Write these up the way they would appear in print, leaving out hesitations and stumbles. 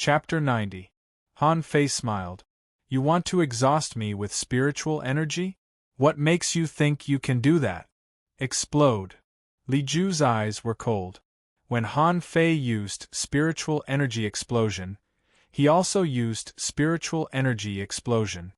Chapter 90. Han Fei smiled. You want to exhaust me with spiritual energy? What makes you think you can do that? Explode. Li Ju's eyes were cold. When Han Fei used spiritual energy explosion, he also used spiritual energy explosion.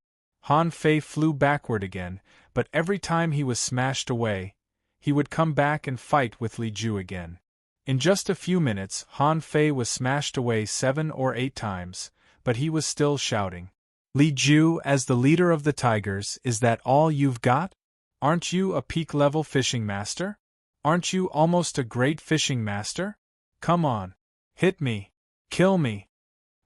Han Fei flew backward again, but every time he was smashed away, he would come back and fight with Li Ju again. In just a few minutes, Han Fei was smashed away 7 or 8 times, but he was still shouting. Li Ju, as the leader of the Tigers, is that all you've got? Aren't you a peak-level fishing master? Aren't you almost a great fishing master? Come on. Hit me. Kill me.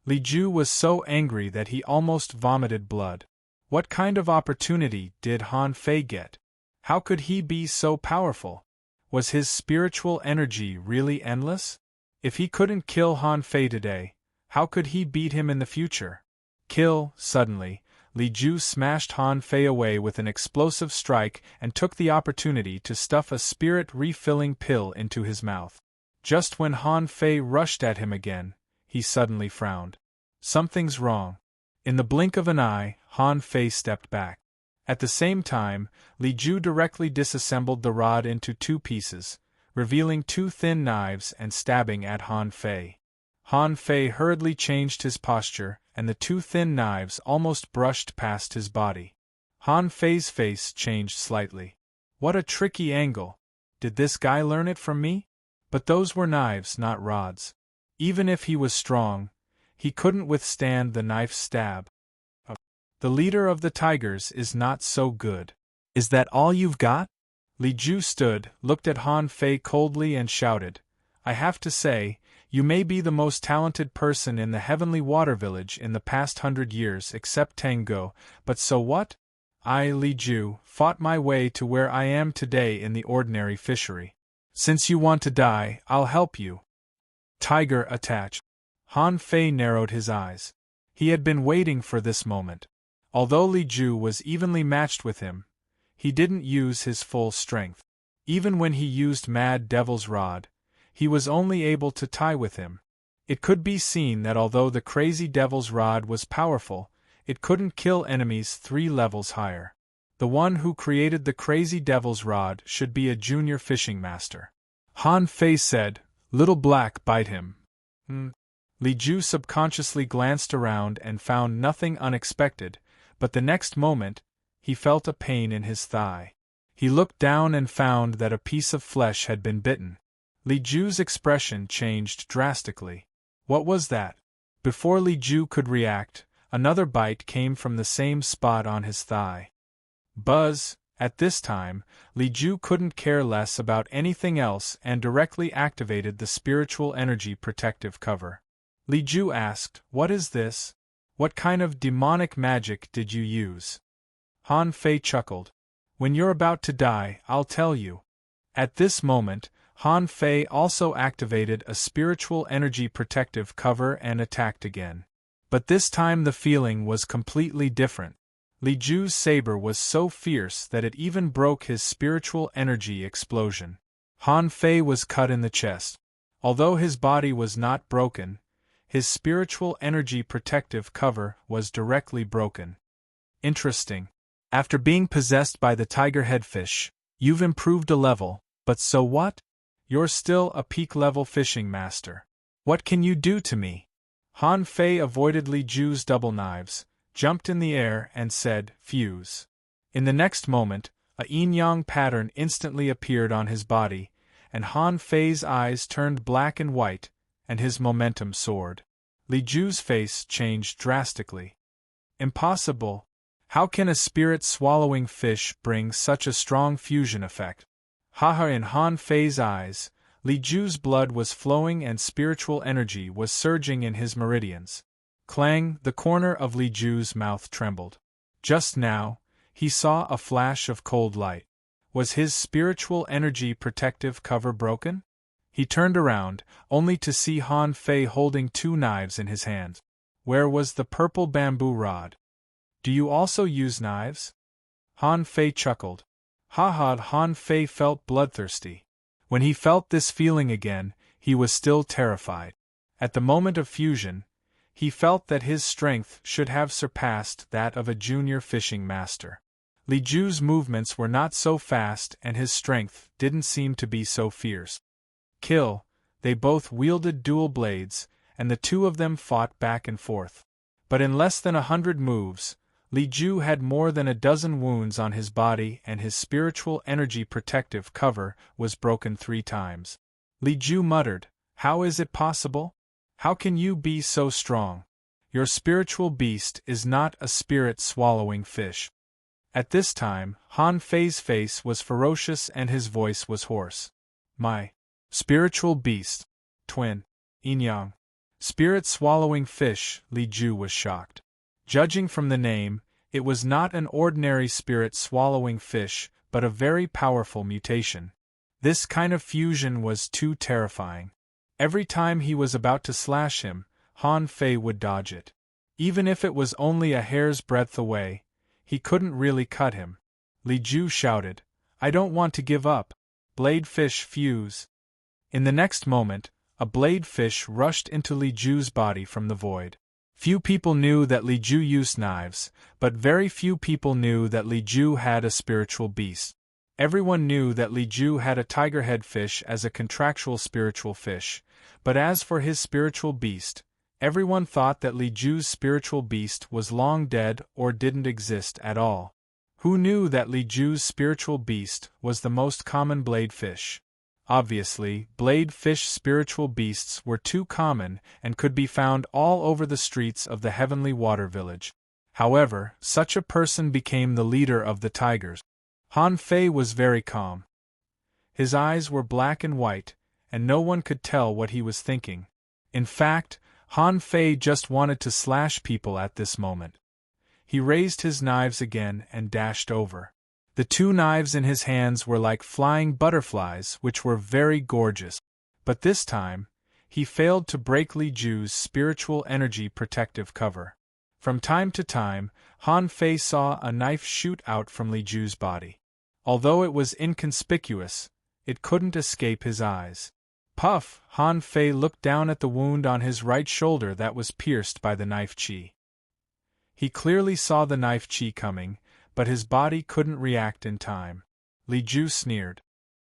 Li Ju was so angry that he almost vomited blood. What kind of opportunity did Han Fei get? How could he be so powerful? Was his spiritual energy really endless? If he couldn't kill Han Fei today, how could he beat him in the future? Kill. Suddenly, Li Ju smashed Han Fei away with an explosive strike and took the opportunity to stuff a spirit-refilling pill into his mouth. Just when Han Fei rushed at him again, he suddenly frowned. Something's wrong. In the blink of an eye, Han Fei stepped back. At the same time, Li Ju directly disassembled the rod into 2 pieces, revealing 2 thin knives and stabbing at Han Fei. Han Fei hurriedly changed his posture, and the 2 thin knives almost brushed past his body. Han Fei's face changed slightly. What a tricky angle! Did this guy learn it from me? But those were knives, not rods. Even if he was strong, he couldn't withstand the knife's stab. The leader of the Tigers is not so good. Is that all you've got? Li Ju stood, looked at Han Fei coldly and shouted, I have to say, you may be the most talented person in the Heavenly Water Village in the past 100 years except Tango, but so what? I, Li Ju, fought my way to where I am today in the ordinary fishery. Since you want to die, I'll help you. Tiger attached. Han Fei narrowed his eyes. He had been waiting for this moment. Although Li Ju was evenly matched with him, he didn't use his full strength. Even when he used Mad Devil's Rod, he was only able to tie with him. It could be seen that although the Crazy Devil's Rod was powerful, it couldn't kill enemies 3 levels higher. The one who created the Crazy Devil's Rod should be a junior fishing master. Han Fei said, Little Black, bite him. Li Ju subconsciously glanced around and found nothing unexpected, but the next moment, he felt a pain in his thigh. He looked down and found that a piece of flesh had been bitten. Li Ju's expression changed drastically. What was that? Before Li Ju could react, another bite came from the same spot on his thigh. Buzz! At this time, Li Ju couldn't care less about anything else and directly activated the spiritual energy protective cover. Li Ju asked, What is this? What kind of demonic magic did you use? Han Fei chuckled. When you're about to die, I'll tell you. At this moment, Han Fei also activated a spiritual energy protective cover and attacked again. But this time the feeling was completely different. Li Ju's saber was so fierce that it even broke his spiritual energy explosion. Han Fei was cut in the chest. Although his body was not broken, his spiritual energy protective cover was directly broken. Interesting. After being possessed by the tiger headfish, you've improved a level, but so what? You're still a peak-level fishing master. What can you do to me? Han Fei avoided Li Ju's double knives, jumped in the air and said, Fuse. In the next moment, a yin-yang pattern instantly appeared on his body, and Han Fei's eyes turned black and white, and his momentum soared. Li Ju's face changed drastically. Impossible. How can a spirit-swallowing fish bring such a strong fusion effect? Haha! In Han Fei's eyes, Li Ju's blood was flowing and spiritual energy was surging in his meridians. Clang! The corner of Li Ju's mouth trembled. Just now, he saw a flash of cold light. Was his spiritual energy protective cover broken? He turned around, only to see Han Fei holding 2 knives in his hand. Where was the purple bamboo rod? Do you also use knives? Han Fei chuckled. Ha! Han Fei felt bloodthirsty. When he felt this feeling again, he was still terrified. At the moment of fusion, He felt that his strength should have surpassed that of a junior fishing master. Li Ju's movements were not so fast and his strength didn't seem to be so fierce. Kill, they both wielded dual blades, and the two of them fought back and forth. But in less than 100 moves, Li Ju had more than a dozen wounds on his body and his spiritual energy protective cover was broken 3 times. Li Ju muttered, "How is it possible? How can you be so strong? Your spiritual beast is not a spirit-swallowing fish." At this time, Han Fei's face was ferocious and his voice was hoarse. "My spiritual beast, twin, yin-yang, spirit-swallowing fish." Li Ju was shocked. Judging from the name, it was not an ordinary spirit-swallowing fish, but a very powerful mutation. This kind of fusion was too terrifying. Every time he was about to slash him, Han Fei would dodge it. Even if it was only a hair's breadth away, he couldn't really cut him. Li Ju shouted, "I don't want to give up. Blade fish fuse." In the next moment, a blade fish rushed into Li Ju's body from the void. Few people knew that Li Ju used knives, but very few people knew that Li Ju had a spiritual beast. Everyone knew that Li Ju had a tigerhead fish as a contractual spiritual fish, but as for his spiritual beast, everyone thought that Li Ju's spiritual beast was long dead or didn't exist at all. Who knew that Li Ju's spiritual beast was the most common blade fish? Obviously, blade fish spiritual beasts were too common and could be found all over the streets of the Heavenly Water Village. However, such a person became the leader of the tigers. Han Fei was very calm. His eyes were black and white, and no one could tell what he was thinking. In fact, Han Fei just wanted to slash people at this moment. He raised his knives again and dashed over. The 2 knives in his hands were like flying butterflies, which were very gorgeous. But this time, he failed to break Li Ju's spiritual energy protective cover. From time to time, Han Fei saw a knife shoot out from Li Ju's body. Although it was inconspicuous, it couldn't escape his eyes. Puff! Han Fei looked down at the wound on his right shoulder that was pierced by the knife chi. He clearly saw the knife chi coming, but his body couldn't react in time. Li Ju sneered.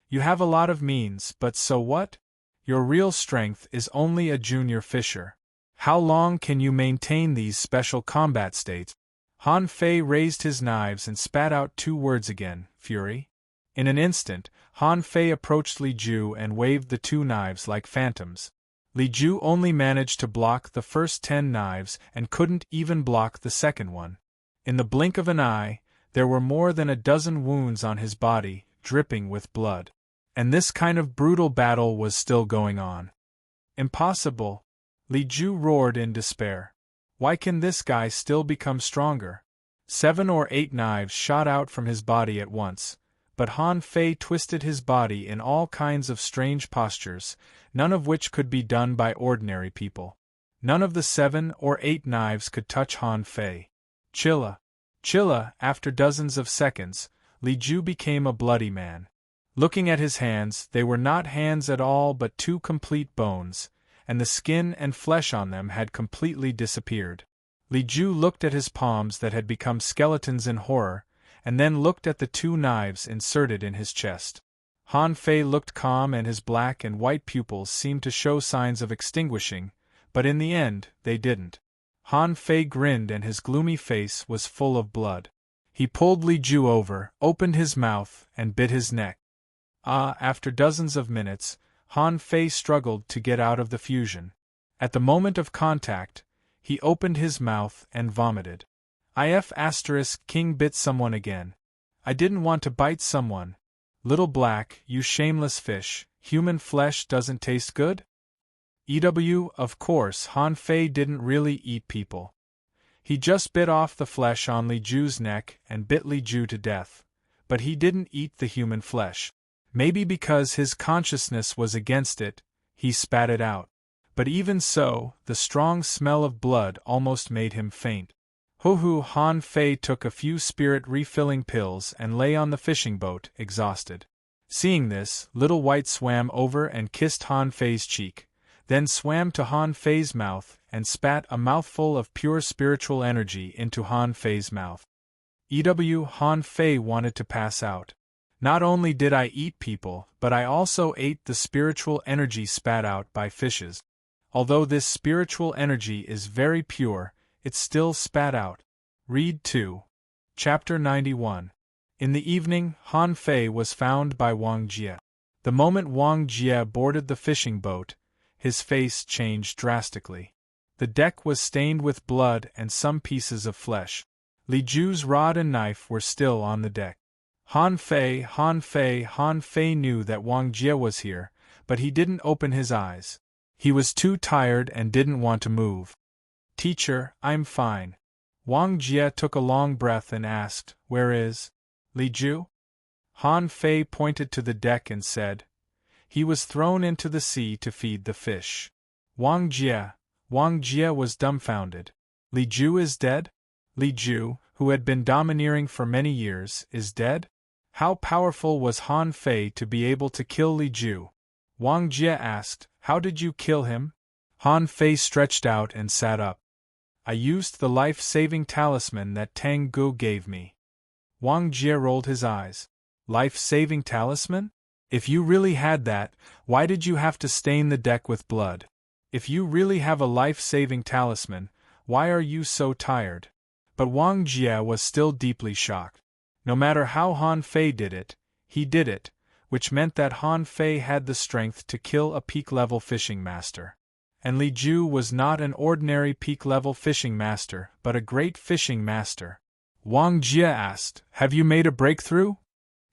"You have a lot of means, but so what? Your real strength is only a junior fisher. How long can you maintain these special combat states?" Han Fei raised his knives and spat out 2 words again, "Fury." In an instant, Han Fei approached Li Ju and waved the 2 knives like phantoms. Li Ju only managed to block the first 10 knives and couldn't even block the second one. In the blink of an eye, there were more than a dozen wounds on his body, dripping with blood. And this kind of brutal battle was still going on. "Impossible!" Li Ju roared in despair. "Why can this guy still become stronger?" 7 or 8 knives shot out from his body at once, but Han Fei twisted his body in all kinds of strange postures, none of which could be done by ordinary people. None of the 7 or 8 knives could touch Han Fei. Chilla! Chilla! After dozens of seconds, Li Ju became a bloody man. Looking at his hands, they were not hands at all but 2 complete bones, and the skin and flesh on them had completely disappeared. Li Ju looked at his palms that had become skeletons in horror, and then looked at the 2 knives inserted in his chest. Han Fei looked calm and his black and white pupils seemed to show signs of extinguishing, but in the end, they didn't. Han Fei grinned and his gloomy face was full of blood. He pulled Li Ju over, opened his mouth, and bit his neck. After dozens of minutes, Han Fei struggled to get out of the fusion. At the moment of contact, he opened his mouth and vomited. King bit someone again. I didn't want to bite someone. Little Black, you shameless fish, human flesh doesn't taste good? Of course, Han Fei didn't really eat people. He just bit off the flesh on Li Ju's neck and bit Li Ju to death, but he didn't eat the human flesh. Maybe because his consciousness was against it, he spat it out. But even so, the strong smell of blood almost made him faint. Han Fei took a few spirit-refilling pills and lay on the fishing boat, exhausted. Seeing this, Little White swam over and kissed Han Fei's cheek, then swam to Han Fei's mouth and spat a mouthful of pure spiritual energy into Han Fei's mouth. Han Fei wanted to pass out. Not only did I eat people, but I also ate the spiritual energy spat out by fishes. Although this spiritual energy is very pure, it's still spat out. Read 2. Chapter 91. In the evening, Han Fei was found by Wang Jie. The moment Wang Jie boarded the fishing boat, his face changed drastically. The deck was stained with blood and some pieces of flesh. Li Ju's rod and knife were still on the deck. Han Fei knew that Wang Jie was here, but he didn't open his eyes. He was too tired and didn't want to move. "Teacher, I'm fine." Wang Jie took a long breath and asked, "Where is Li Ju?" Han Fei pointed to the deck and said, "He was thrown into the sea to feed the fish." Wang Jie was dumbfounded. "Li Ju is dead? Li Ju, who had been domineering for many years, is dead? How powerful was Han Fei to be able to kill Li Ju?" Wang Jie asked, "How did you kill him?" Han Fei stretched out and sat up. "I used the life-saving talisman that Tang Gu gave me." Wang Jie rolled his eyes. "Life-saving talisman? If you really had that, why did you have to stain the deck with blood? If you really have a life-saving talisman, why are you so tired?" But Wang Jie was still deeply shocked. No matter how Han Fei did it, he did it, which meant that Han Fei had the strength to kill a peak-level fishing master. And Li Ju was not an ordinary peak-level fishing master, but a great fishing master. Wang Jie asked, "Have you made a breakthrough?"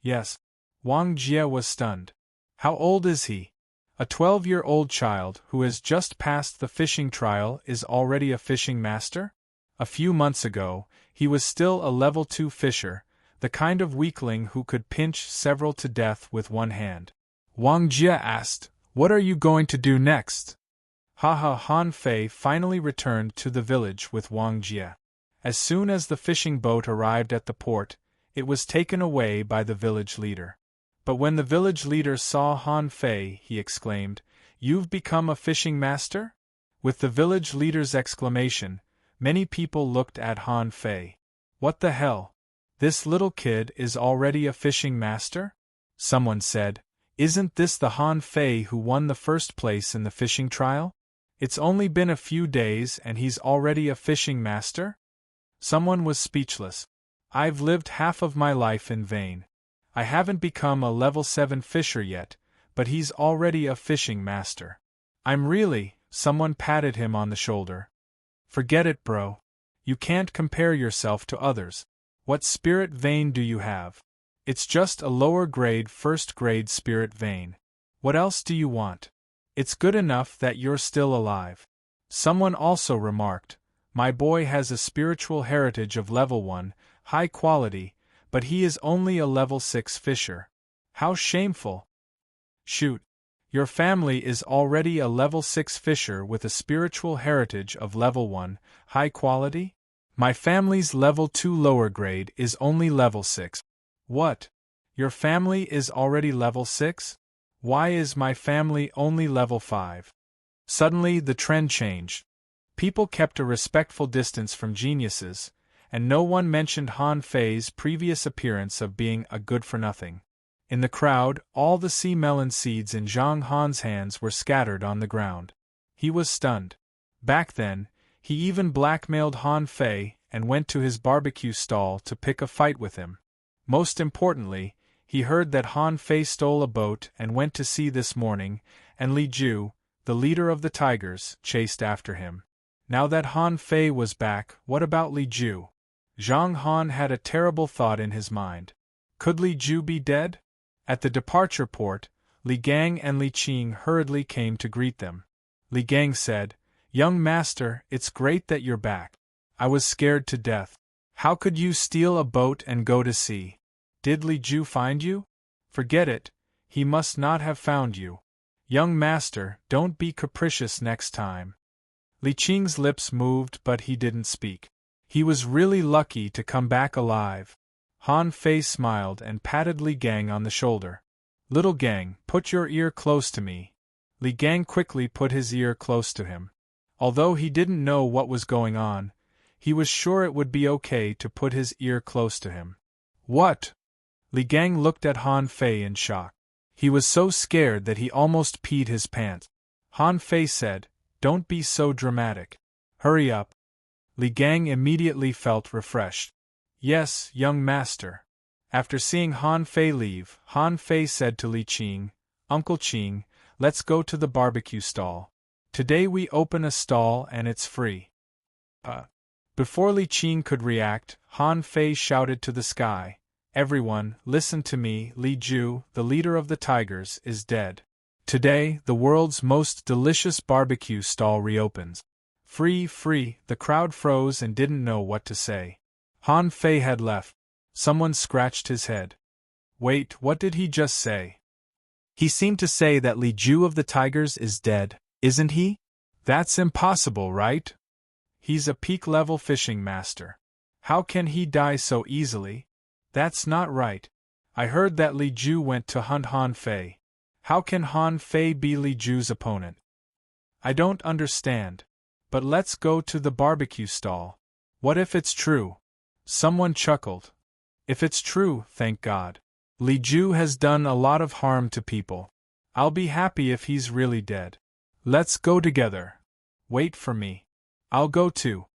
"Yes." Wang Jie was stunned. "How old is he?" "A 12-year-old child who has just passed the fishing trial is already a fishing master? A few months ago, he was still a level 2 fisher, the kind of weakling who could pinch several to death with one hand." Wang Jie asked, "What are you going to do next?" Han Fei finally returned to the village with Wang Jie. As soon as the fishing boat arrived at the port, it was taken away by the village leader. But when the village leader saw Han Fei, he exclaimed, "You've become a fishing master?" With the village leader's exclamation, many people looked at Han Fei. "What the hell? This little kid is already a fishing master?" Someone said, "Isn't this the Han Fei who won the first place in the fishing trial? It's only been a few days and he's already a fishing master?" Someone was speechless. "I've lived half of my life in vain. I haven't become a level 7 fisher yet, but he's already a fishing master. I'm really," someone patted him on the shoulder. "Forget it, bro. You can't compare yourself to others. What spirit vein do you have? It's just a lower grade first grade spirit vein. What else do you want? It's good enough that you're still alive." Someone also remarked, "My boy has a spiritual heritage of level 1, high quality, but he is only a level 6 fisher. How shameful." "Shoot. Your family is already a level 6 fisher with a spiritual heritage of level 1, high quality? My family's level 2 lower grade is only level 6. What? Your family is already level 6? Why is my family only level 5? Suddenly the trend changed. People kept a respectful distance from geniuses, and no one mentioned Han Fei's previous appearance of being a good-for-nothing. In the crowd, all the sea melon seeds in Zhang Han's hands were scattered on the ground. He was stunned. Back then, he even blackmailed Han Fei and went to his barbecue stall to pick a fight with him. Most importantly, he heard that Han Fei stole a boat and went to sea this morning, and Li Ju, the leader of the tigers, chased after him. Now that Han Fei was back, what about Li Ju? Zhang Han had a terrible thought in his mind. Could Li Ju be dead? At the departure port, Li Gang and Li Qing hurriedly came to greet them. Li Gang said, "Young master, it's great that you're back. I was scared to death. How could you steal a boat and go to sea? Did Li Ju find you?" "Forget it, he must not have found you. Young master, don't be capricious next time." Li Qing's lips moved but he didn't speak. He was really lucky to come back alive. Han Fei smiled and patted Li Gang on the shoulder. "Little Gang, put your ear close to me." Li Gang quickly put his ear close to him. Although he didn't know what was going on, he was sure it would be okay to put his ear close to him. What? Li Gang looked at Han Fei in shock. He was so scared that he almost peed his pants. Han Fei said, "Don't be so dramatic. Hurry up." Li Gang immediately felt refreshed. "Yes, young master." After seeing Han Fei leave, Han Fei said to Li Qing, "Uncle Qing, let's go to the barbecue stall. Today we open a stall and it's free." Before Li Qing could react, Han Fei shouted to the sky, "Everyone, listen to me, Li Ju, the leader of the tigers, is dead. Today, the world's most delicious barbecue stall reopens. Free, free." The crowd froze and didn't know what to say. Han Fei had left. Someone scratched his head. Wait, what did he just say? He seemed to say that Li Ju of the tigers is dead, isn't he? That's impossible, right? He's a peak-level fishing master. How can he die so easily? That's not right. I heard that Li Ju went to hunt Han Fei. How can Han Fei be Li Ju's opponent? I don't understand. But let's go to the barbecue stall. What if it's true? Someone chuckled. If it's true, thank God. Li Ju has done a lot of harm to people. I'll be happy if he's really dead. Let's go together. Wait for me. I'll go too.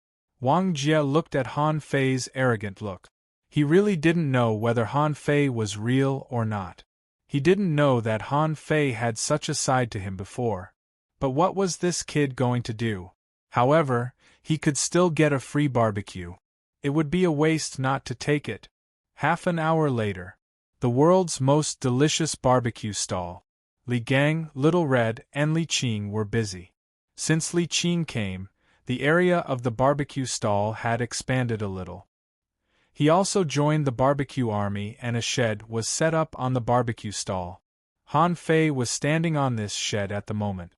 Wang Jie looked at Han Fei's arrogant look. He really didn't know whether Han Fei was real or not. He didn't know that Han Fei had such a side to him before. But what was this kid going to do? However, he could still get a free barbecue. It would be a waste not to take it. Half an hour later. The world's most delicious barbecue stall. Li Gang, Little Red, and Li Qing were busy. Since Li Qing came, the area of the barbecue stall had expanded a little. He also joined the barbecue army and a shed was set up on the barbecue stall. Han Fei was standing on this shed at the moment.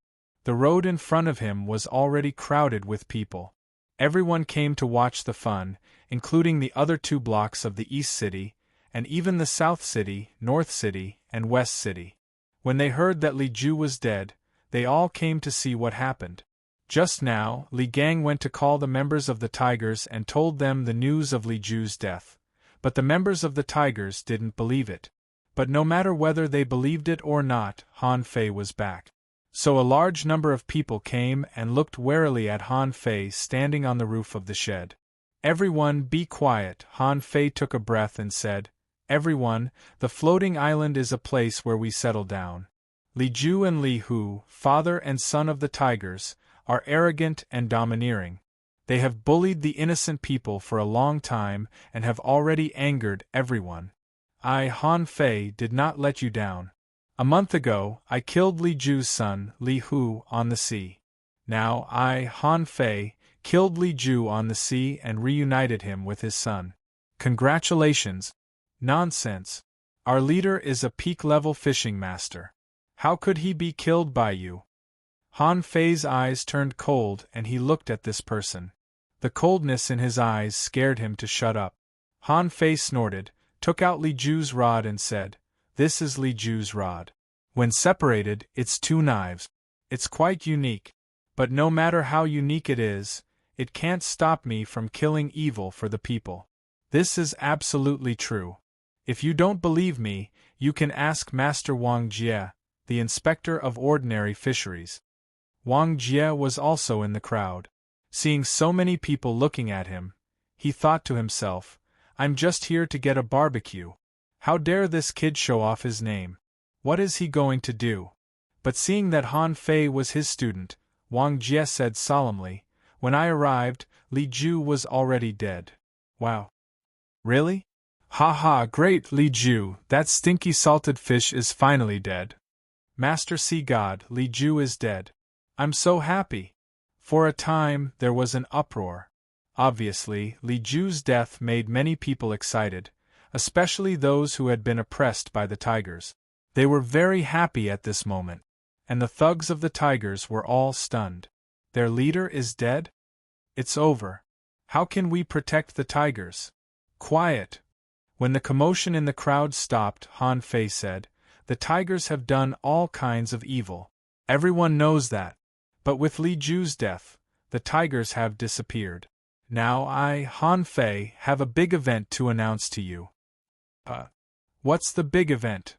The road in front of him was already crowded with people. Everyone came to watch the fun, including the other 2 blocks of the East City, and even the South City, North City, and West City. When they heard that Li Ju was dead, they all came to see what happened. Just now, Li Gang went to call the members of the Tigers and told them the news of Li Ju's death. But the members of the Tigers didn't believe it. But no matter whether they believed it or not, Han Fei was back. So a large number of people came and looked warily at Han Fei standing on the roof of the shed. "Everyone be quiet," Han Fei took a breath and said. "Everyone, the floating island is a place where we settle down. Li Ju and Li Hu, father and son of the Tigers, are arrogant and domineering. They have bullied the innocent people for a long time and have already angered everyone. I, Han Fei, did not let you down. A month ago, I killed Li Ju's son, Li Hu, on the sea. Now I, Han Fei, killed Li Ju on the sea and reunited him with his son. Congratulations." "Nonsense. Our leader is a peak-level fishing master. How could he be killed by you?" Han Fei's eyes turned cold and he looked at this person. The coldness in his eyes scared him to shut up. Han Fei snorted, took out Li Ju's rod and said, "This is Li Ju's rod. When separated, it's 2 knives. It's quite unique. But no matter how unique it is, it can't stop me from killing evil for the people. This is absolutely true. If you don't believe me, you can ask Master Wang Jie, the inspector of ordinary fisheries." Wang Jie was also in the crowd. Seeing so many people looking at him, he thought to himself, "I'm just here to get a barbecue. How dare this kid show off his name? What is he going to do?" But seeing that Han Fei was his student, Wang Jie said solemnly, "When I arrived, Li Ju was already dead." "Wow. Really? Ha ha, great, Li Ju, that stinky salted fish is finally dead. Master Sea God, Li Ju is dead. I'm so happy." For a time, there was an uproar. Obviously, Li Ju's death made many people excited, especially those who had been oppressed by the Tigers. They were very happy at this moment. And the thugs of the Tigers were all stunned. Their leader is dead? It's over. How can we protect the Tigers? Quiet. When the commotion in the crowd stopped, Han Fei said, "The Tigers have done all kinds of evil. Everyone knows that. But with Li Ju's death, the tigers have disappeared. Now I, Han Fei, have a big event to announce to you. What's the big event?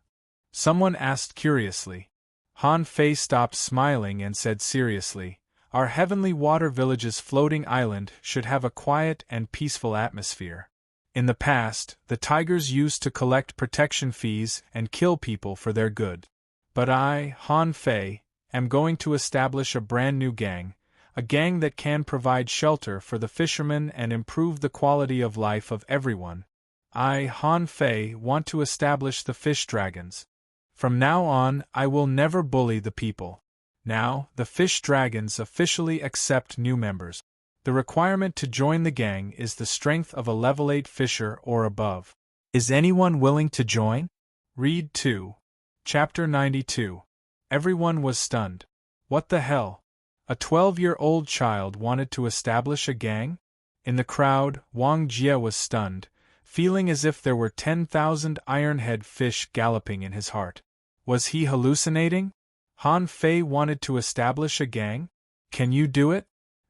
Someone asked curiously. Han Fei stopped smiling and said seriously, our heavenly water village's floating island should have a quiet and peaceful atmosphere. In the past, the tigers used to collect protection fees and kill people for their good. But I, Han Fei, am going to establish a brand new gang, a gang that can provide shelter for the fishermen and improve the quality of life of everyone. I, Han Fei, want to establish the fish dragons. From now on, I will never bully the people. Now, the fish dragons officially accept new members. The requirement to join the gang is the strength of a level 8 fisher or above. Is anyone willing to join? Read 2. Chapter 92. Everyone was stunned. What the hell? A 12-year-old child wanted to establish a gang? In the crowd, Wang Jie was stunned, feeling as if there were 10,000 ironhead fish galloping in his heart. Was he hallucinating? Han Fei wanted to establish a gang? Can you do it?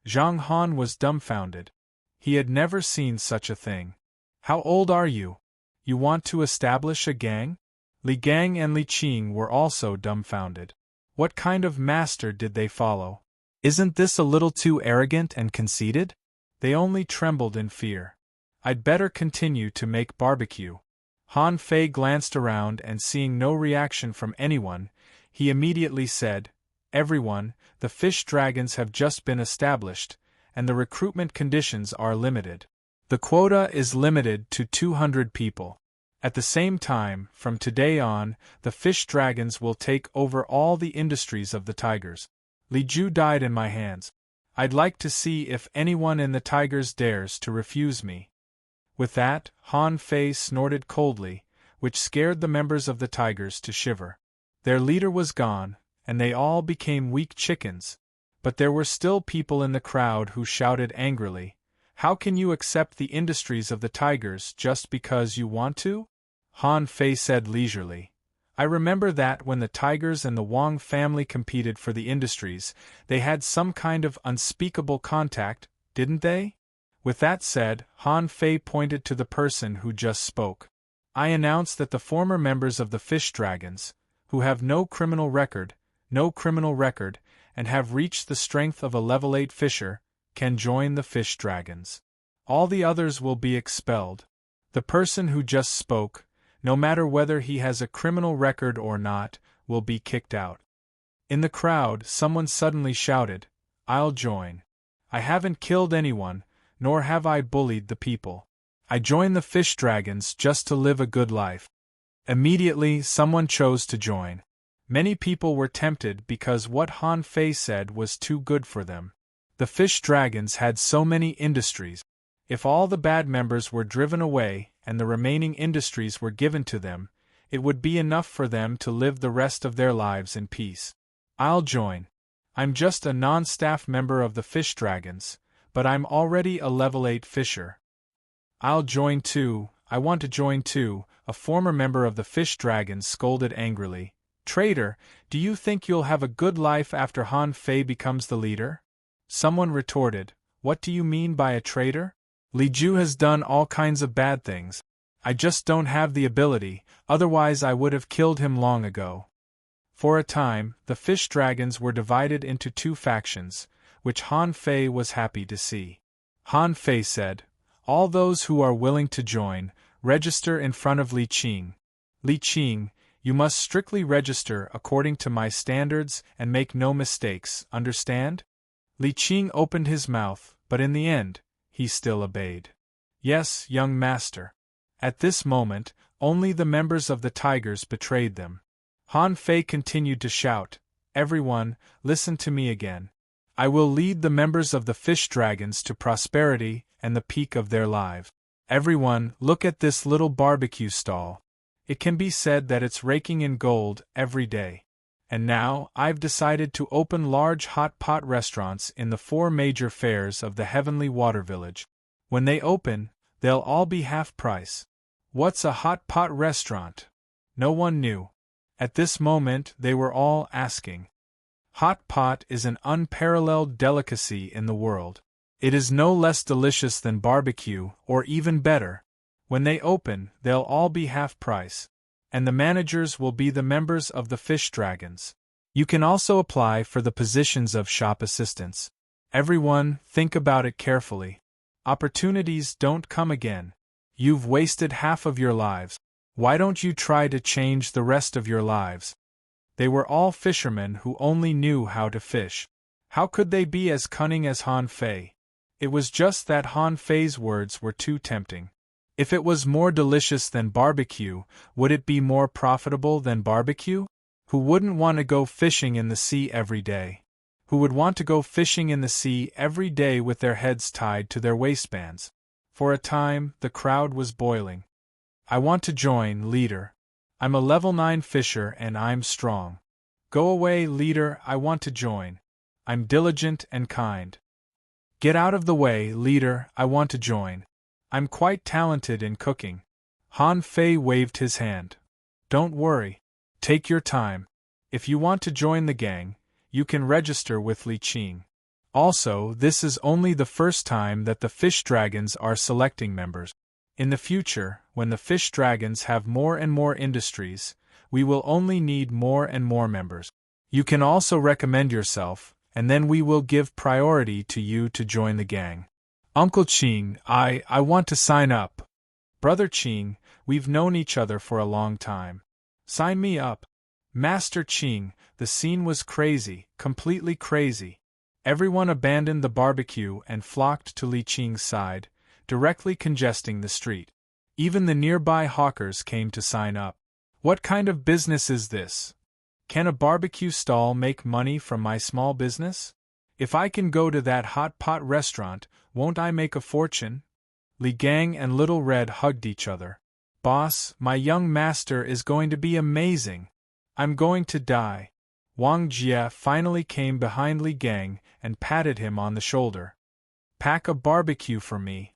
Zhang Han was dumbfounded. He had never seen such a thing. How old are you? You want to establish a gang? Li Gang and Li Qing were also dumbfounded. What kind of master did they follow? Isn't this a little too arrogant and conceited? They only trembled in fear. I'd better continue to make barbecue. Han Fei glanced around and seeing no reaction from anyone, he immediately said, Everyone, the fish dragons have just been established, and the recruitment conditions are limited. The quota is limited to 200 people. At the same time, from today on, the fish dragons will take over all the industries of the tigers. Li Ju died in my hands. I'd like to see if anyone in the tigers dares to refuse me. With that, Han Fei snorted coldly, which scared the members of the tigers to shiver. Their leader was gone, and they all became weak chickens. But there were still people in the crowd who shouted angrily, How can you accept the industries of the tigers just because you want to? Han Fei said leisurely, I remember that when the tigers and the Wang family competed for the industries, they had some kind of unspeakable contact, didn't they? With that said, Han Fei pointed to the person who just spoke. I announce that the former members of the fish dragons, who have no criminal record, and have reached the strength of a level 8 fisher, can join the fish dragons. All the others will be expelled. The person who just spoke, no matter whether he has a criminal record or not, will be kicked out. In the crowd, someone suddenly shouted, I'll join. I haven't killed anyone, nor have I bullied the people. I joined the fish dragons just to live a good life. Immediately, someone chose to join. Many people were tempted because what Han Fei said was too good for them. The fish dragons had so many industries. If all the bad members were driven away and the remaining industries were given to them, it would be enough for them to live the rest of their lives in peace. I'll join. I'm just a non-staff member of the fish dragons, but I'm already a level 8 fisher. I'll join too, I want to join too, a former member of the fish dragons scolded angrily. Traitor, do you think you'll have a good life after Han Fei becomes the leader? Someone retorted, What do you mean by a traitor? Li Ju has done all kinds of bad things. I just don't have the ability, otherwise I would have killed him long ago. For a time, the fish dragons were divided into 2 factions, which Han Fei was happy to see. Han Fei said, All those who are willing to join, register in front of Li Qing. Li Qing, you must strictly register according to my standards and make no mistakes, understand? Li Qing opened his mouth, but in the end, he still obeyed. Yes, young master. At this moment, only the members of the tigers betrayed them. Han Fei continued to shout, Everyone, listen to me again. I will lead the members of the fish dragons to prosperity and the peak of their lives. Everyone, look at this little barbecue stall. It can be said that it's raking in gold every day. And now, I've decided to open large hot pot restaurants in the 4 major fairs of the Heavenly Water Village. When they open, they'll all be half price. What's a hot pot restaurant? No one knew. At this moment, they were all asking. Hot pot is an unparalleled delicacy in the world. It is no less delicious than barbecue, or even better. When they open, they'll all be half price. And the managers will be the members of the Fish Dragons. You can also apply for the positions of shop assistants. Everyone, think about it carefully. Opportunities don't come again. You've wasted half of your lives. Why don't you try to change the rest of your lives? They were all fishermen who only knew how to fish. How could they be as cunning as Han Fei? It was just that Han Fei's words were too tempting. If it was more delicious than barbecue, would it be more profitable than barbecue? Who wouldn't want to go fishing in the sea every day? Who would want to go fishing in the sea every day with their heads tied to their waistbands? For a time, the crowd was boiling. I want to join, leader. I'm a level 9 fisher and I'm strong. Go away, leader, I want to join. I'm diligent and kind. Get out of the way, leader, I want to join. I'm quite talented in cooking. Han Fei waved his hand. Don't worry. Take your time. If you want to join the gang, you can register with Li Qing. Also, this is only the first time that the Fish Dragons are selecting members. In the future, when the Fish Dragons have more and more industries, we will only need more and more members. You can also recommend yourself, and then we will give priority to you to join the gang. Uncle Qing, I want to sign up. Brother Qing, we've known each other for a long time. Sign me up. Master Qing, the scene was crazy, completely crazy. Everyone abandoned the barbecue and flocked to Li Qing's side, directly congesting the street. Even the nearby hawkers came to sign up. What kind of business is this? Can a barbecue stall make money from my small business? If I can go to that hot pot restaurant, won't I make a fortune? Li Gang and Little Red hugged each other. Boss, my young master is going to be amazing. I'm going to die. Wang Jie finally came behind Li Gang and patted him on the shoulder. Pack a barbecue for me.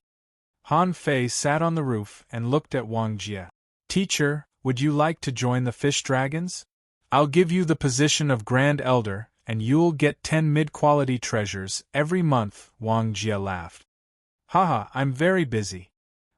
Han Fei sat on the roof and looked at Wang Jie. Teacher, would you like to join the Fish Dragons? I'll give you the position of Grand Elder, and you'll get 10 mid-quality treasures every month, Wang Jie laughed. Haha, I'm very busy.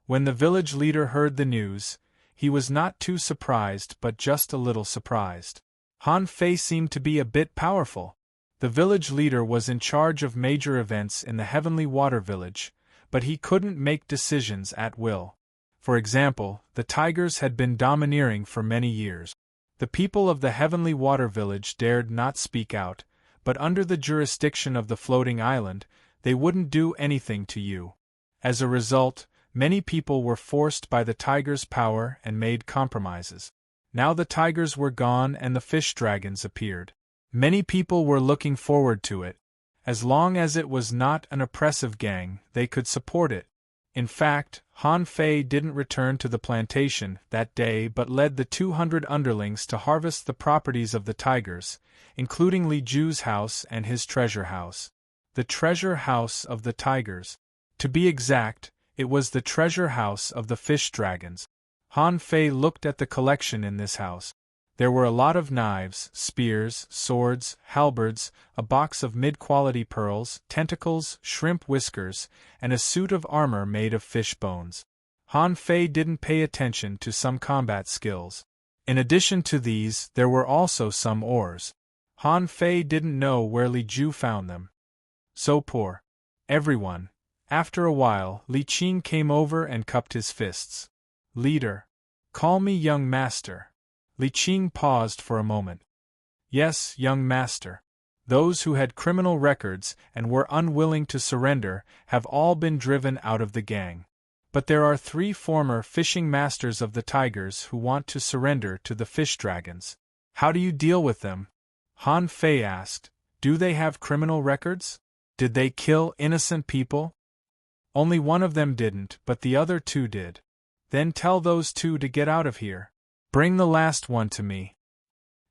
When the village leader heard the news, he was not too surprised but just a little surprised. Han Fei seemed to be a bit powerful. The village leader was in charge of major events in the Heavenly Water Village, but he couldn't make decisions at will. For example, the tigers had been domineering for many years. The people of the Heavenly Water Village dared not speak out, but under the jurisdiction of the floating island, they wouldn't do anything to you. As a result, many people were forced by the tigers' power and made compromises. Now the tigers were gone and the Fish Dragons appeared. Many people were looking forward to it. As long as it was not an oppressive gang, they could support it. In fact, Han Fei didn't return to the plantation that day but led the 200 underlings to harvest the properties of the tigers, including Li Ju's house and his treasure house. The treasure house of the tigers. To be exact, it was the treasure house of the Fish Dragons. Han Fei looked at the collection in this house. There were a lot of knives, spears, swords, halberds, a box of mid-quality pearls, tentacles, shrimp whiskers, and a suit of armor made of fish bones. Han Fei didn't pay attention to some combat skills. In addition to these, there were also some ores. Han Fei didn't know where Li Ju found them. So poor. Everyone. After a while, Li Qing came over and cupped his fists. Leader. Call me young master. Li Qing paused for a moment. Yes, young master. Those who had criminal records and were unwilling to surrender have all been driven out of the gang. But there are 3 former fishing masters of the tigers who want to surrender to the Fish Dragons. How do you deal with them? Han Fei asked. Do they have criminal records? Did they kill innocent people? Only one of them didn't, but the other 2 did. Then tell those 2 to get out of here. Bring the last one to me.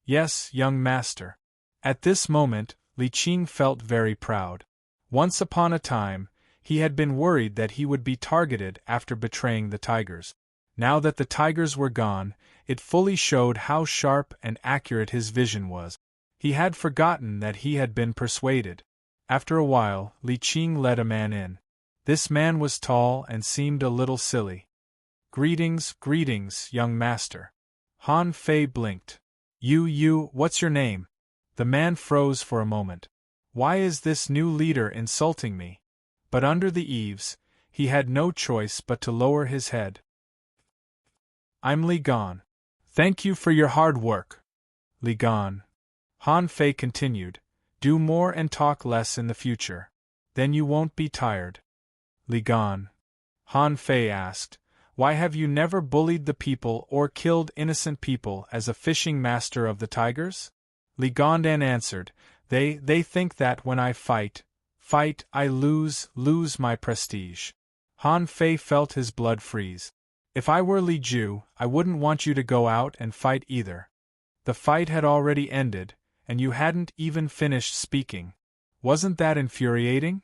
Yes, young master. At this moment, Li Qing felt very proud. Once upon a time, he had been worried that he would be targeted after betraying the tigers. Now that the tigers were gone, it fully showed how sharp and accurate his vision was. He had forgotten that he had been persuaded. After a while, Li Qing led a man in. This man was tall and seemed a little silly. Greetings, greetings, young master. Han Fei blinked. What's your name? The man froze for a moment. Why is this new leader insulting me? But under the eaves, he had no choice but to lower his head. I'm Li Gan. Thank you for your hard work. Li Gan. Han Fei continued. Do more and talk less in the future. Then you won't be tired. Li Gan. Han Fei asked, why have you never bullied the people or killed innocent people as a fishing master of the tigers? Li Gandan answered, They think that when I fight, I lose my prestige. Han Fei felt his blood freeze. If I were Li Ju, I wouldn't want you to go out and fight either. The fight had already ended, and you hadn't even finished speaking. Wasn't that infuriating?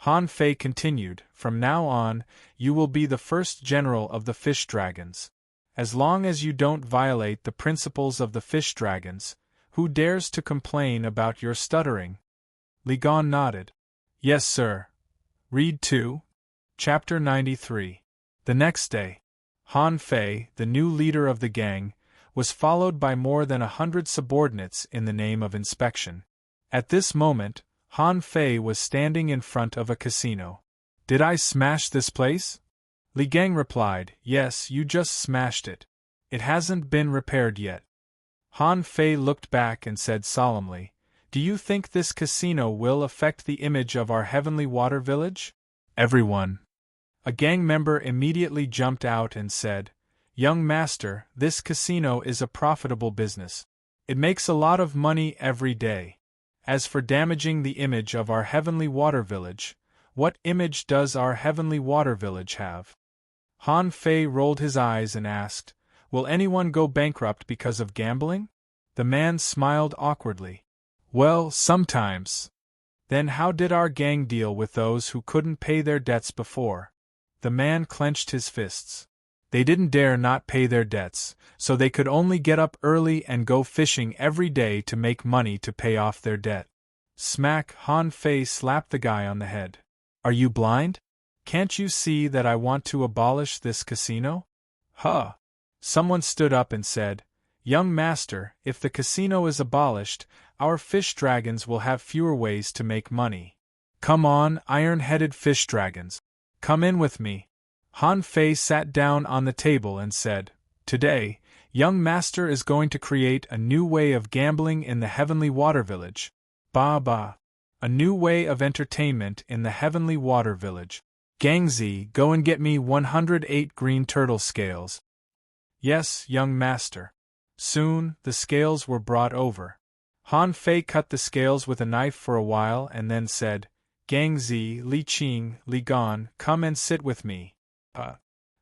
Han Fei continued, from now on, you will be the first general of the fish dragons. As long as you don't violate the principles of the fish dragons, who dares to complain about your stuttering? Li Gan nodded. Yes, sir. Read 2. Chapter 93. The next day, Han Fei, the new leader of the gang, was followed by more than 100 subordinates in the name of inspection. At this moment, Han Fei was standing in front of a casino. Did I smash this place? Li Gang replied, Yes, you just smashed it. It hasn't been repaired yet. Han Fei looked back and said solemnly, Do you think this casino will affect the image of our heavenly water village? Everyone. A gang member immediately jumped out and said, Young master, this casino is a profitable business. It makes a lot of money every day. As for damaging the image of our heavenly water village, what image does our heavenly water village have? Han Fei rolled his eyes and asked, Will anyone go bankrupt because of gambling? The man smiled awkwardly. Well, sometimes. Then how did our gang deal with those who couldn't pay their debts before? The man clenched his fists. They didn't dare not pay their debts, so they could only get up early and go fishing every day to make money to pay off their debt. Smack! Han Fei slapped the guy on the head. Are you blind? Can't you see that I want to abolish this casino? Huh! Someone stood up and said, Young master, if the casino is abolished, our fish dragons will have fewer ways to make money. Come on, iron-headed fish dragons. Come in with me. Han Fei sat down on the table and said, Today, young master is going to create a new way of gambling in the heavenly water village. Ba. A new way of entertainment in the heavenly water village. Gangzi, go and get me 108 green turtle scales. Yes, young master. Soon, the scales were brought over. Han Fei cut the scales with a knife for a while and then said, Gangzi, Li Qing, Li Gan, come and sit with me.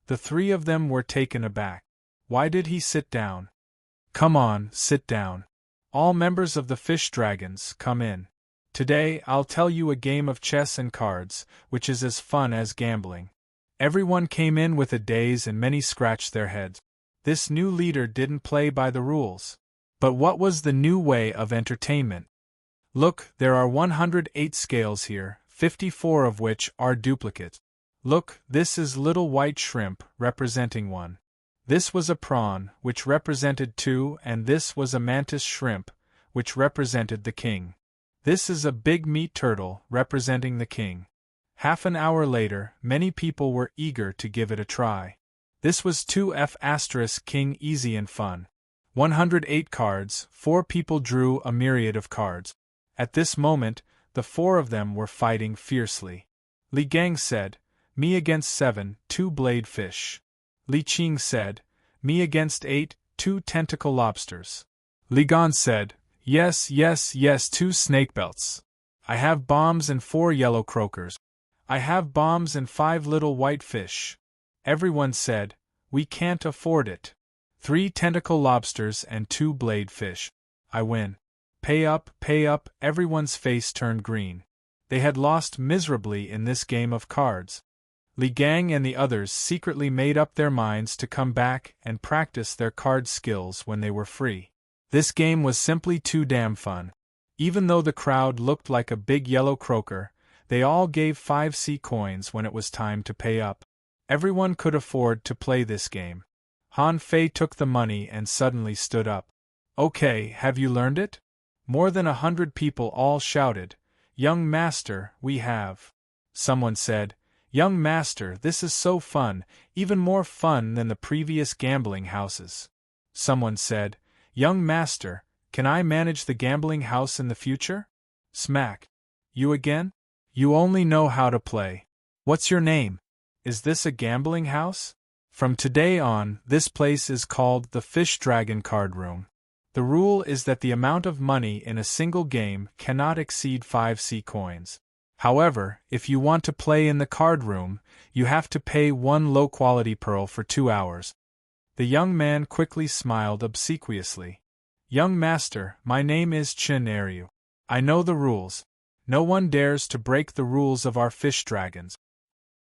The three of them were taken aback. Why did he sit down? Come on, sit down. All members of the fish dragons, come in. Today I'll tell you a game of chess and cards, which is as fun as gambling. Everyone came in with a daze and many scratched their heads. This new leader didn't play by the rules. But what was the new way of entertainment? Look, there are 108 scales here, 54 of which are duplicates. Look, this is little white shrimp, representing 1. This was a prawn, which represented 2, and this was a mantis shrimp, which represented the king. This is a big meat turtle, representing the king. Half an hour later, many people were eager to give it a try. This was 2F** king easy and fun. 108 cards, 4 people drew a myriad of cards. At this moment, the 4 of them were fighting fiercely. Li Gang said, Me against 7, 2 blade fish. Li Qing said, Me against 8, 2 tentacle lobsters. Li Gan said, Yes, 2 snake belts. I have bombs and 4 yellow croakers. I have bombs and 5 little white fish. Everyone said, We can't afford it. 3 tentacle lobsters and 2 blade fish. I win. Pay up, everyone's face turned green. They had lost miserably in this game of cards. Li Gang and the others secretly made up their minds to come back and practice their card skills when they were free. This game was simply too damn fun. Even though the crowd looked like a big yellow croaker, they all gave 5C coins when it was time to pay up. Everyone could afford to play this game. Han Fei took the money and suddenly stood up. Okay, have you learned it? More than 100 people all shouted, "Young master, we have." Someone said, "Young master, this is so fun, even more fun than the previous gambling houses." Someone said, "Young master, can I manage the gambling house in the future?" Smack. You again? You only know how to play. What's your name? Is this a gambling house? From today on, this place is called the Fish Dragon Card Room. The rule is that the amount of money in a single game cannot exceed 5C coins. However, if you want to play in the card room, you have to pay 1 low-quality pearl for 2 hours. The young man quickly smiled obsequiously. "Young master, my name is Chin Ryu. I know the rules. No one dares to break the rules of our fish dragons."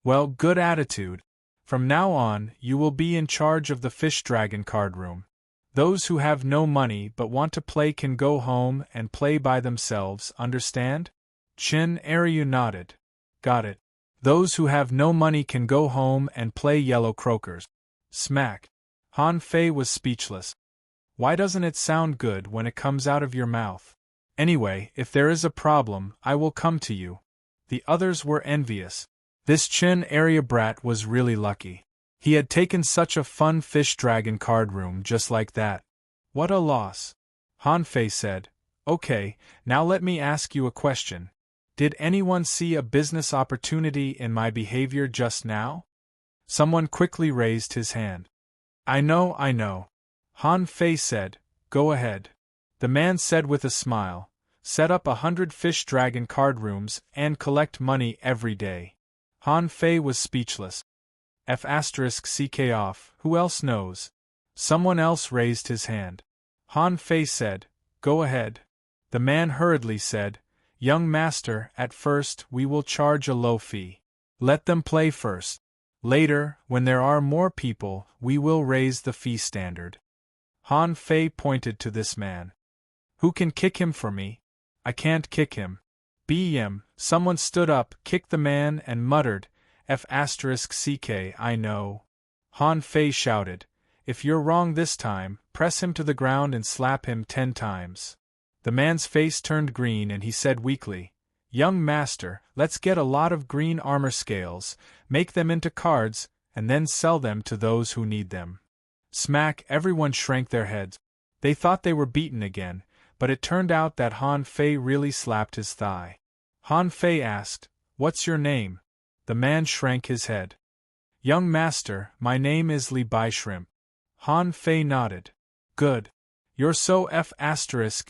Well, good attitude. From now on, you will be in charge of the Fish Dragon Card Room. Those who have no money but want to play can go home and play by themselves, understand? Chin Ryu nodded. Got it. Those who have no money can go home and play yellow croakers. Smack. Han Fei was speechless. Why doesn't it sound good when it comes out of your mouth? Anyway, if there is a problem, I will come to you. The others were envious. This Chin Ryu brat was really lucky. He had taken such a fun fish dragon card room just like that. What a loss. Han Fei said, "Okay, now let me ask you a question. Did anyone see a business opportunity in my behavior just now?" Someone quickly raised his hand. I know. Han Fei said, "Go ahead." The man said with a smile, "Set up 100 fish dragon card rooms and collect money every day." Han Fei was speechless. F***ck off, who else knows? Someone else raised his hand. Han Fei said, "Go ahead." The man hurriedly said, "Young master, at first we will charge a low fee. Let them play first. Later, when there are more people, we will raise the fee standard." Han Fei pointed to this man. "Who can kick him for me?" "I can't kick him." "BM." Someone stood up, kicked the man, and muttered, F***ck, I know. Han Fei shouted, "If you're wrong this time, press him to the ground and slap him 10 times. The man's face turned green and he said weakly, "Young master, let's get a lot of green armor scales, make them into cards, and then sell them to those who need them." Smack! Everyone shrank their heads. They thought they were beaten again, but it turned out that Han Fei really slapped his thigh. Han Fei asked, "What's your name?" The man shrank his head. "Young master, my name is Li Bai Shrimp." Han Fei nodded. "Good. You're so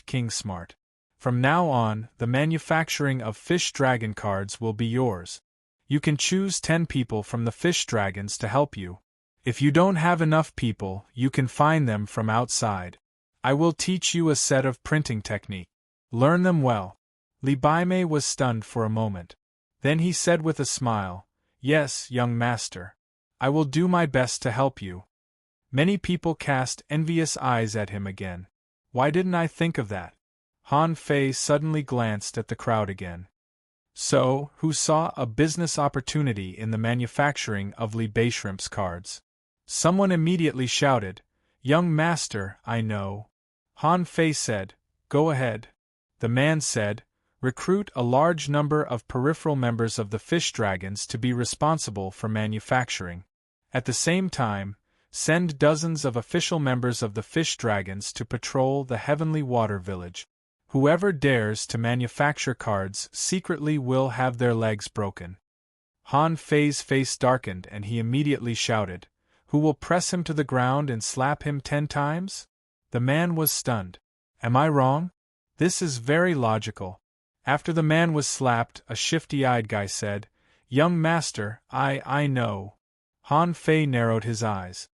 King smart. From now on, the manufacturing of fish dragon cards will be yours. You can choose 10 people from the fish dragons to help you. If you don't have enough people, you can find them from outside. I will teach you a set of printing technique. Learn them well." Li Baimei was stunned for a moment. Then he said with a smile, "Yes, young master. I will do my best to help you." Many people cast envious eyes at him again. Why didn't I think of that? Han Fei suddenly glanced at the crowd again. So, who saw a business opportunity in the manufacturing of Li Bai Shrimp's cards? Someone immediately shouted, "Young master, I know." Han Fei said, "Go ahead." The man said, "Recruit a large number of peripheral members of the fish dragons to be responsible for manufacturing. At the same time, send dozens of official members of the fish dragons to patrol the Heavenly Water Village. Whoever dares to manufacture cards secretly will have their legs broken." Han Fei's face darkened and he immediately shouted, "Who will press him to the ground and slap him 10 times? The man was stunned. Am I wrong? This is very logical. After the man was slapped, a shifty-eyed guy said, "Young master, I know." Han Fei narrowed his eyes.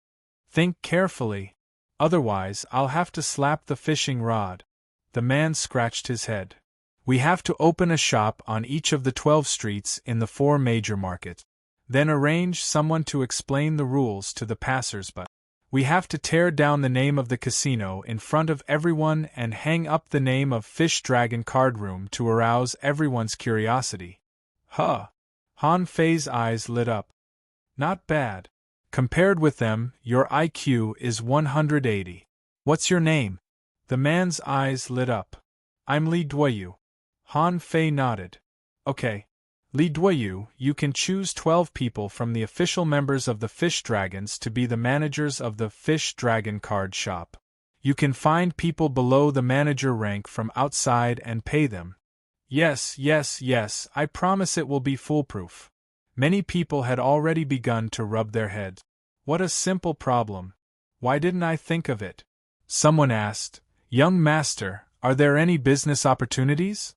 "Think carefully. Otherwise, I'll have to slap the fishing rod." The man scratched his head. "We have to open a shop on each of the 12 streets in the 4 major markets. Then arrange someone to explain the rules to the passers-by. We have to tear down the name of the casino in front of everyone and hang up the name of Fish Dragon Card Room to arouse everyone's curiosity. Huh. Han Fei's eyes lit up. Not bad. Compared with them, your IQ is 180. What's your name? The man's eyes lit up. I'm Li Duoyu. Han Fei nodded. Okay. Li Duoyu, you can choose 12 people from the official members of the Fish Dragons to be the managers of the Fish Dragon Card Shop. You can find people below the manager rank from outside and pay them. Yes, I promise it will be foolproof. Many people had already begun to rub their heads. What a simple problem. Why didn't I think of it? Someone asked, Young master, are there any business opportunities?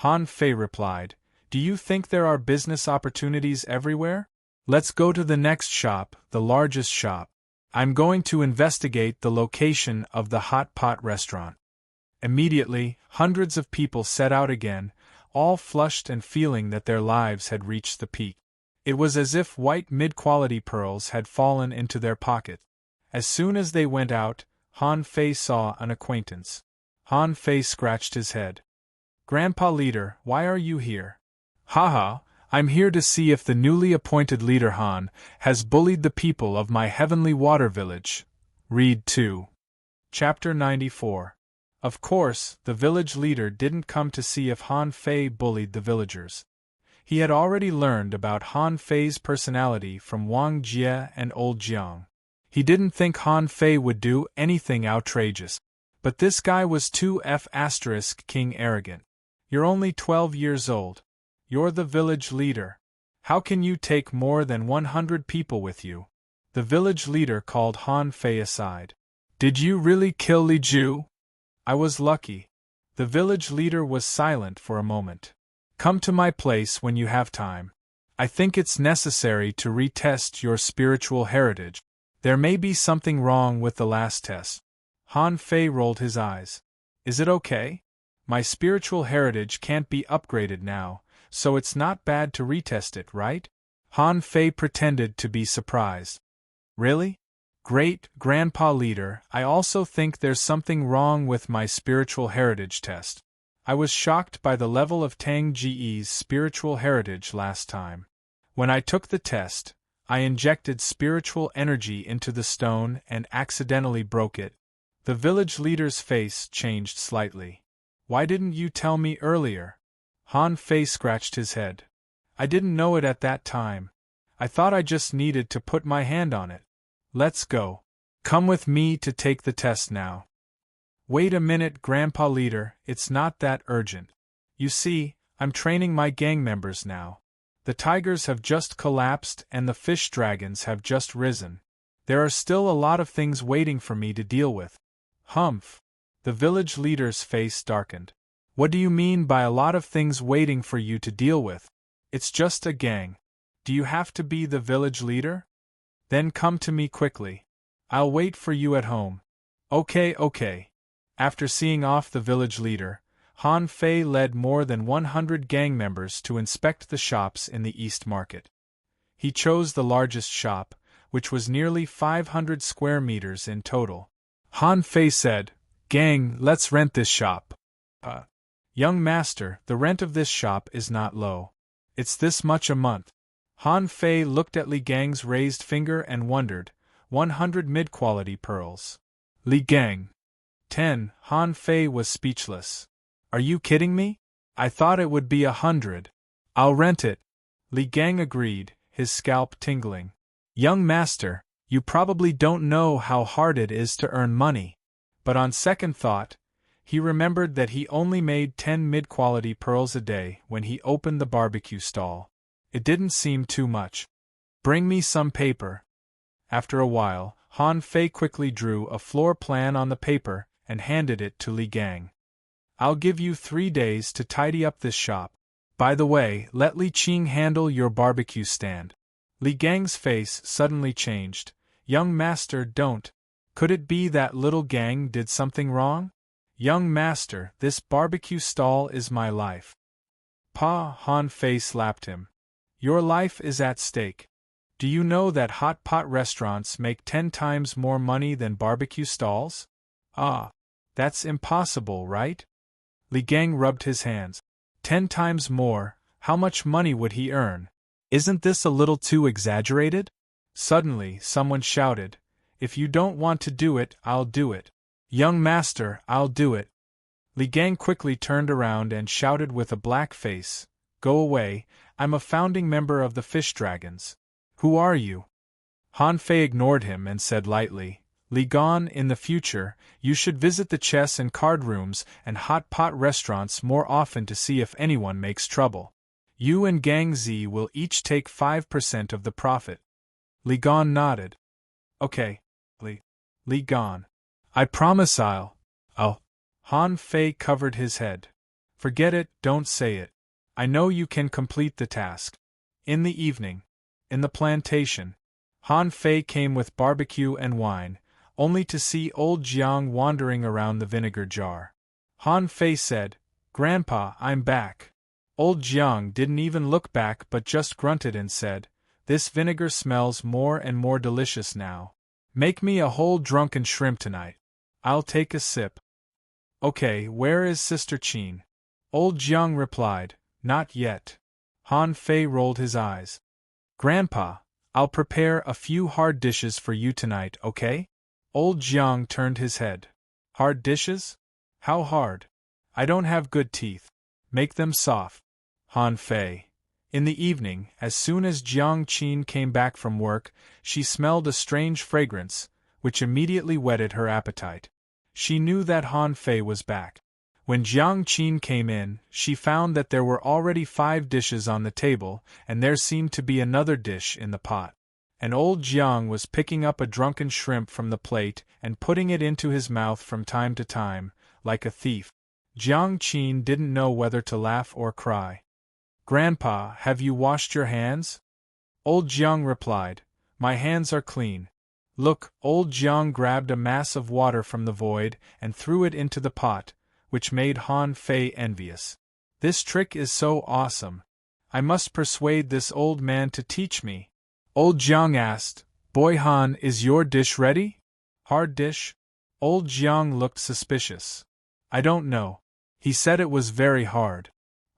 Han Fei replied, Do you think there are business opportunities everywhere? Let's go to the next shop, the largest shop. I'm going to investigate the location of the hot pot restaurant. Immediately, hundreds of people set out again, all flushed and feeling that their lives had reached the peak. It was as if white mid-quality pearls had fallen into their pocket. As soon as they went out, Han Fei saw an acquaintance. Han Fei scratched his head. Grandpa Leader, why are you here? Haha, I'm here to see if the newly appointed leader Han has bullied the people of my heavenly water village. Read 2. Chapter 94. Of course, the village leader didn't come to see if Han Fei bullied the villagers. He had already learned about Han Fei's personality from Wang Jie and Old Jiang. He didn't think Han Fei would do anything outrageous. But this guy was too King arrogant. You're only 12 years old. You're the village leader. How can you take more than 100 people with you? The village leader called Han Fei aside. Did you really kill Li Ju? I was lucky. The village leader was silent for a moment. Come to my place when you have time. I think it's necessary to retest your spiritual heritage. There may be something wrong with the last test. Han Fei rolled his eyes. Is it okay? My spiritual heritage can't be upgraded now, so it's not bad to retest it, right? Han Fei pretended to be surprised. Really? Great, Grandpa Leader, I also think there's something wrong with my spiritual heritage test. I was shocked by the level of Tang Ji's spiritual heritage last time. When I took the test, I injected spiritual energy into the stone and accidentally broke it. The village leader's face changed slightly. Why didn't you tell me earlier? Han Fei scratched his head. I didn't know it at that time. I thought I just needed to put my hand on it. Let's go. Come with me to take the test now. Wait a minute, Grandpa Leader, it's not that urgent. You see, I'm training my gang members now. The tigers have just collapsed and the fish dragons have just risen. There are still a lot of things waiting for me to deal with. Humph. The village leader's face darkened. What do you mean by a lot of things waiting for you to deal with? It's just a gang. Do you have to be the village leader? Then come to me quickly. I'll wait for you at home. Okay. After seeing off the village leader, Han Fei led more than 100 gang members to inspect the shops in the East Market. He chose the largest shop, which was nearly 500 square meters in total. Han Fei said, Gang, let's rent this shop. Young master, the rent of this shop is not low. It's this much a month. Han Fei looked at Li Gang's raised finger and wondered, 100 mid-quality pearls. Li Gang. 10. Han Fei was speechless. Are you kidding me? I thought it would be 100. I'll rent it. Li Gang agreed, his scalp tingling. Young master, you probably don't know how hard it is to earn money. But on second thought, he remembered that he only made 10 mid-quality pearls a day when he opened the barbecue stall. It didn't seem too much. Bring me some paper. After a while, Han Fei quickly drew a floor plan on the paper and handed it to Li Gang. I'll give you 3 days to tidy up this shop. By the way, let Li Qing handle your barbecue stand. Li Gang's face suddenly changed. Young master, don't. Could it be that little Gang did something wrong? Young master, this barbecue stall is my life. Pa, Han Fei slapped him. Your life is at stake. Do you know that hot pot restaurants make 10 times more money than barbecue stalls? Ah, that's impossible, right? Li Gang rubbed his hands. 10 times more, how much money would he earn? Isn't this a little too exaggerated? Suddenly, someone shouted, If you don't want to do it, I'll do it. Young master, I'll do it. Li Gang quickly turned around and shouted with a black face, Go away, I'm a founding member of the Fish Dragons. Who are you? Han Fei ignored him and said lightly, Li Gan, in the future, you should visit the chess and card rooms and hot pot restaurants more often to see if anyone makes trouble. You and Gang Zi will each take 5% of the profit. Li Gan nodded. Okay, Li Gan. I promise I'll. Han Fei covered his head. Forget it, don't say it. I know you can complete the task. In the evening, in the plantation, Han Fei came with barbecue and wine, only to see old Jiang wandering around the vinegar jar. Han Fei said, Grandpa, I'm back. Old Jiang didn't even look back but just grunted and said, This vinegar smells more and more delicious now. Make me a whole drunken shrimp tonight. I'll take a sip. Okay, where is Sister Qin? Old Jiang replied, Not yet. Han Fei rolled his eyes. Grandpa, I'll prepare a few hard dishes for you tonight, okay? Old Jiang turned his head. Hard dishes? How hard? I don't have good teeth. Make them soft. Han Fei. In the evening, as soon as Jiang Qin came back from work, she smelled a strange fragrance, which immediately whetted her appetite. She knew that Han Fei was back. When Jiang Qin came in, she found that there were already 5 dishes on the table, and there seemed to be another dish in the pot. And old Jiang was picking up a drunken shrimp from the plate and putting it into his mouth from time to time, like a thief. Jiang Qin didn't know whether to laugh or cry. Grandpa, have you washed your hands? Old Jiang replied, My hands are clean. Look, old Jiang grabbed a mass of water from the void and threw it into the pot, which made Han Fei envious. This trick is so awesome. I must persuade this old man to teach me. Old Jiang asked, Boy Han, is your dish ready? Hard dish? Old Jiang looked suspicious. I don't know. He said it was very hard.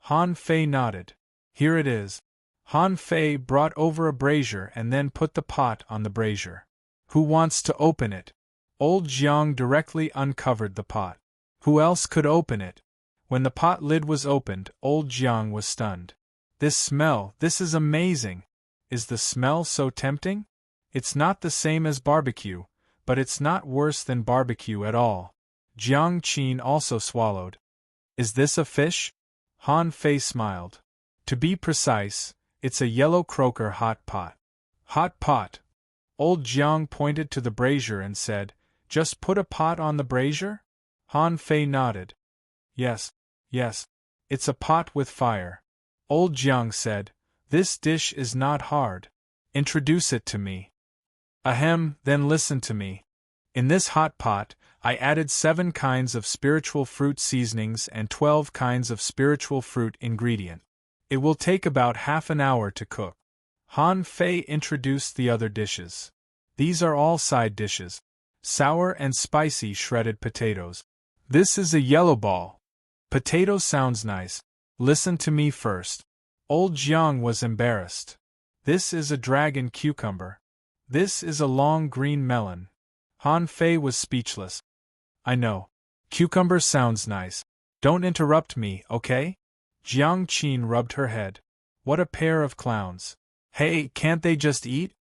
Han Fei nodded. Here it is. Han Fei brought over a brazier and then put the pot on the brazier. Who wants to open it? Old Jiang directly uncovered the pot. Who else could open it? When the pot lid was opened, old Jiang was stunned. This smell, this is amazing. Is the smell so tempting? It's not the same as barbecue, but it's not worse than barbecue at all. Jiang Qin also swallowed. Is this a fish? Han Fei smiled. To be precise, it's a yellow croaker hot pot. Hot pot. Old Jiang pointed to the brazier and said, Just put a pot on the brazier? Han Fei nodded. Yes, it's a pot with fire. Old Jiang said, This dish is not hard. Introduce it to me. Ahem, then listen to me. In this hot pot, I added 7 kinds of spiritual fruit seasonings and 12 kinds of spiritual fruit ingredient. It will take about half an hour to cook. Han Fei introduced the other dishes. These are all side dishes. Sour and spicy shredded potatoes. This is a yellow ball. Potato sounds nice. Listen to me first. Old Jiang was embarrassed. This is a dragon cucumber. This is a long green melon. Han Fei was speechless. I know. Cucumber sounds nice. Don't interrupt me, okay? Jiang Qin rubbed her head. What a pair of clowns. Hey, can't they just eat?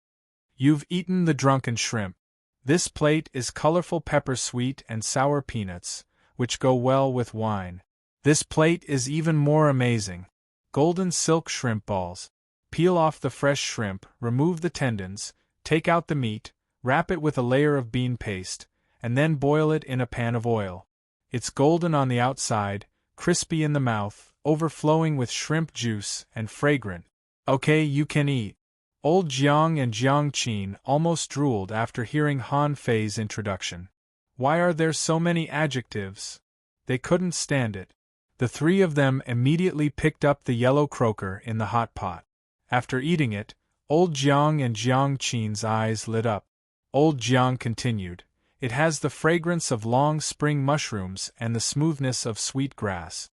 You've eaten the drunken shrimp. This plate is colorful pepper sweet and sour peanuts, which go well with wine. This plate is even more amazing. Golden silk shrimp balls. Peel off the fresh shrimp, remove the tendons, take out the meat, wrap it with a layer of bean paste, and then boil it in a pan of oil. It's golden on the outside, crispy in the mouth, overflowing with shrimp juice, and fragrant. Okay, you can eat. Old Jiang and Jiang Qin almost drooled after hearing Han Fei's introduction. Why are there so many adjectives? They couldn't stand it. The 3 of them immediately picked up the yellow croaker in the hot pot. After eating it, Old Jiang and Jiang Qin's eyes lit up. Old Jiang continued, "It has the fragrance of long spring mushrooms and the smoothness of sweet grass.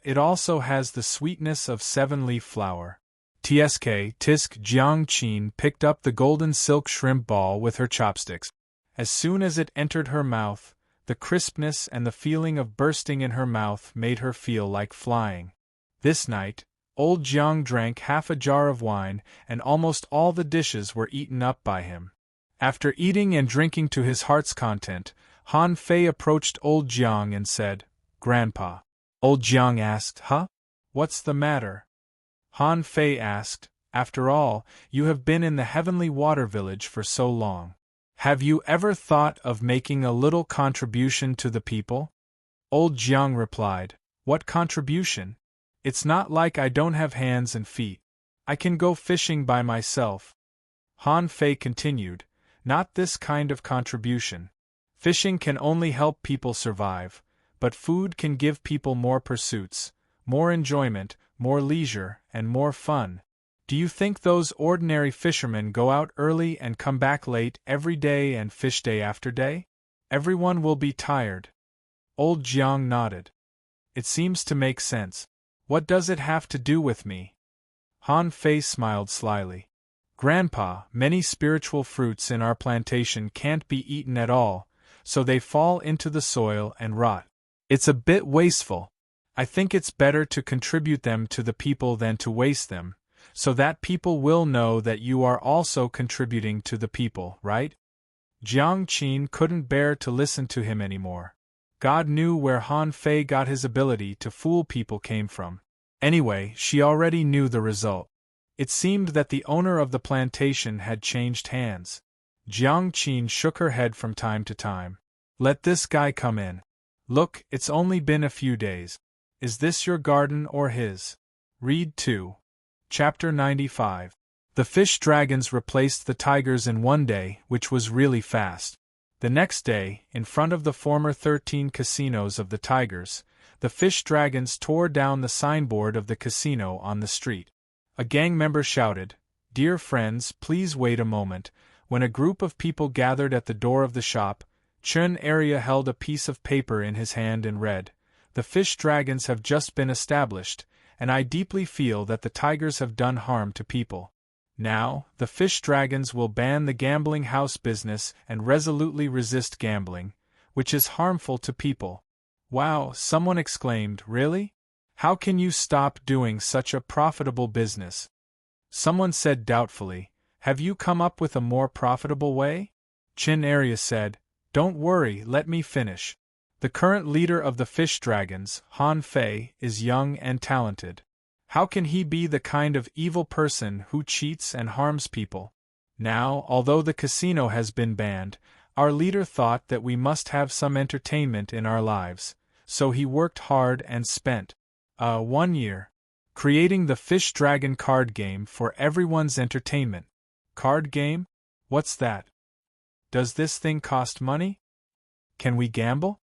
It also has the sweetness of seven-leaf flower." Tisk Jiang Qin picked up the golden silk shrimp ball with her chopsticks. As soon as it entered her mouth, the crispness and the feeling of bursting in her mouth made her feel like flying. This night, old Jiang drank half a jar of wine, and almost all the dishes were eaten up by him. After eating and drinking to his heart's content, Han Fei approached old Jiang and said, "Grandpa." Old Jiang asked, "What's the matter?" Han Fei asked, "After all, you have been in the heavenly water village for so long. Have you ever thought of making a little contribution to the people?" Old Jiang replied, "What contribution? It's not like I don't have hands and feet. I can go fishing by myself." Han Fei continued, "Not this kind of contribution. Fishing can only help people survive, but food can give people more pursuits, more enjoyment, more leisure, and more fun. Do you think those ordinary fishermen go out early and come back late every day and fish day after day? Everyone will be tired." Old Jiang nodded. "It seems to make sense. What does it have to do with me?" Han Fei smiled slyly. "Grandpa, many spiritual fruits in our plantation can't be eaten at all, so they fall into the soil and rot. It's a bit wasteful. I think it's better to contribute them to the people than to waste them, so that people will know that you are also contributing to the people, right?" Jiang Qin couldn't bear to listen to him anymore. God knew where Han Fei got his ability to fool people came from. Anyway, she already knew the result. It seemed that the owner of the plantation had changed hands. Jiang Qin shook her head from time to time. "Let this guy come in. Look, it's only been a few days. Is this your garden or his?" Read 2. Chapter 95. The fish dragons replaced the tigers in one day, which was really fast. The next day, in front of the former 13 casinos of the tigers, the fish dragons tore down the signboard of the casino on the street. A gang member shouted, "Dear friends, please wait a moment." When a group of people gathered at the door of the shop, Chun Area held a piece of paper in his hand and read, "The fish dragons have just been established, and I deeply feel that the tigers have done harm to people. Now, the fish dragons will ban the gambling house business and resolutely resist gambling, which is harmful to people." "Wow," someone exclaimed, "really? How can you stop doing such a profitable business?" Someone said doubtfully, "Have you come up with a more profitable way?" Chin Area said, "Don't worry, let me finish. The current leader of the fish dragons, Han Fei, is young and talented. How can he be the kind of evil person who cheats and harms people? Now, although the casino has been banned, our leader thought that we must have some entertainment in our lives, so he worked hard and spent 1 year creating the Fish Dragon card game for everyone's entertainment." "Card game? What's that? Does this thing cost money? Can we gamble?"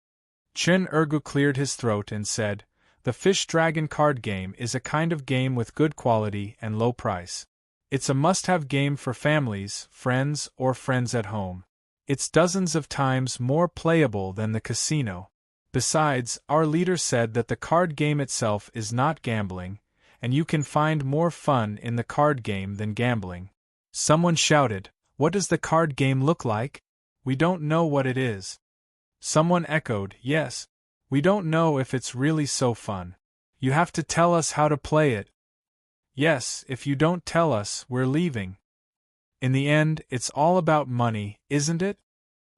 Chin Ergu cleared his throat and said, "The Fish Dragon card game is a kind of game with good quality and low price. It's a must-have game for families, friends, or friends at home. It's dozens of times more playable than the casino. Besides, our leader said that the card game itself is not gambling, and you can find more fun in the card game than gambling." Someone shouted, "What does the card game look like? We don't know what it is." Someone echoed, "Yes. We don't know if it's really so fun. You have to tell us how to play it." "Yes, if you don't tell us, we're leaving." "In the end, it's all about money, isn't it?"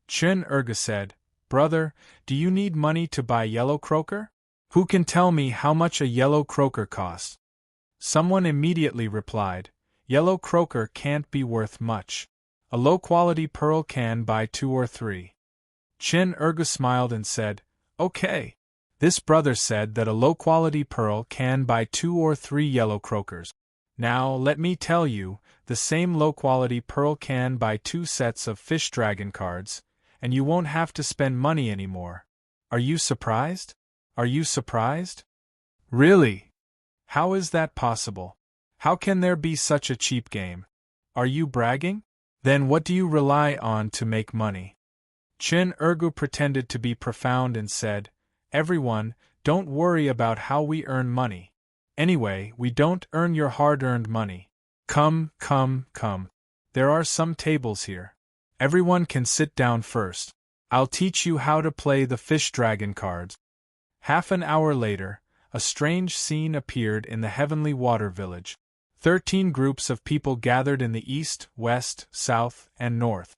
Chin Erga said, "Brother, do you need money to buy yellow croaker? Who can tell me how much a yellow croaker costs?" Someone immediately replied, "Yellow croaker can't be worth much. A low-quality pearl can buy 2 or 3. Chin Erga smiled and said, "Okay." This brother said that a low-quality pearl can buy 2 or 3 yellow croakers. Now, let me tell you, the same low-quality pearl can buy 2 sets of Fish Dragon cards, and you won't have to spend money anymore. Are you surprised? Are you surprised? Really? How is that possible? How can there be such a cheap game? Are you bragging? Then what do you rely on to make money? Chin Ergu pretended to be profound and said, Everyone, don't worry about how we earn money. Anyway, we don't earn your hard-earned money. Come, come, come. There are some tables here. Everyone can sit down first. I'll teach you how to play the fish dragon cards. Half an hour later, a strange scene appeared in the heavenly water village. 13 groups of people gathered in the east, west, south, and north.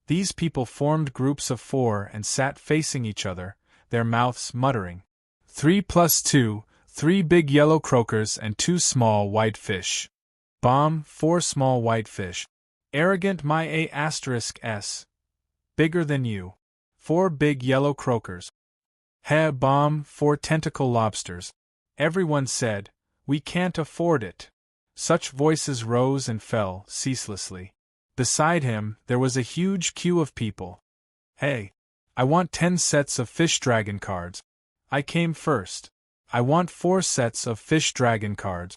These people formed groups of 4 and sat facing each other, their mouths muttering. 3 plus 2, 3 big yellow croakers and 2 small white fish. Bomb, 4 small white fish. Arrogant my A*S. Bigger than you. 4 big yellow croakers. He bomb, 4 tentacle lobsters. Everyone said, We can't afford it. Such voices rose and fell ceaselessly. Beside him, there was a huge queue of people. Hey! I want 10 sets of fish dragon cards. I came first. I want 4 sets of fish dragon cards.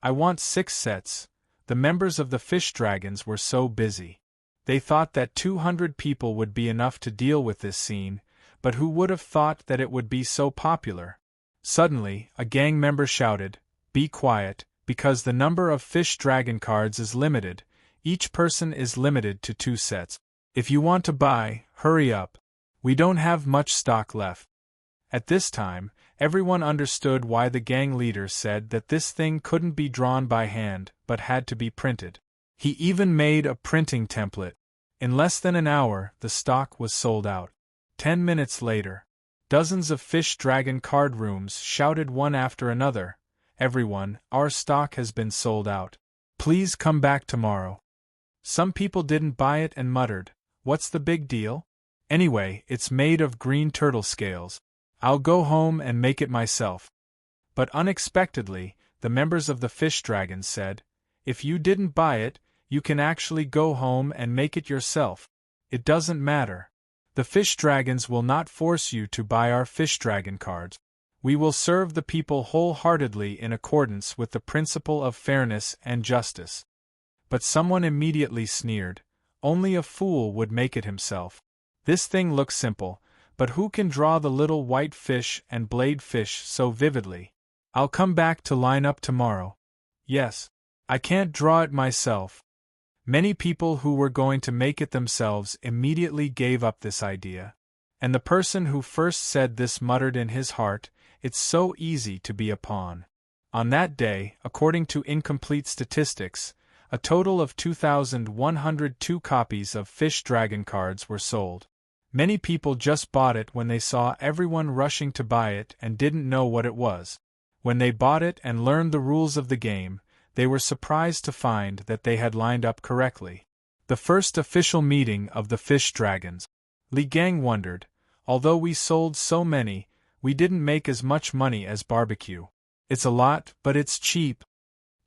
I want 6 sets. The members of the fish dragons were so busy. They thought that 200 people would be enough to deal with this scene, but who would have thought that it would be so popular? Suddenly, a gang member shouted, Be quiet, because the number of fish dragon cards is limited. Each person is limited to 2 sets. If you want to buy, hurry up. We don't have much stock left. At this time, everyone understood why the gang leader said that this thing couldn't be drawn by hand, but had to be printed. He even made a printing template. In less than an hour, the stock was sold out. 10 minutes later, dozens of fish dragon card rooms shouted one after another, Everyone, our stock has been sold out. Please come back tomorrow. Some people didn't buy it and muttered, What's the big deal? Anyway, it's made of green turtle scales. I'll go home and make it myself. But unexpectedly, the members of the fish dragons said, If you didn't buy it, you can actually go home and make it yourself. It doesn't matter. The fish dragons will not force you to buy our fish dragon cards. We will serve the people wholeheartedly in accordance with the principle of fairness and justice. But someone immediately sneered, Only a fool would make it himself. This thing looks simple, but who can draw the little white fish and blade fish so vividly? I'll come back to line up tomorrow. Yes. I can't draw it myself. Many people who were going to make it themselves immediately gave up this idea. And the person who first said this muttered in his heart, It's so easy to be a pawn. On that day, according to incomplete statistics, a total of 2,102 copies of fish dragon cards were sold. Many people just bought it when they saw everyone rushing to buy it and didn't know what it was. When they bought it and learned the rules of the game, they were surprised to find that they had lined up correctly. The first official meeting of the fish dragons. Li Gang wondered, Although we sold so many, we didn't make as much money as barbecue. It's a lot, but it's cheap.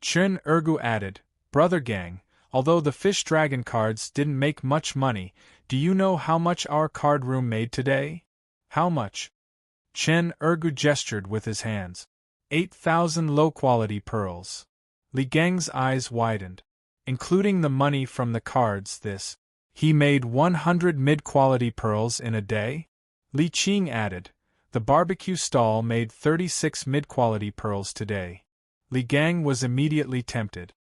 Chin Ergu added, Brother Gang, although the fish dragon cards didn't make much money, do you know how much our card room made today? How much? Chin Ergu gestured with his hands. 8,000 low-quality pearls. Li Gang's eyes widened. Including the money from the cards, he made 100 mid-quality pearls in a day? Li Qing added, The barbecue stall made 36 mid-quality pearls today. Li Gang was immediately tempted.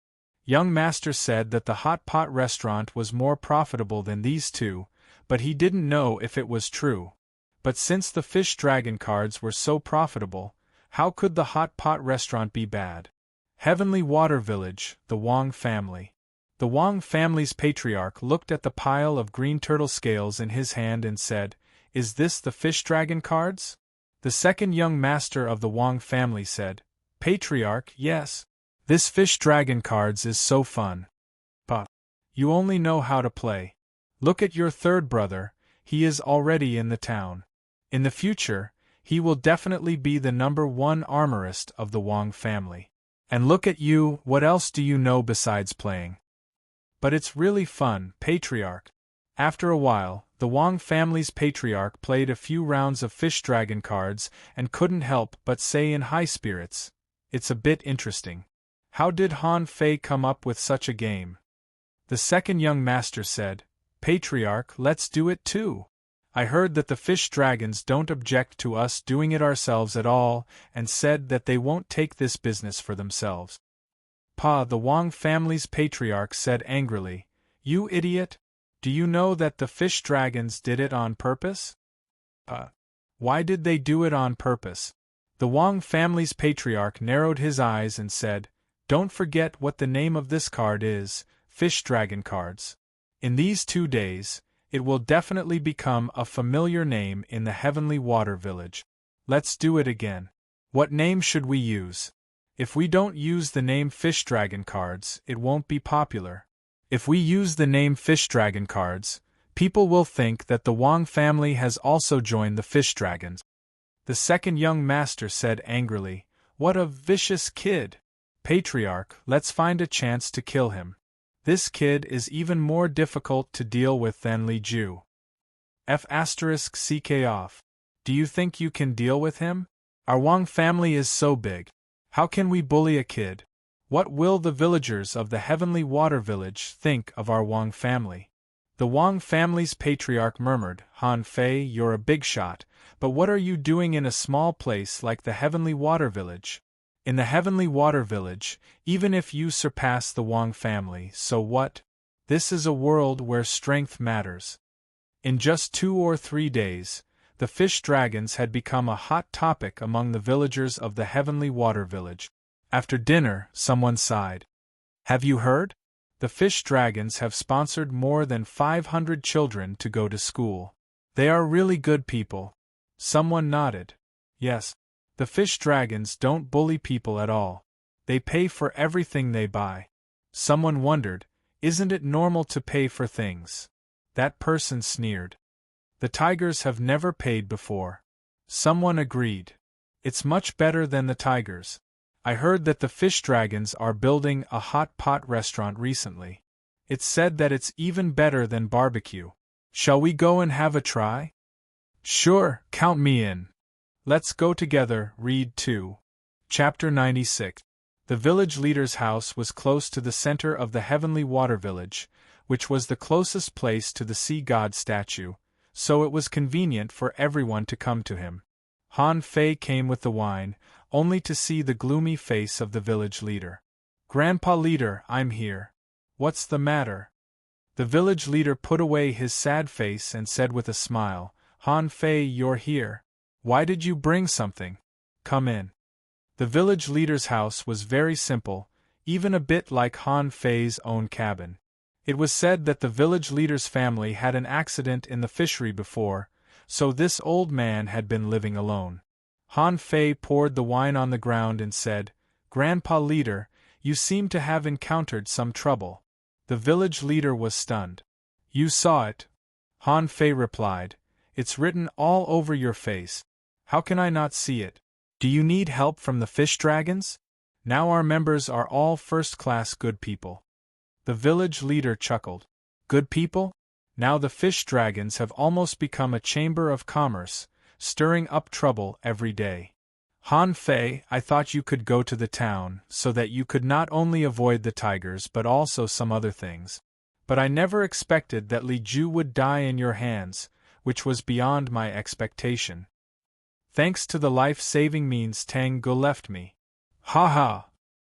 Young Master said that the hot pot restaurant was more profitable than these two, but he didn't know if it was true. But since the fish dragon cards were so profitable, how could the hot pot restaurant be bad? Heavenly Water Village, the Wang family. The Wang family's patriarch looked at the pile of green turtle scales in his hand and said, Is this the fish dragon cards? The second young master of the Wang family said, Patriarch, yes. This fish dragon cards is so fun. But you only know how to play. Look at your third brother, he is already in the town. In the future, he will definitely be the #1 armorist of the Wang family. And look at you, what else do you know besides playing? But it's really fun, Patriarch. After a while, the Wang family's patriarch played a few rounds of fish dragon cards and couldn't help but say in high spirits, It's a bit interesting. How did Han Fei come up with such a game? The second young master said, Patriarch, let's do it too. I heard that the fish dragons don't object to us doing it ourselves at all, and said that they won't take this business for themselves. Pa, the Wang family's patriarch said angrily, You idiot! Do you know that the fish dragons did it on purpose? Why did they do it on purpose? The Wang family's patriarch narrowed his eyes and said, Don't forget what the name of this card is, fish dragon cards. In these 2 days, it will definitely become a familiar name in the Heavenly Water Village. Let's do it again. What name should we use? If we don't use the name Fish Dragon Cards, it won't be popular. If we use the name Fish Dragon Cards, people will think that the Wang family has also joined the Fish Dragons. The second young master said angrily, What a vicious kid! Patriarch, let's find a chance to kill him. This kid is even more difficult to deal with than Li Ju. F***ck off. Do you think you can deal with him? Our Wang family is so big. How can we bully a kid? What will the villagers of the Heavenly Water Village think of our Wang family? The Wang family's patriarch murmured, Han Fei, you're a big shot, but what are you doing in a small place like the Heavenly Water Village? In the Heavenly Water Village, even if you surpass the Wang family, so what? This is a world where strength matters. In just 2 or 3 days, the fish dragons had become a hot topic among the villagers of the Heavenly Water Village. After dinner, someone sighed. Have you heard? The fish dragons have sponsored more than 500 children to go to school. They are really good people. Someone nodded. Yes. The fish dragons don't bully people at all. They pay for everything they buy. Someone wondered, isn't it normal to pay for things? That person sneered. The tigers have never paid before. Someone agreed. It's much better than the tigers. I heard that the fish dragons are building a hot pot restaurant recently. It's said that it's even better than barbecue. Shall we go and have a try? Sure, count me in. Let's go together. Read 2. Chapter 96. The village leader's house was close to the center of the Heavenly Water Village, which was the closest place to the sea god statue, so it was convenient for everyone to come to him. Han Fei came with the wine, only to see the gloomy face of the village leader. Grandpa Leader, I'm here. What's the matter? The village leader put away his sad face and said with a smile, Han Fei, you're here. Why did you bring something? Come in. The village leader's house was very simple, even a bit like Han Fei's own cabin. It was said that the village leader's family had an accident in the fishery before, so this old man had been living alone. Han Fei poured the wine on the ground and said, Grandpa Leader, you seem to have encountered some trouble. The village leader was stunned. You saw it. Han Fei replied, It's written all over your face. How can I not see it? Do you need help from the fish dragons? Now our members are all first-class good people. The village leader chuckled. Good people? Now the fish dragons have almost become a chamber of commerce, stirring up trouble every day. Han Fei, I thought you could go to the town, so that you could not only avoid the tigers but also some other things. But I never expected that Li Ju would die in your hands, which was beyond my expectation. Thanks to the life-saving means Tang Ge left me. Ha ha!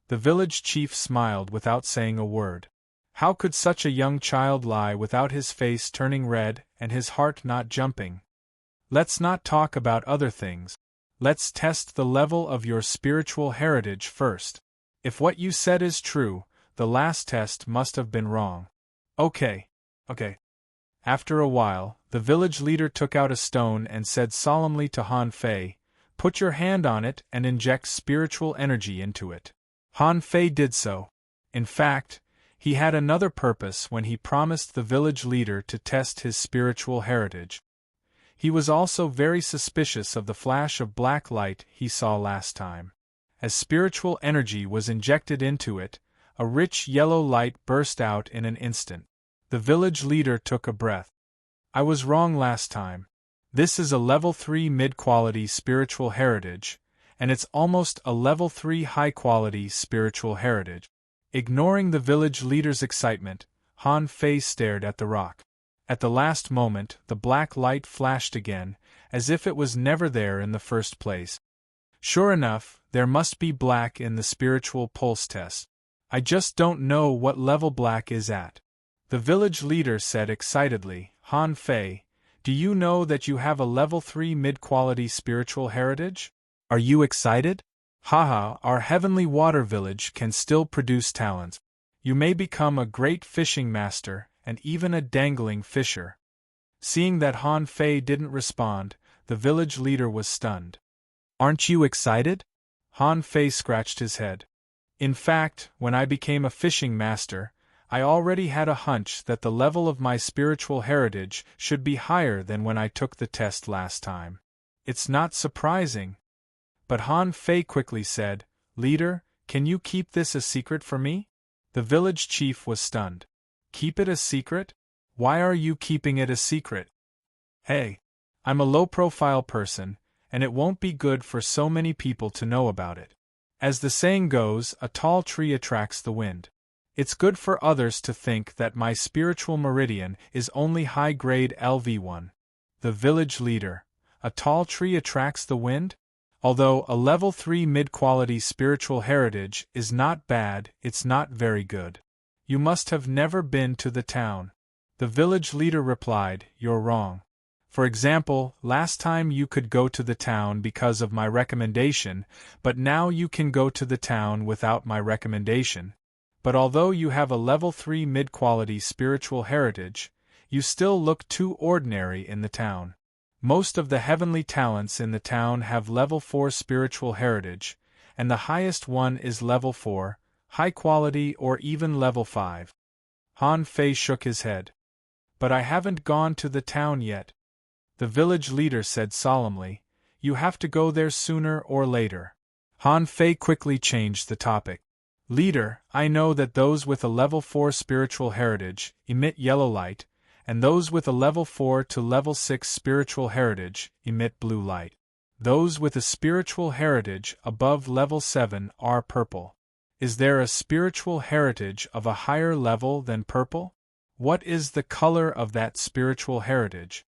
The village chief smiled without saying a word. How could such a young child lie without his face turning red and his heart not jumping? Let's not talk about other things. Let's test the level of your spiritual heritage first. If what you said is true, the last test must have been wrong. Okay. After a while, the village leader took out a stone and said solemnly to Han Fei, Put your hand on it and inject spiritual energy into it. Han Fei did so. In fact, he had another purpose when he promised the village leader to test his spiritual heritage. He was also very suspicious of the flash of black light he saw last time. As spiritual energy was injected into it, a rich yellow light burst out in an instant. The village leader took a breath. I was wrong last time. This is a level 3 mid-quality spiritual heritage, and it's almost a level 3 high-quality spiritual heritage. Ignoring the village leader's excitement, Han Fei stared at the rock. At the last moment, the black light flashed again, as if it was never there in the first place. Sure enough, there must be black in the spiritual pulse test. I just don't know what level black is at. The village leader said excitedly, Han Fei, do you know that you have a level 3 mid-quality spiritual heritage? Are you excited? Haha, our heavenly water village can still produce talents. You may become a great fishing master, and even a dangling fisher. Seeing that Han Fei didn't respond, the village leader was stunned. Aren't you excited? Han Fei scratched his head. In fact, when I became a fishing master, I already had a hunch that the level of my spiritual heritage should be higher than when I took the test last time. It's not surprising. But Han Fei quickly said, Leader, can you keep this a secret for me? The village chief was stunned. Keep it a secret? Why are you keeping it a secret? Hey, I'm a low-profile person, and it won't be good for so many people to know about it. As the saying goes, a tall tree attracts the wind. It's good for others to think that my spiritual meridian is only high-grade LV1. The village leader. A tall tree attracts the wind? Although a level 3 mid-quality spiritual heritage is not bad, it's not very good. You must have never been to the town. The village leader replied, You're wrong. For example, last time you could go to the town because of my recommendation, but now you can go to the town without my recommendation. But although you have a level 3 mid-quality spiritual heritage, you still look too ordinary in the town. Most of the heavenly talents in the town have level 4 spiritual heritage, and the highest one is level 4, high quality or even level 5. Han Fei shook his head. But I haven't gone to the town yet. The village leader said solemnly, You have to go there sooner or later. Han Fei quickly changed the topic. Leader, I know that those with a level 4 spiritual heritage emit yellow light, and those with a level 4 to level 6 spiritual heritage emit blue light. Those with a spiritual heritage above level 7 are purple. Is there a spiritual heritage of a higher level than purple? What is the color of that spiritual heritage?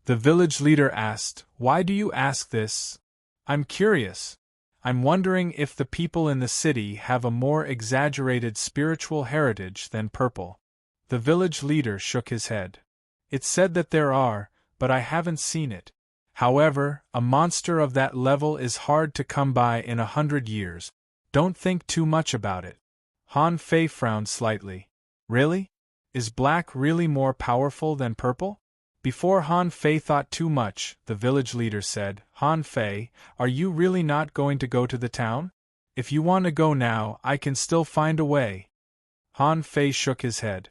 The village leader asked, Why do you ask this? I'm curious. I'm wondering if the people in the city have a more exaggerated spiritual heritage than purple. The village leader shook his head. It's said that there are, but I haven't seen it. However, a monster of that level is hard to come by in 100 years. Don't think too much about it. Han Fei frowned slightly. Really? Is black really more powerful than purple? Before Han Fei thought too much, the village leader said, Han Fei, are you really not going to go to the town? If you want to go now, I can still find a way. Han Fei shook his head.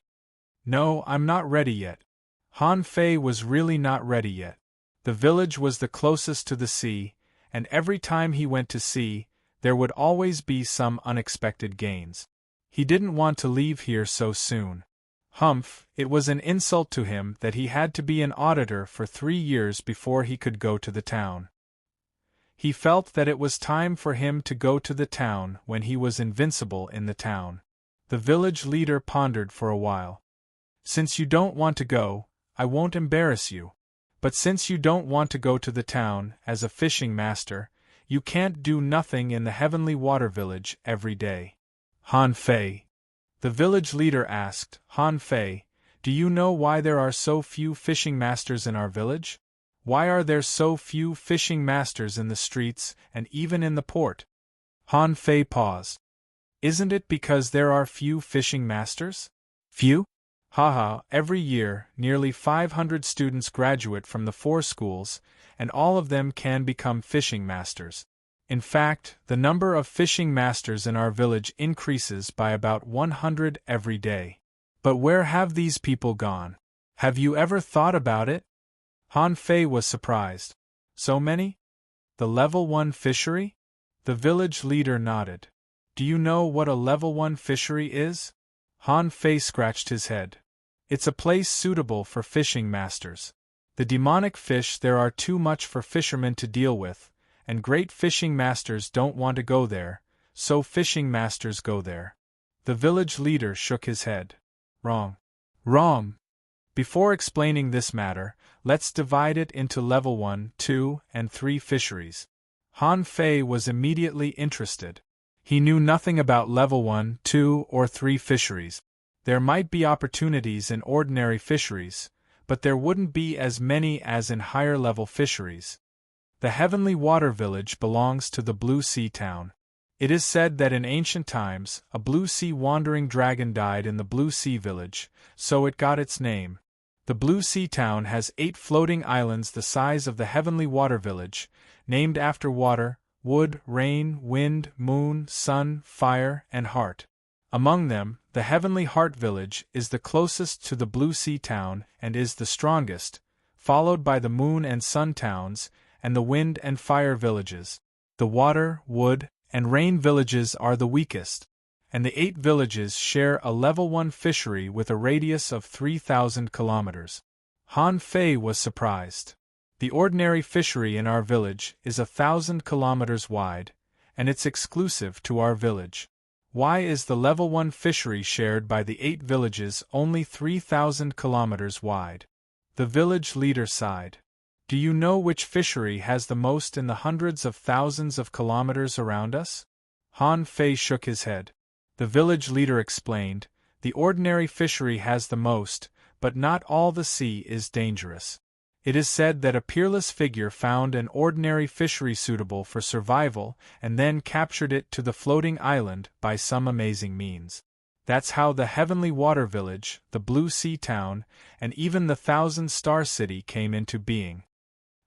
No, I'm not ready yet. Han Fei was really not ready yet. The village was the closest to the sea, and every time he went to sea, there would always be some unexpected gains. He didn't want to leave here so soon. Humph, it was an insult to him that he had to be an auditor for 3 years before he could go to the town. He felt that it was time for him to go to the town when he was invincible in the town. The village leader pondered for a while. Since you don't want to go, I won't embarrass you. But since you don't want to go to the town as a fishing master, you can't do nothing in the heavenly water village every day. Han Fei. The village leader asked, Han Fei, do you know why there are so few fishing masters in our village? Why are there so few fishing masters in the streets and even in the port? Han Fei paused. Isn't it because there are few fishing masters? Few? Haha, every year, nearly 500 students graduate from the 4 schools, and all of them can become fishing masters. In fact, the number of fishing masters in our village increases by about 100 every day. But where have these people gone? Have you ever thought about it? Han Fei was surprised. So many? The level 1 fishery? The village leader nodded. Do you know what a level 1 fishery is? Han Fei scratched his head. It's a place suitable for fishing masters. The demonic fish there are too much for fishermen to deal with, and great fishing masters don't want to go there, so fishing masters go there. The village leader shook his head. Wrong. Wrong. Before explaining this matter, let's divide it into level 1, 2, and 3 fisheries. Han Fei was immediately interested. He knew nothing about level 1, 2, or 3 fisheries. There might be opportunities in ordinary fisheries, but there wouldn't be as many as in higher-level fisheries. The Heavenly Water Village belongs to the Blue Sea Town. It is said that in ancient times, a Blue Sea wandering dragon died in the Blue Sea Village, so it got its name. The Blue Sea Town has 8 floating islands the size of the Heavenly Water Village, named after water, wood, rain, wind, moon, sun, fire, and heart. Among them, the Heavenly Heart Village is the closest to the Blue Sea Town and is the strongest, followed by the Moon and Sun Towns, and the Wind and Fire Villages. The Water, Wood, and Rain Villages are the weakest, and the 8 villages share a level 1 fishery with a radius of 3,000 kilometers. Han Fei was surprised. The ordinary fishery in our village is 1,000 kilometers wide, and it's exclusive to our village. Why is the level 1 fishery shared by the 8 villages only 3,000 kilometers wide? The village leader sighed. Do you know which fishery has the most in the hundreds of thousands of kilometers around us? Han Fei shook his head. The village leader explained, the ordinary fishery has the most, but not all the sea is dangerous. It is said that a peerless figure found an ordinary fishery suitable for survival and then captured it to the floating island by some amazing means. That's how the Heavenly Water Village, the Blue Sea Town, and even the 1,000-star city came into being.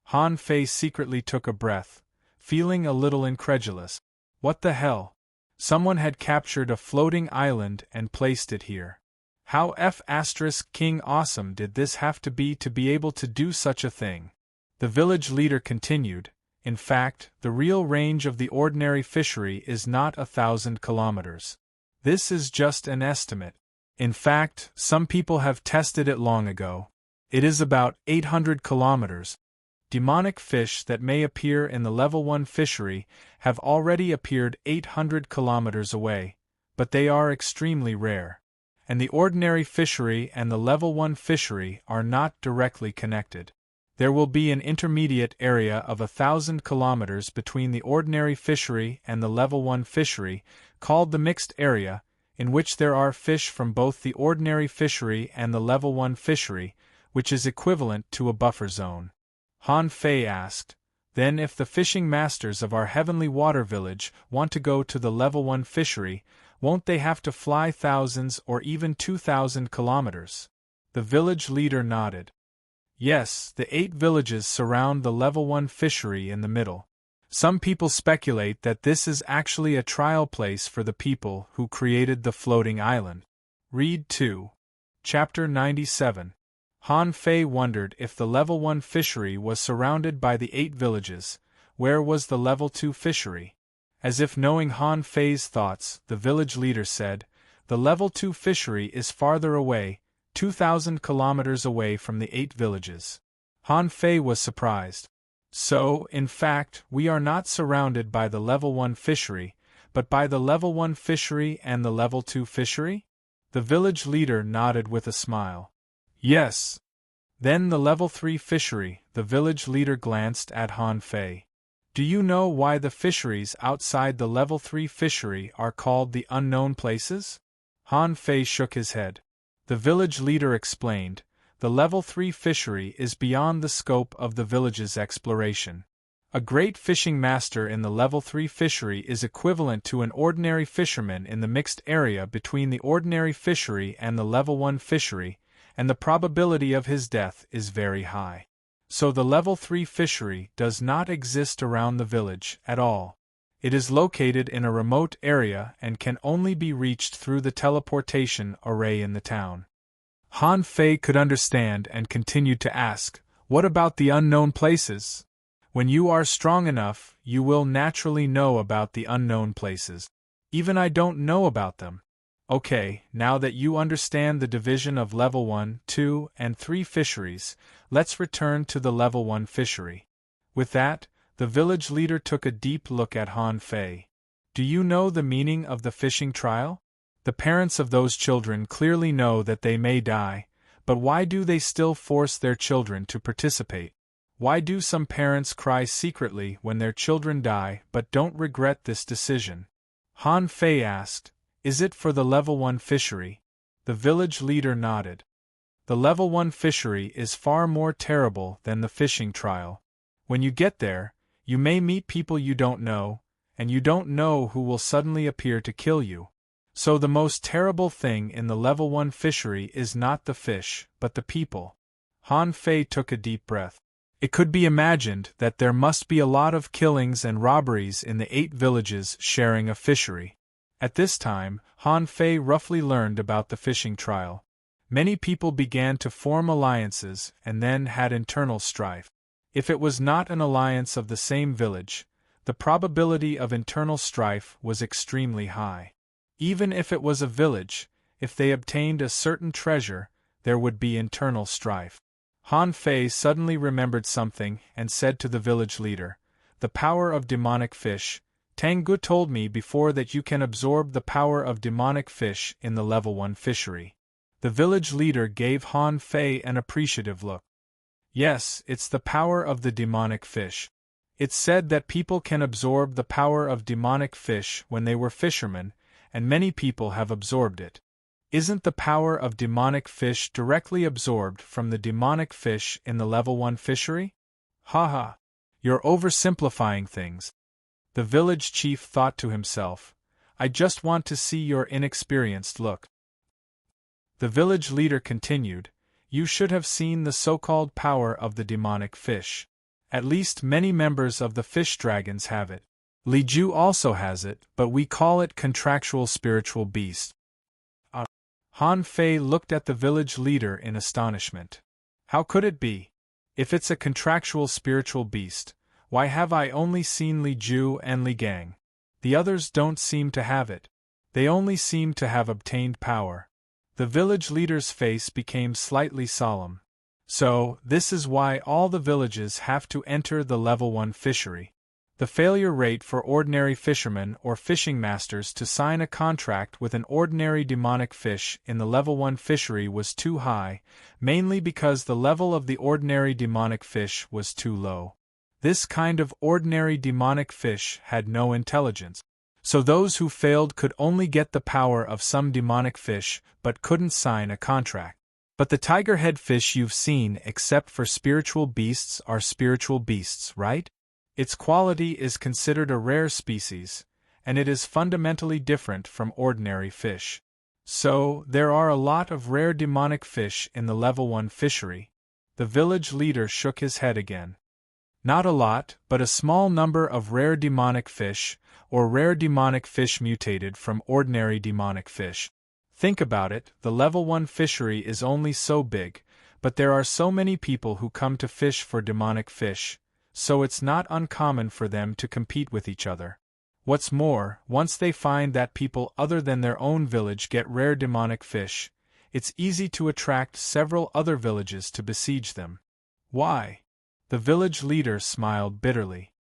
Han Fei secretly took a breath, feeling a little incredulous. What the hell? Someone had captured a floating island and placed it here. How King awesome did this have to be able to do such a thing? The village leader continued, in fact, the real range of the ordinary fishery is not 1,000 kilometers. This is just an estimate. In fact, some people have tested it long ago. It is about 800 kilometers. Demonic fish that may appear in the level 1 fishery have already appeared 800 kilometers away, but they are extremely rare. And the ordinary fishery and the level 1 fishery are not directly connected. There will be an intermediate area of 1,000 kilometers between the ordinary fishery and the level 1 fishery, called the mixed area, in which there are fish from both the ordinary fishery and the level 1 fishery, which is equivalent to a buffer zone. Han Fei asked, then if the fishing masters of our Heavenly Water Village want to go to the level 1 fishery, won't they have to fly thousands or even 2,000 kilometers? The village leader nodded. Yes, the 8 villages surround the level 1 fishery in the middle. Some people speculate that this is actually a trial place for the people who created the floating island. Read 2. Chapter 97. Han Fei wondered if the level 1 fishery was surrounded by the 8 villages. Where was the level 2 fishery? As if knowing Han Fei's thoughts, the village leader said, the level 2 fishery is farther away, 2,000 kilometers away from the 8 villages. Han Fei was surprised. So, in fact, we are not surrounded by the level 1 fishery, but by the level 1 fishery and the level 2 fishery? The village leader nodded with a smile. Yes. Then the level 3 fishery, the village leader glanced at Han Fei. Do you know why the fisheries outside the level 3 fishery are called the unknown places? Han Fei shook his head. The village leader explained, the level 3 fishery is beyond the scope of the village's exploration. A great fishing master in the level 3 fishery is equivalent to an ordinary fisherman in the mixed area between the ordinary fishery and the level 1 fishery, and the probability of his death is very high. So the level 3 fishery does not exist around the village at all. It is located in a remote area and can only be reached through the teleportation array in the town. Han Fei could understand and continued to ask, what about the unknown places? When you are strong enough, you will naturally know about the unknown places. Even I don't know about them. Okay, now that you understand the division of level 1, 2, and 3 fisheries, let's return to the level 1 fishery. With that, the village leader took a deep look at Han Fei. Do you know the meaning of the fishing trial? The parents of those children clearly know that they may die, but why do they still force their children to participate? Why do some parents cry secretly when their children die but don't regret this decision? Han Fei asked, "Is it for the level 1 fishery?" The village leader nodded. The level 1 fishery is far more terrible than the fishing trial. When you get there, you may meet people you don't know, and you don't know who will suddenly appear to kill you. So the most terrible thing in the level 1 fishery is not the fish, but the people. Han Fei took a deep breath. It could be imagined that there must be a lot of killings and robberies in the 8 villages sharing a fishery. At this time, Han Fei roughly learned about the fishing trial. Many people began to form alliances and then had internal strife. If it was not an alliance of the same village, the probability of internal strife was extremely high. Even if it was a village, if they obtained a certain treasure, there would be internal strife. Han Fei suddenly remembered something and said to the village leader, "The power of demonic fish. Tang Gu told me before that you can absorb the power of demonic fish in the level 1 fishery." The village leader gave Han Fei an appreciative look. "Yes, it's the power of the demonic fish. It's said that people can absorb the power of demonic fish when they were fishermen, and many people have absorbed it. Isn't the power of demonic fish directly absorbed from the demonic fish in the level 1 fishery?" "Ha! You're oversimplifying things." The village chief thought to himself, "I just want to see your inexperienced look." The village leader continued, "You should have seen the so-called power of the demonic fish. At least many members of the fish dragons have it. Li Ju also has it, but we call it contractual spiritual beast." Han Fei looked at the village leader in astonishment. How could it be? If it's a contractual spiritual beast, why have I only seen Li Ju and Li Gang? The others don't seem to have it. They only seem to have obtained power. The village leader's face became slightly solemn. So, this is why all the villages have to enter the level 1 fishery. The failure rate for ordinary fishermen or fishing masters to sign a contract with an ordinary demonic fish in the level 1 fishery was too high, mainly because the level of the ordinary demonic fish was too low. This kind of ordinary demonic fish had no intelligence. So those who failed could only get the power of some demonic fish but couldn't sign a contract. But the tiger-head fish you've seen except for spiritual beasts are spiritual beasts, right? Its quality is considered a rare species, and it is fundamentally different from ordinary fish. So, there are a lot of rare demonic fish in the level 1 fishery. The village leader shook his head again. Not a lot, but a small number of rare demonic fish, or rare demonic fish mutated from ordinary demonic fish. Think about it, the level 1 fishery is only so big, but there are so many people who come to fish for demonic fish, so it's not uncommon for them to compete with each other. What's more, once they find that people other than their own village get rare demonic fish, it's easy to attract several other villages to besiege them. Why? The village leader smiled bitterly.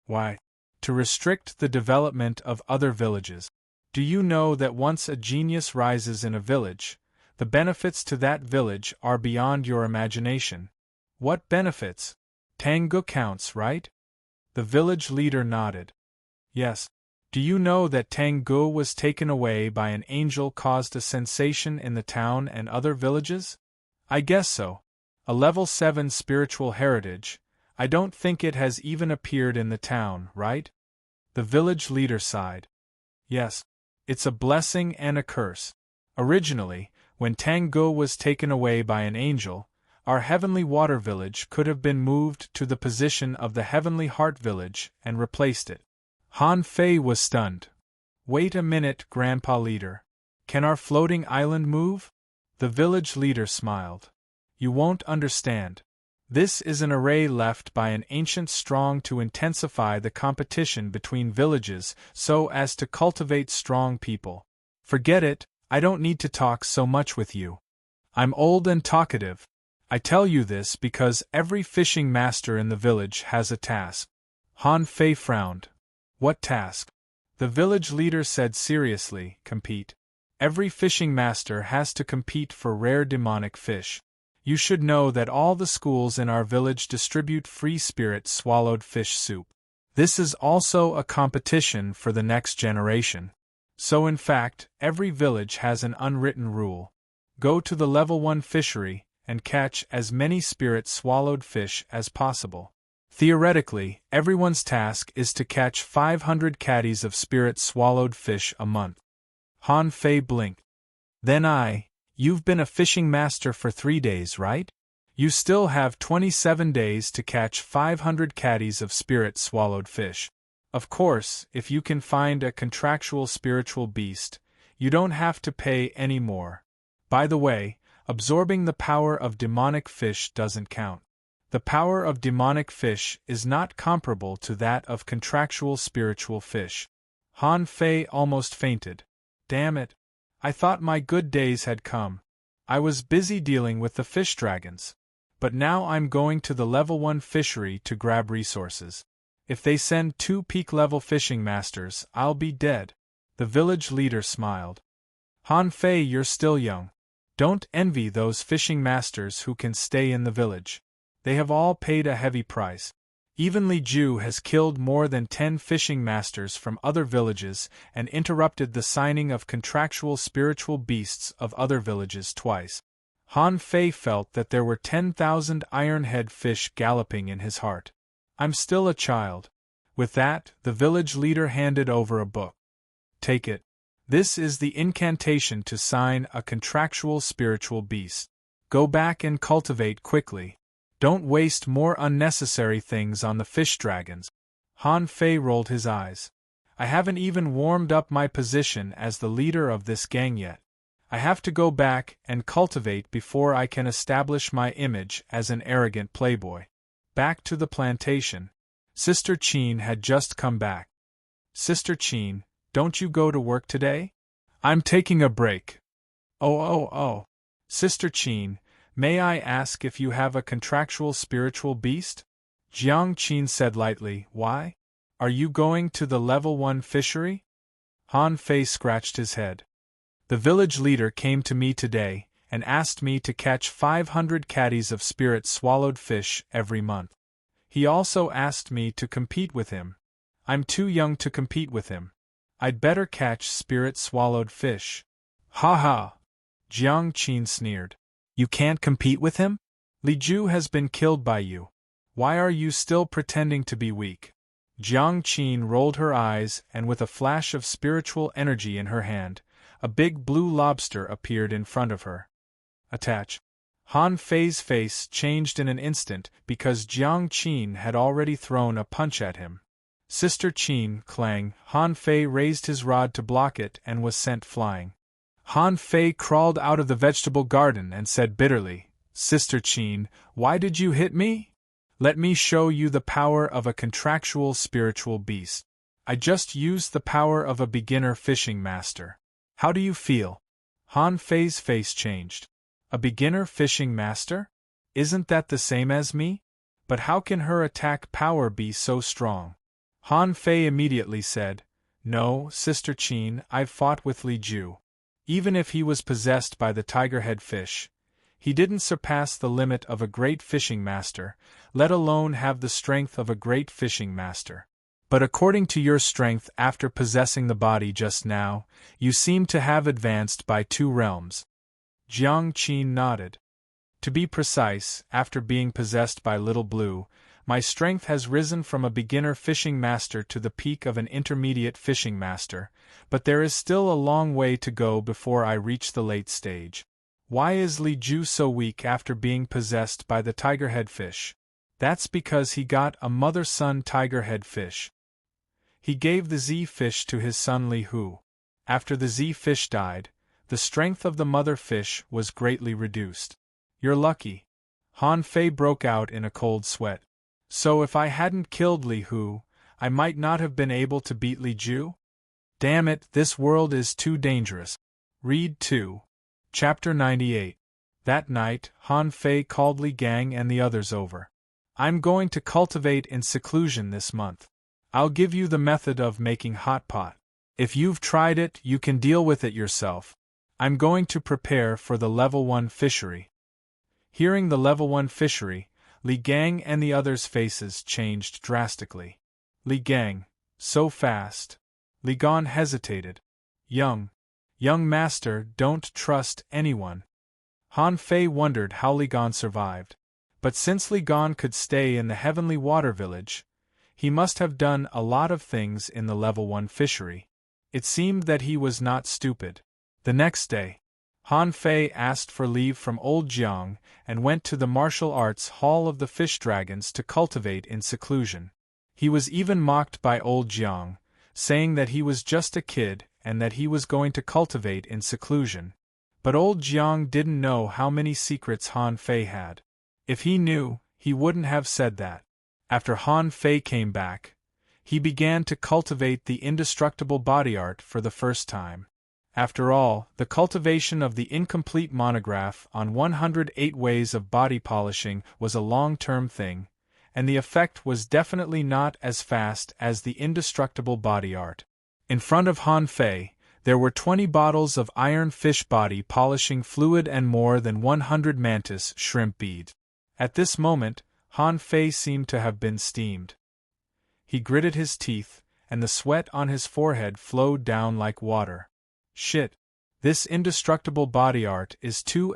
Why? To restrict the development of other villages. Do you know that once a genius rises in a village, the benefits to that village are beyond your imagination? What benefits? Tang Gu counts, right? The village leader nodded. Yes. Do you know that Tang Gu was taken away by an angel caused a sensation in the town and other villages? I guess so. A level 7 spiritual heritage. I don't think it has even appeared in the town, right? The village leader sighed. Yes. It's a blessing and a curse. Originally, when Tang Gu was taken away by an angel, our Heavenly Water Village could have been moved to the position of the Heavenly Heart Village and replaced it. Han Fei was stunned. Wait a minute, Grandpa Leader. Can our floating island move? The village leader smiled. You won't understand. This is an array left by an ancient strong to intensify the competition between villages so as to cultivate strong people. Forget it, I don't need to talk so much with you. I'm old and talkative. I tell you this because every fishing master in the village has a task. Han Fei frowned. What task? The village leader said seriously, compete. Every fishing master has to compete for rare demonic fish. You should know that all the schools in our village distribute free spirit-swallowed fish soup. This is also a competition for the next generation. So in fact, every village has an unwritten rule. Go to the level 1 fishery and catch as many spirit-swallowed fish as possible. Theoretically, everyone's task is to catch 500 caddies of spirit-swallowed fish a month. Han Fei blinked. Then you've been a fishing master for 3 days, right? You still have 27 days to catch 500 caddies of spirit-swallowed fish. Of course, if you can find a contractual spiritual beast, you don't have to pay any more. By the way, absorbing the power of demonic fish doesn't count. The power of demonic fish is not comparable to that of contractual spiritual fish. Han Fei almost fainted. Damn it! I thought my good days had come. I was busy dealing with the fish dragons. But now I'm going to the level 1 fishery to grab resources. If they send 2 peak-level fishing masters, I'll be dead. The village leader smiled. Han Fei, you're still young. Don't envy those fishing masters who can stay in the village. They have all paid a heavy price. Even Li Ju has killed more than 10 fishing masters from other villages and interrupted the signing of contractual spiritual beasts of other villages twice. Han Fei felt that there were 10,000 ironhead fish galloping in his heart. I'm still a child. With that, the village leader handed over a book. Take it. This is the incantation to sign a contractual spiritual beast. Go back and cultivate quickly. Don't waste more unnecessary things on the fish dragons. Han Fei rolled his eyes. I haven't even warmed up my position as the leader of this gang yet. I have to go back and cultivate before I can establish my image as an arrogant playboy. Back to the plantation. Sister Qin had just come back. Sister Qin, don't you go to work today? I'm taking a break. Oh. Sister Qin, may I ask if you have a contractual spiritual beast? Jiang Qin said lightly. Why? Are you going to the level 1 fishery? Han Fei scratched his head. The village leader came to me today and asked me to catch 500 caddies of spirit-swallowed fish every month. He also asked me to compete with him. I'm too young to compete with him. I'd better catch spirit-swallowed fish. Ha ha! Jiang Qin sneered. You can't compete with him? Li Ju has been killed by you. Why are you still pretending to be weak? Jiang Qin rolled her eyes and with a flash of spiritual energy in her hand, a big blue lobster appeared in front of her. Attach. Han Fei's face changed in an instant because Jiang Qin had already thrown a punch at him. Sister Qin, clang, Han Fei raised his rod to block it and was sent flying. Han Fei crawled out of the vegetable garden and said bitterly, Sister Qin, why did you hit me? Let me show you the power of a contractual spiritual beast. I just used the power of a beginner fishing master. How do you feel? Han Fei's face changed. A beginner fishing master? Isn't that the same as me? But how can her attack power be so strong? Han Fei immediately said, No, Sister Qin, I've fought with Li Ju. Even if he was possessed by the tigerhead fish, he didn't surpass the limit of a great fishing master, let alone have the strength of a great fishing master. But according to your strength after possessing the body just now, you seem to have advanced by 2 realms. Jiang Qin nodded. To be precise, after being possessed by Little Blue, my strength has risen from a beginner fishing master to the peak of an intermediate fishing master, but there is still a long way to go before I reach the late stage. Why is Li Ju so weak after being possessed by the tigerhead fish? That's because he got a mother-son tigerhead fish. He gave the Z-fish to his son Li Hu. After the Z-fish died, the strength of the mother fish was greatly reduced. You're lucky. Han Fei broke out in a cold sweat. So if I hadn't killed Li Hu, I might not have been able to beat Li Ju? Damn it, this world is too dangerous. Read 2. Chapter 98. That night, Han Fei called Li Gang and the others over. I'm going to cultivate in seclusion this month. I'll give you the method of making hot pot. If you've tried it, you can deal with it yourself. I'm going to prepare for the level 1 fishery. Hearing the level 1 fishery, Li Gang and the others' faces changed drastically. Li Gang, so fast. Li Gan hesitated. Young master, don't trust anyone. Han Fei wondered how Li Gan survived. But since Li Gan could stay in the Heavenly Water Village, he must have done a lot of things in the level 1 fishery. It seemed that he was not stupid. The next day, Han Fei asked for leave from old Jiang and went to the martial arts hall of the fish dragons to cultivate in seclusion. He was even mocked by old Jiang, saying that he was just a kid and that he was going to cultivate in seclusion. But old Jiang didn't know how many secrets Han Fei had. If he knew, he wouldn't have said that. After Han Fei came back, he began to cultivate the indestructible body art for the first time. After all, the cultivation of the incomplete monograph on 108 ways of body polishing was a long-term thing, and the effect was definitely not as fast as the indestructible body art. In front of Han Fei, there were 20 bottles of iron fish body polishing fluid and more than 100 mantis shrimp beads. At this moment, Han Fei seemed to have been steamed. He gritted his teeth, and the sweat on his forehead flowed down like water. Shit. This indestructible body art is too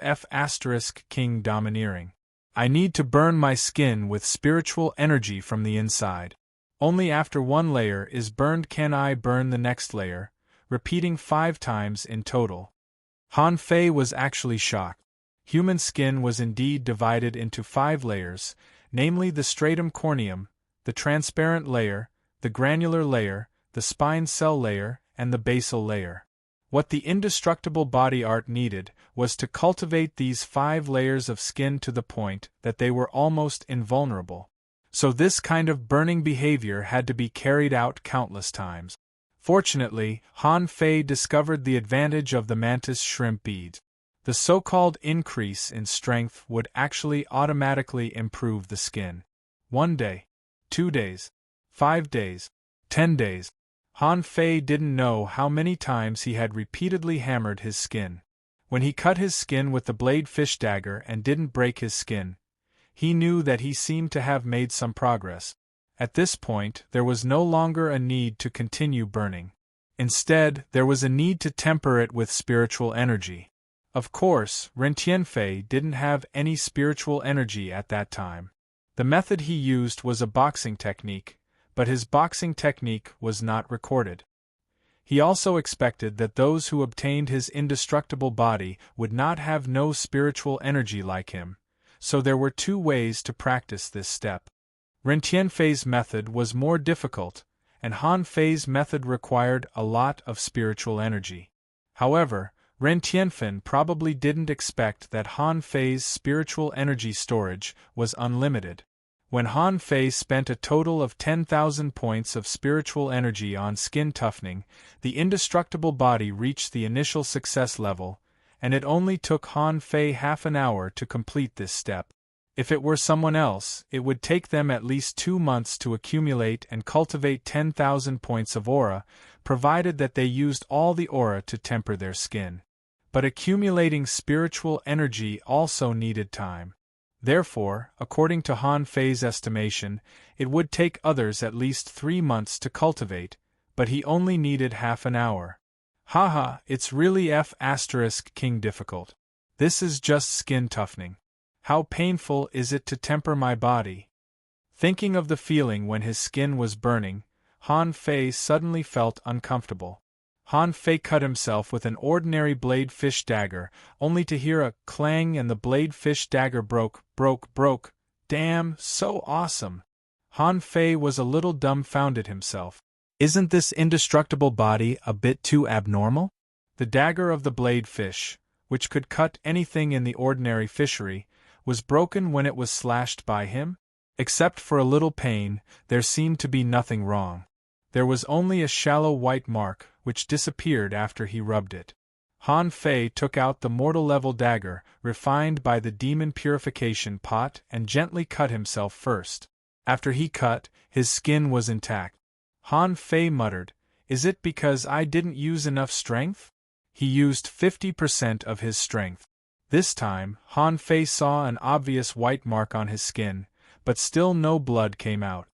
King domineering. I need to burn my skin with spiritual energy from the inside. Only after one layer is burned can I burn the next layer, repeating 5 times in total. Han Fei was actually shocked. Human skin was indeed divided into 5 layers, namely the stratum corneum, the transparent layer, the granular layer, the spine cell layer, and the basal layer. What the indestructible body art needed was to cultivate these 5 layers of skin to the point that they were almost invulnerable. So this kind of burning behavior had to be carried out countless times. Fortunately, Han Fei discovered the advantage of the mantis shrimp bead. The so-called increase in strength would actually automatically improve the skin. 1 day, 2 days, 5 days, 10 days. Han Fei didn't know how many times he had repeatedly hammered his skin. When he cut his skin with the blade fish dagger and didn't break his skin, he knew that he seemed to have made some progress. At this point, there was no longer a need to continue burning. Instead, there was a need to temper it with spiritual energy. Of course, Ren Tianfei didn't have any spiritual energy at that time. The method he used was a boxing technique, but his boxing technique was not recorded. He also expected that those who obtained his indestructible body would not have no spiritual energy like him, so there were 2 ways to practice this step. Ren Tianfei's method was more difficult, and Han Fei's method required a lot of spiritual energy. However, Ren Tianfen probably didn't expect that Han Fei's spiritual energy storage was unlimited. When Han Fei spent a total of 10,000 points of spiritual energy on skin toughening, the indestructible body reached the initial success level, and it only took Han Fei half an hour to complete this step. If it were someone else, it would take them at least 2 months to accumulate and cultivate 10,000 points of aura, provided that they used all the aura to temper their skin. But accumulating spiritual energy also needed time. Therefore, according to Han Fei's estimation, it would take others at least 3 months to cultivate, but he only needed half an hour. Haha, it's really King difficult. This is just skin toughening. How painful is it to temper my body? Thinking of the feeling when his skin was burning, Han Fei suddenly felt uncomfortable. Han Fei cut himself with an ordinary blade fish dagger, only to hear a clang and the blade fish dagger broke. Damn, so awesome! Han Fei was a little dumbfounded himself. Isn't this indestructible body a bit too abnormal? The dagger of the blade fish, which could cut anything in the ordinary fishery, was broken when it was slashed by him? Except for a little pain, there seemed to be nothing wrong. There was only a shallow white mark, which disappeared after he rubbed it. Han Fei took out the mortal-level dagger, refined by the demon purification pot, and gently cut himself first. After he cut, his skin was intact. Han Fei muttered, "Is it because I didn't use enough strength?" He used 50% of his strength. This time, Han Fei saw an obvious white mark on his skin, but still no blood came out.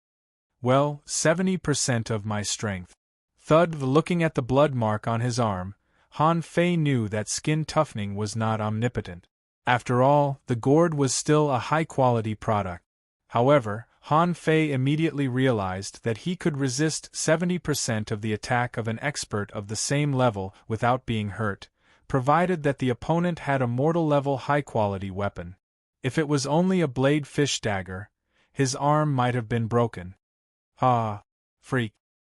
Well, 70% of my strength. Thud. Looking at the blood mark on his arm, Han Fei knew that skin toughening was not omnipotent. After all, the gourd was still a high-quality product. However, Han Fei immediately realized that he could resist 70% of the attack of an expert of the same level without being hurt, provided that the opponent had a mortal-level high-quality weapon. If it was only a blade fish dagger, his arm might have been broken. Ah, freak.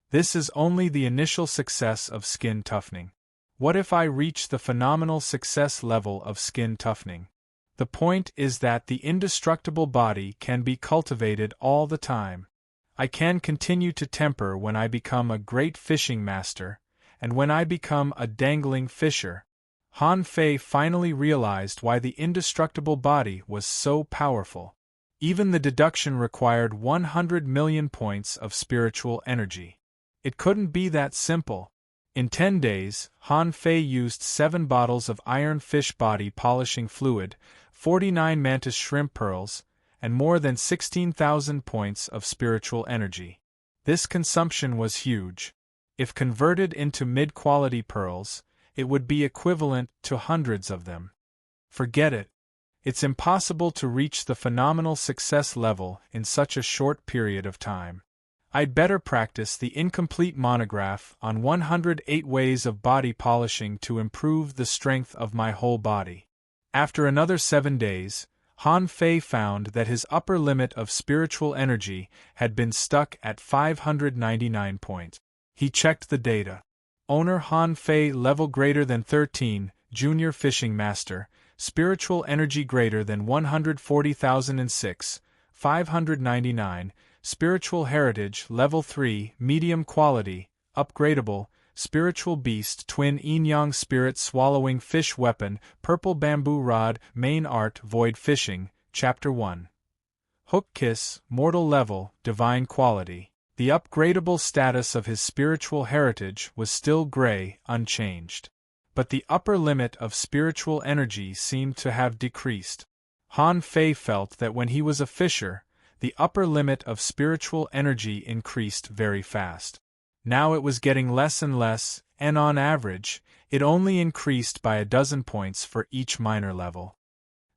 This is only the initial success of skin toughening. What if I reach the phenomenal success level of skin toughening? The point is that the indestructible body can be cultivated all the time. I can continue to temper when I become a great fishing master, and when I become a dangling fisher. Han Fei finally realized why the indestructible body was so powerful. Even the deduction required 100 million points of spiritual energy. It couldn't be that simple. In 10 days, Han Fei used 7 bottles of iron fish body polishing fluid, 49 mantis shrimp pearls, and more than 16,000 points of spiritual energy. This consumption was huge. If converted into mid-quality pearls, it would be equivalent to hundreds of them. Forget it. It's impossible to reach the phenomenal success level in such a short period of time. I'd better practice the incomplete monograph on 108 ways of body polishing to improve the strength of my whole body. After another 7 days, Han Fei found that his upper limit of spiritual energy had been stuck at 599 points. He checked the data. Owner Han Fei level greater than 13, junior fishing master, spiritual energy greater than 140,006, 599, spiritual heritage level 3, medium quality, upgradable, spiritual beast twin yin-yang spirit swallowing fish weapon, purple bamboo rod, main art void fishing, chapter 1. Hook kiss, mortal level, divine quality. The upgradable status of his spiritual heritage was still gray, unchanged. But the upper limit of spiritual energy seemed to have decreased. Han Fei felt that when he was a fisher, the upper limit of spiritual energy increased very fast. Now it was getting less and less, and on average, it only increased by a dozen points for each minor level.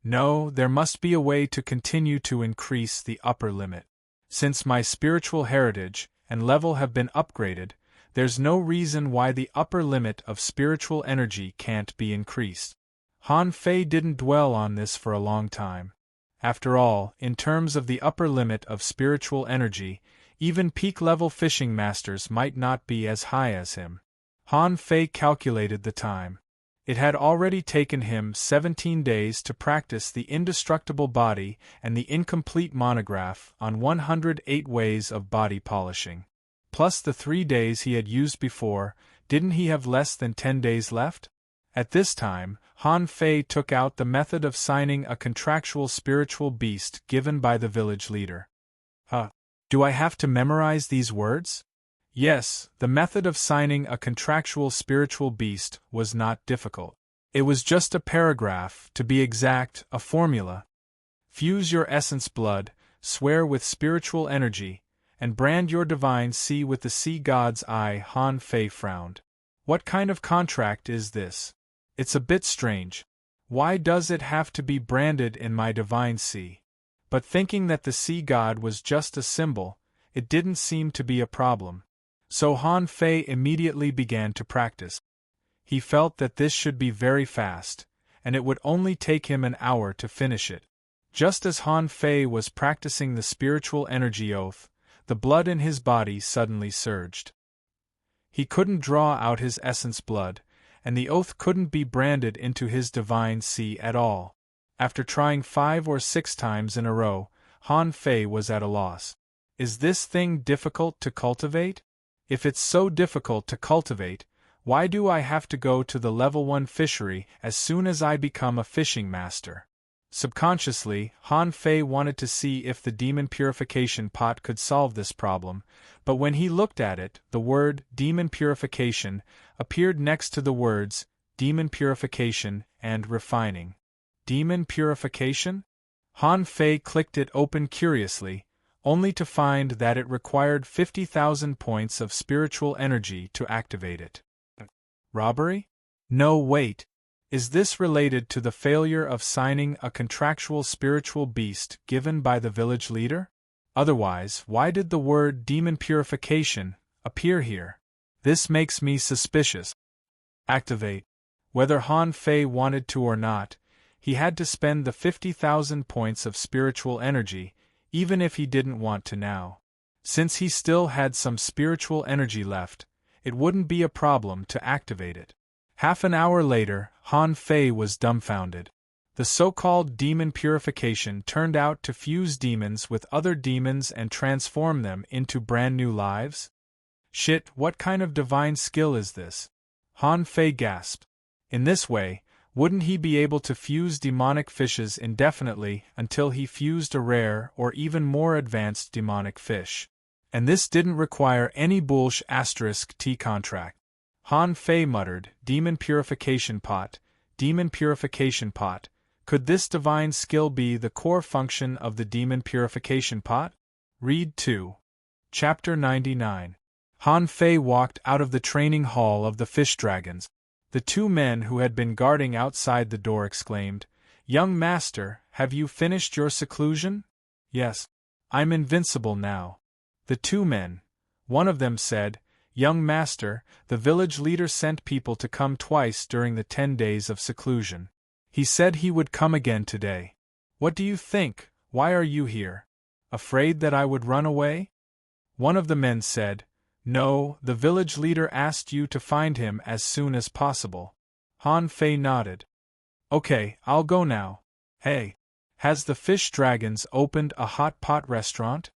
No, there must be a way to continue to increase the upper limit. Since my spiritual heritage and level have been upgraded, there's no reason why the upper limit of spiritual energy can't be increased. Han Fei didn't dwell on this for a long time. After all, in terms of the upper limit of spiritual energy, even peak-level fishing masters might not be as high as him. Han Fei calculated the time. It had already taken him 17 days to practice the indestructible body and the incomplete monograph on 108 ways of body polishing. Plus the 3 days he had used before, didn't he have less than 10 days left? At this time, Han Fei took out the method of signing a contractual spiritual beast given by the village leader. Do I have to memorize these words? Yes, the method of signing a contractual spiritual beast was not difficult. It was just a paragraph, to be exact, a formula. Fuse your essence blood, swear with spiritual energy, and brand your divine sea with the sea god's eye. Han Fei frowned. What kind of contract is this? It's a bit strange. Why does it have to be branded in my divine sea? But thinking that the sea god was just a symbol, it didn't seem to be a problem. So Han Fei immediately began to practice. He felt that this should be very fast, and it would only take him an hour to finish it. Just as Han Fei was practicing the spiritual energy oath, the blood in his body suddenly surged. He couldn't draw out his essence blood, and the oath couldn't be branded into his divine sea at all. After trying 5 or 6 times in a row, Han Fei was at a loss. Is this thing difficult to cultivate? If it's so difficult to cultivate, why do I have to go to the level 1 fishery as soon as I become a fishing master? Subconsciously, Han Fei wanted to see if the demon purification pot could solve this problem, but when he looked at it, the word demon purification appeared next to the words demon purification and refining. Demon purification? Han Fei clicked it open curiously, only to find that it required 50,000 points of spiritual energy to activate it. Robbery? No, wait. Is this related to the failure of signing a contractual spiritual beast given by the village leader? Otherwise, why did the word demon purification appear here? This makes me suspicious. Activate. Whether Han Fei wanted to or not, he had to spend the 50,000 points of spiritual energy, even if he didn't want to now. Since he still had some spiritual energy left, it wouldn't be a problem to activate it. Half an hour later, Han Fei was dumbfounded. The so-called demon purification turned out to fuse demons with other demons and transform them into brand new lives? Shit, what kind of divine skill is this? Han Fei gasped. In this way, wouldn't he be able to fuse demonic fishes indefinitely until he fused a rare or even more advanced demonic fish? And this didn't require any bullsh *T contract. Han Fei muttered, demon purification pot, demon purification pot. Could this divine skill be the core function of the demon purification pot? Read 2. Chapter 99. Han Fei walked out of the training hall of the fish dragons. The two men who had been guarding outside the door exclaimed, "Young master, have you finished your seclusion?" "Yes. I'm invincible now." The two men. One of them said, "Young master, the village leader sent people to come twice during the 10 days of seclusion. He said he would come again today. What do you think? Why are you here? Afraid that I would run away?" One of the men said, "No, the village leader asked you to find him as soon as possible." Han Fei nodded. "Okay, I'll go now. Hey, has the Fish Dragons opened a hot pot restaurant?"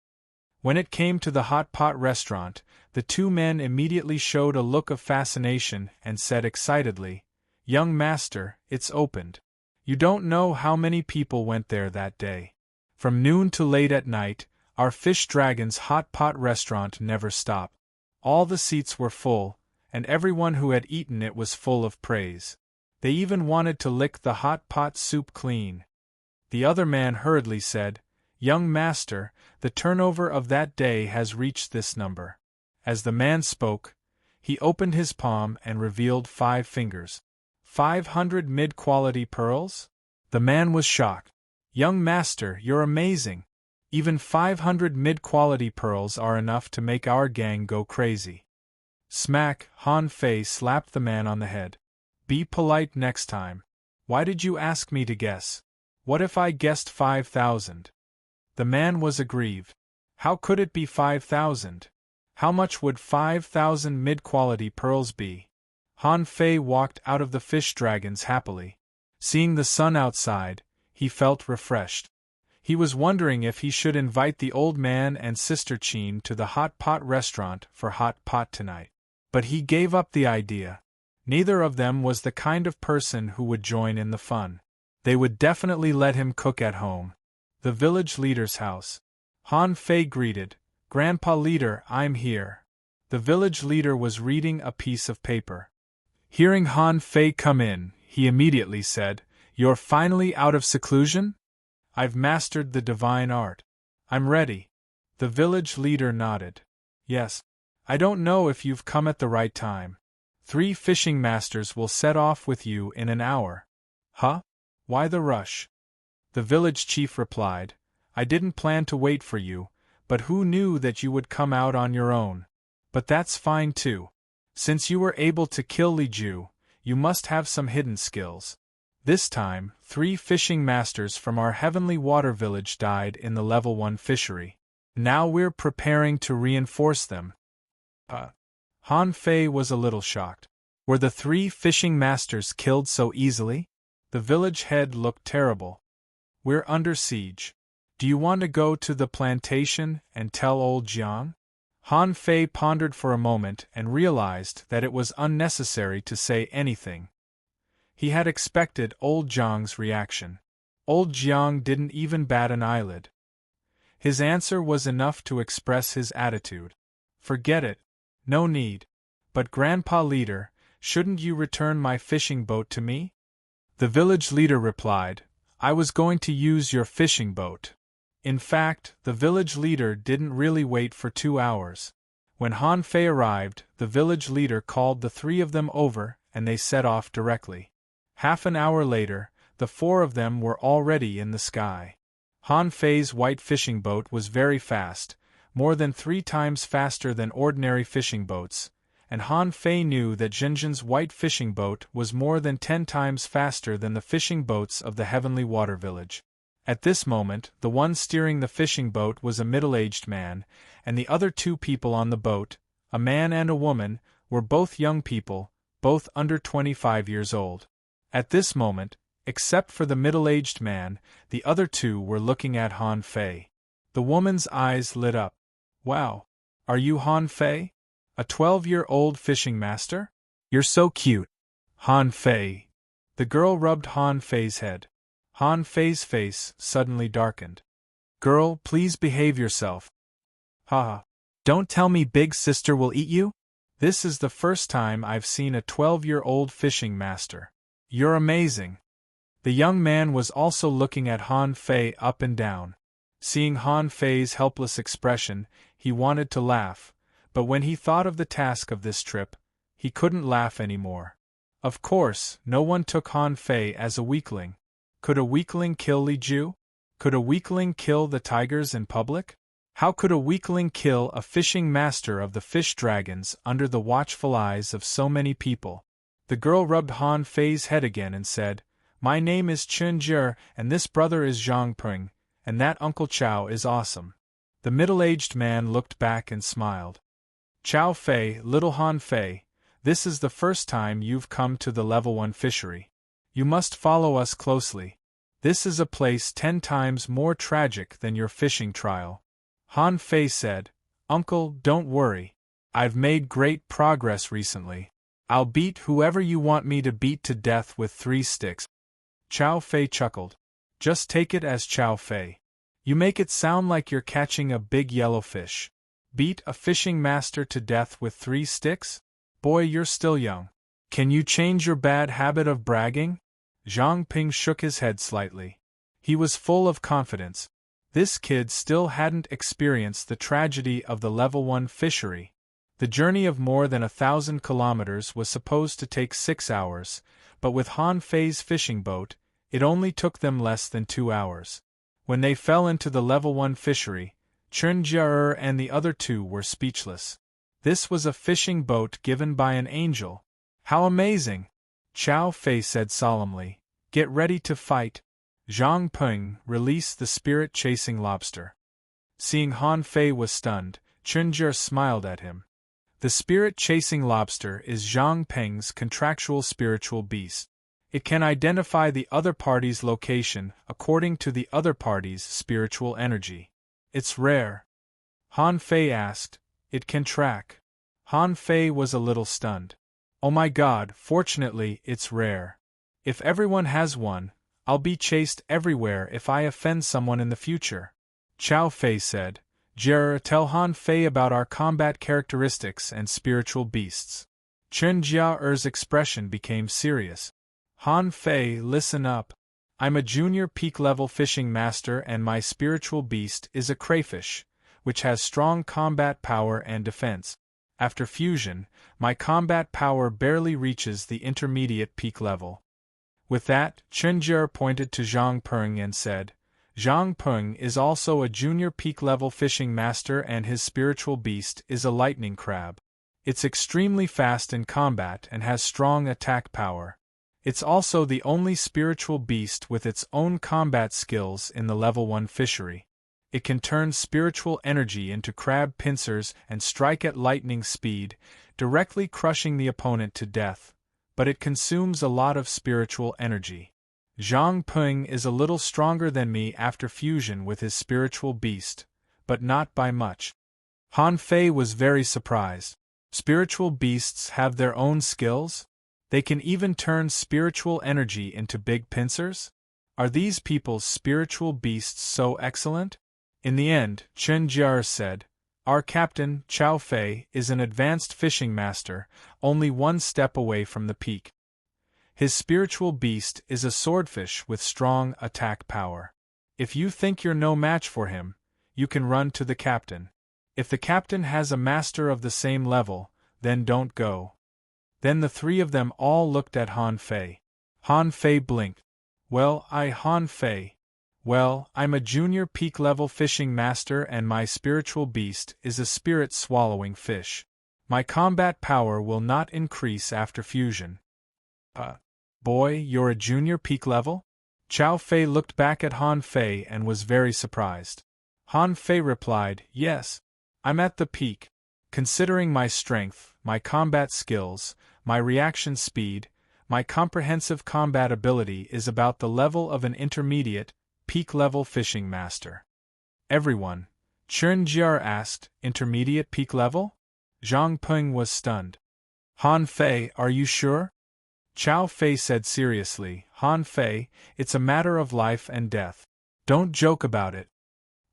When it came to the hot pot restaurant, the two men immediately showed a look of fascination and said excitedly, "Young master, it's opened. You don't know how many people went there that day. From noon to late at night, our Fish Dragon's hot pot restaurant never stopped. All the seats were full, and everyone who had eaten it was full of praise. They even wanted to lick the hot pot soup clean." The other man hurriedly said, "Young master, the turnover of that day has reached this number." As the man spoke, he opened his palm and revealed 5 fingers. 500 mid-quality pearls? The man was shocked. "Young master, you're amazing. Even 500 mid-quality pearls are enough to make our gang go crazy." Smack, Han Fei slapped the man on the head. "Be polite next time. Why did you ask me to guess? What if I guessed 5,000? The man was aggrieved. How could it be 5,000? How much would 5,000 mid-quality pearls be? Han Fei walked out of the Fish Dragons happily. Seeing the sun outside, he felt refreshed. He was wondering if he should invite the old man and Sister Chin to the hot pot restaurant for hot pot tonight. But he gave up the idea. Neither of them was the kind of person who would join in the fun. They would definitely let him cook at home. The village leader's house. Han Fei greeted, "Grandpa Leader, I'm here." The village leader was reading a piece of paper. Hearing Han Fei come in, he immediately said, "You're finally out of seclusion?" "I've mastered the divine art. I'm ready." The village leader nodded. "Yes. I don't know if you've come at the right time. 3 fishing masters will set off with you in an hour." "Huh? Why the rush?" The village chief replied, "I didn't plan to wait for you, but who knew that you would come out on your own? But that's fine too. Since you were able to kill Li Ju, you must have some hidden skills. This time, 3 fishing masters from our Heavenly Water Village died in the Level 1 fishery. Now we're preparing to reinforce them." Han Fei was a little shocked. Were the 3 fishing masters killed so easily? The village head looked terrible. "We're under siege. Do you want to go to the plantation and tell old Jiang?" Han Fei pondered for a moment and realized that it was unnecessary to say anything. He had expected old Jiang's reaction. Old Jiang didn't even bat an eyelid. His answer was enough to express his attitude. "Forget it. No need. But Grandpa Leader, Shouldn't you return my fishing boat to me? The village leader replied, I was going to use your fishing boat. In fact, the village leader didn't really wait for 2 hours. When Han Fei arrived, the village leader called the 3 of them over, and they set off directly. Half an hour later, the 4 of them were already in the sky. Han Fei's white fishing boat was very fast, more than 3 times faster than ordinary fishing boats, and Han Fei knew that Jinjin's white fishing boat was more than 10 times faster than the fishing boats of the Heavenly Water Village. At this moment, the one steering the fishing boat was a middle-aged man, and the other 2 people on the boat, a man and a woman, were both young people, both under 25 years old. At this moment, except for the middle-aged man, the other 2 were looking at Han Fei. The woman's eyes lit up. Wow! Are you Han Fei? A 12-year-old fishing master? You're so cute. Han Fei. The girl rubbed Han Fei's head. Han Fei's face suddenly darkened. Girl, please behave yourself. Haha. Don't tell me big sister will eat you? This is the first time I've seen a 12-year-old fishing master. You're amazing. The young man was also looking at Han Fei up and down. Seeing Han Fei's helpless expression, he wanted to laugh, but when he thought of the task of this trip, he couldn't laugh anymore. Of course, no one took Han Fei as a weakling. Could a weakling kill Li Ju? Could a weakling kill the tigers in public? How could a weakling kill a fishing master of the fish dragons under the watchful eyes of so many people? The girl rubbed Han Fei's head again and said, My name is Chun Jie, and this brother is Zhang Peng, and that Uncle Chow is awesome. The middle-aged man looked back and smiled. Chow Fei, little Han Fei, this is the first time you've come to the level 1 fishery. You must follow us closely. This is a place 10 times more tragic than your fishing trial. Han Fei said, Uncle, don't worry. I've made great progress recently. I'll beat whoever you want me to beat to death with 3 sticks. Chow Fei chuckled. Just take it as Chow Fei. You make it sound like you're catching a big yellow fish. Beat a fishing master to death with 3 sticks? Boy, you're still young. Can you change your bad habit of bragging? Zhang Ping shook his head slightly. He was full of confidence. This kid still hadn't experienced the tragedy of the level 1 fishery. The journey of more than 1,000 kilometers was supposed to take 6 hours, but with Han Fei's fishing boat, it only took them less than 2 hours. When they fell into the level 1 fishery, Chun Jie and the other 2 were speechless. This was a fishing boat given by an angel. How amazing! Chow Fei said solemnly, Get ready to fight. Zhang Peng released the spirit-chasing lobster. Seeing Han Fei was stunned, Chun Jie smiled at him. The spirit-chasing lobster is Zhang Peng's contractual spiritual beast. It can identify the other party's location according to the other party's spiritual energy. It's rare. Han Fei asked, It can track. Han Fei was a little stunned. Oh my god, fortunately it's rare. If everyone has one, I'll be chased everywhere if I offend someone in the future. Chow Fei said, Jie, tell Han Fei about our combat characteristics and spiritual beasts. Chun Jie's expression became serious. Han Fei, listen up. I'm a junior peak-level fishing master and my spiritual beast is a crayfish, which has strong combat power and defense. After fusion, my combat power barely reaches the intermediate peak level. With that, Chun Jie pointed to Zhang Peng and said, Zhang Peng is also a junior peak-level fishing master and his spiritual beast is a lightning crab. It's extremely fast in combat and has strong attack power. It's also the only spiritual beast with its own combat skills in the level 1 fishery. It can turn spiritual energy into crab pincers and strike at lightning speed, directly crushing the opponent to death, but it consumes a lot of spiritual energy. Zhang Peng is a little stronger than me after fusion with his spiritual beast, but not by much. Han Fei was very surprised. Spiritual beasts have their own skills? They can even turn spiritual energy into big pincers? Are these people's spiritual beasts so excellent? In the end, Chun Jie said, Our captain, Chow Fei, is an advanced fishing master, only one step away from the peak. His spiritual beast is a swordfish with strong attack power. If you think you're no match for him, you can run to the captain. If the captain has a master of the same level, then don't go. Then the three of them all looked at Han Fei. Han Fei blinked. Han Fei. Well, I'm a junior peak level fishing master and my spiritual beast is a spirit-swallowing fish. My combat power will not increase after fusion. Boy, you're a junior peak level? Chow Fei looked back at Han Fei and was very surprised. Han Fei replied, yes, I'm at the peak. Considering my strength, my combat skills, my reaction speed, my comprehensive combat ability is about the level of an intermediate, peak-level fishing master. Everyone, Chen Jiar asked, intermediate peak level? Zhang Peng was stunned. Han Fei, are you sure? Chow Fei said seriously, Han Fei, it's a matter of life and death. Don't joke about it.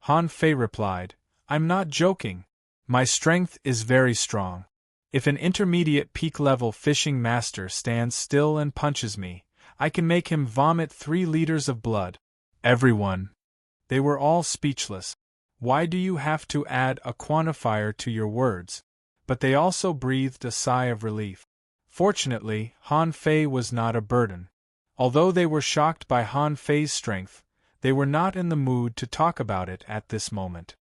Han Fei replied, I'm not joking. My strength is very strong. If an intermediate peak-level fishing master stands still and punches me, I can make him vomit 3 liters of blood. Everyone. They were all speechless. Why do you have to add a quantifier to your words? But they also breathed a sigh of relief. Fortunately, Han Fei was not a burden. Although they were shocked by Han Fei's strength, they were not in the mood to talk about it at this moment.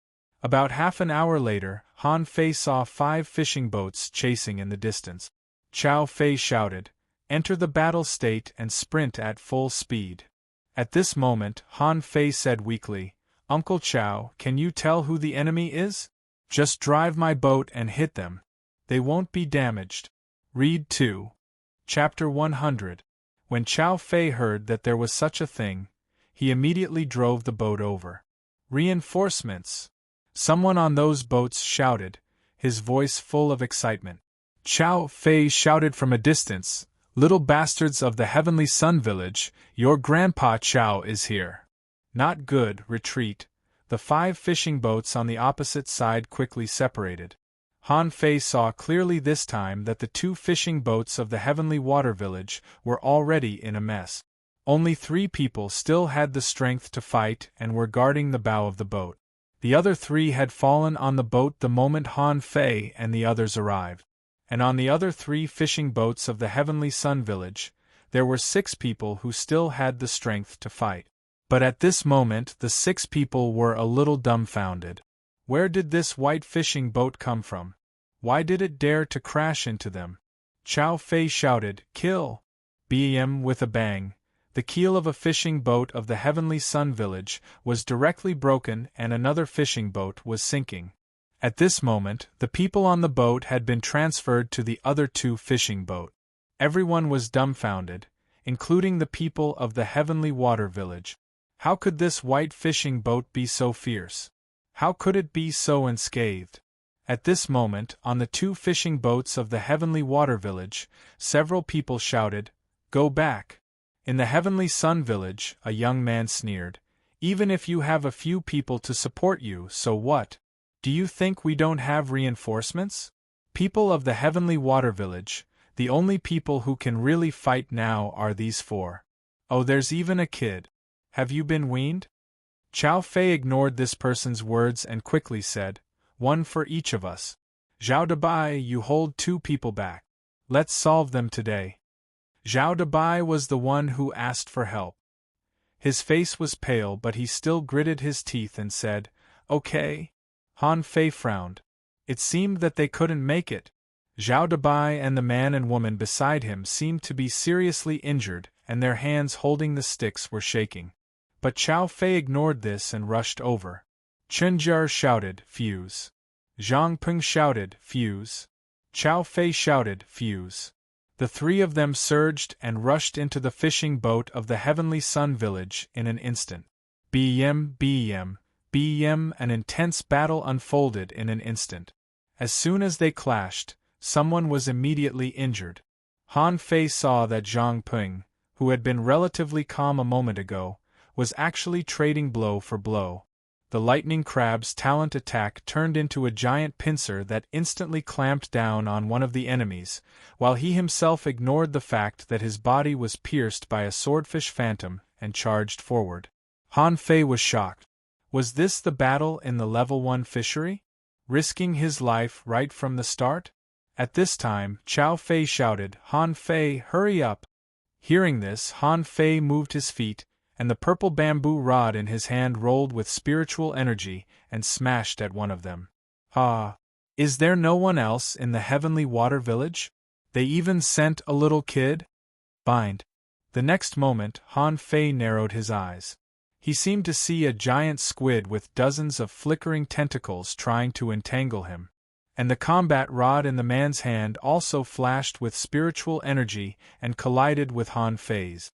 About half an hour later, Han Fei saw 5 fishing boats chasing in the distance. Chow Fei shouted, enter the battle state and sprint at full speed. At this moment, Han Fei said weakly, Uncle Chow, can you tell who the enemy is? Just drive my boat and hit them. They won't be damaged. Read 2. Chapter 100. When Chow Fei heard that there was such a thing, he immediately drove the boat over. Reinforcements! Someone on those boats shouted, his voice full of excitement. Chow Fei shouted from a distance, little bastards of the Heavenly Sun Village, your Grandpa Chow is here. Not good, retreat. The 5 fishing boats on the opposite side quickly separated. Han Fei saw clearly this time that the 2 fishing boats of the Heavenly Water Village were already in a mess. Only 3 people still had the strength to fight and were guarding the bow of the boat. The other 3 had fallen on the boat the moment Han Fei and the others arrived. And on the other 3 fishing boats of the Heavenly Sun Village, there were 6 people who still had the strength to fight. But at this moment the 6 people were a little dumbfounded. Where did this white fishing boat come from? Why did it dare to crash into them? Chow Fei shouted, kill! Bam! With a bang, the keel of a fishing boat of the Heavenly Sun Village was directly broken and another fishing boat was sinking. At this moment, the people on the boat had been transferred to the other 2 fishing boats. Everyone was dumbfounded, including the people of the Heavenly Water Village. How could this white fishing boat be so fierce? How could it be so unscathed? At this moment, on the 2 fishing boats of the Heavenly Water Village, several people shouted, go back. In the Heavenly Sun Village, a young man sneered, even if you have a few people to support you, so what? Do you think we don't have reinforcements? People of the Heavenly Water Village, the only people who can really fight now are these 4. Oh, there's even a kid. Have you been weaned? Chow Fei ignored this person's words and quickly said, 1 for each of us. Zhao Dabai, you hold 2 people back. Let's solve them today. Zhao Dabai was the one who asked for help. His face was pale but he still gritted his teeth and said, okay. Han Fei frowned. It seemed that they couldn't make it. Zhao Dabai and the man and woman beside him seemed to be seriously injured and their hands holding the sticks were shaking. But Chow Fei ignored this and rushed over. Chen Jiar shouted, fuse. Zhang Peng shouted, fuse. Chow Fei shouted, fuse. The 3 of them surged and rushed into the fishing boat of the Heavenly Sun Village in an instant. Bam, bam, bam, an intense battle unfolded in an instant. As soon as they clashed, someone was immediately injured. Han Fei saw that Zhang Peng, who had been relatively calm a moment ago, was actually trading blow for blow. The lightning crab's talent attack turned into a giant pincer that instantly clamped down on one of the enemies, while he himself ignored the fact that his body was pierced by a swordfish phantom and charged forward. Han Fei was shocked. Was this the battle in the level 1 fishery? Risking his life right from the start? At this time, Chow Fei shouted, "Han Fei, hurry up!" Hearing this, Han Fei moved his feet, and the purple bamboo rod in his hand rolled with spiritual energy and smashed at one of them. Ah! Is there no one else in the heavenly water village? They even sent a little kid? Bind. The next moment, Han Fei narrowed his eyes. He seemed to see a giant squid with dozens of flickering tentacles trying to entangle him. And the combat rod in the man's hand also flashed with spiritual energy and collided with Han Fei's.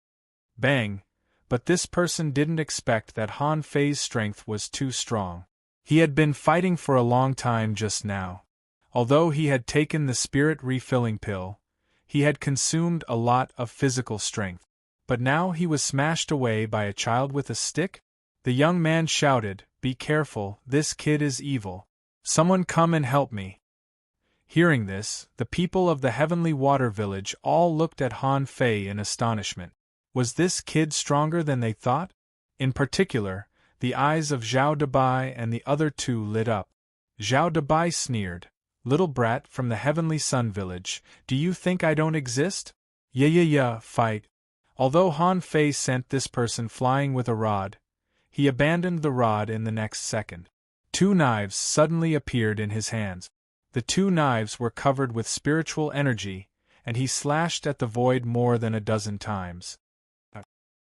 Bang! But this person didn't expect that Han Fei's strength was too strong. He had been fighting for a long time just now. Although he had taken the spirit refilling pill, he had consumed a lot of physical strength. But now he was smashed away by a child with a stick? The young man shouted, "Be careful, this kid is evil. Someone come and help me." Hearing this, the people of the Heavenly Water Village all looked at Han Fei in astonishment. Was this kid stronger than they thought? In particular, the eyes of Zhao Dabai and the other two lit up. Zhao Dabai sneered, "Little brat from the Heavenly Sun Village, do you think I don't exist? Yeah, fight." Although Han Fei sent this person flying with a rod, he abandoned the rod in the next second. 2 knives suddenly appeared in his hands. The 2 knives were covered with spiritual energy, and he slashed at the void more than a dozen times.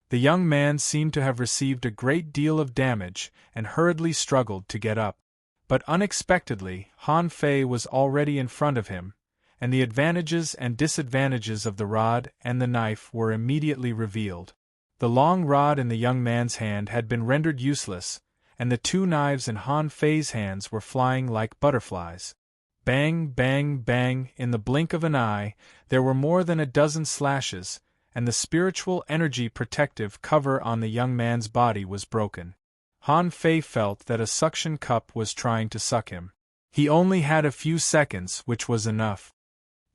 The young man seemed to have received a great deal of damage and hurriedly struggled to get up. But unexpectedly, Han Fei was already in front of him, and the advantages and disadvantages of the rod and the knife were immediately revealed. The long rod in the young man's hand had been rendered useless, and the 2 knives in Han Fei's hands were flying like butterflies. Bang, bang, bang, in the blink of an eye, there were more than a dozen slashes, and the spiritual energy protective cover on the young man's body was broken. Han Fei felt that a suction cup was trying to suck him. He only had a few seconds, which was enough.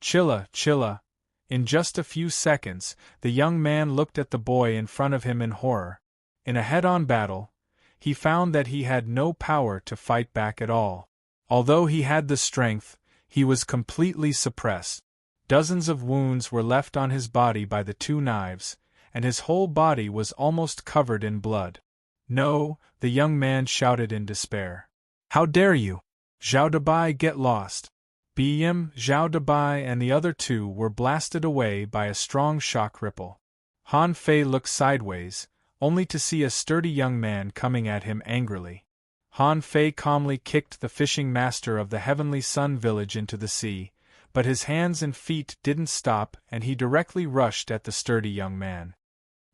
Chilla. In just a few seconds, the young man looked at the boy in front of him in horror. In a head-on battle, he found that he had no power to fight back at all. Although he had the strength, he was completely suppressed. Dozens of wounds were left on his body by the 2 knives, and his whole body was almost covered in blood. "No," the young man shouted in despair. "How dare you? Zhao Dabai, get lost!" Zhao Dabai and the other 2 were blasted away by a strong shock ripple. Han Fei looked sideways, only to see a sturdy young man coming at him angrily. Han Fei calmly kicked the fishing master of the Heavenly Sun Village into the sea, but his hands and feet didn't stop and he directly rushed at the sturdy young man.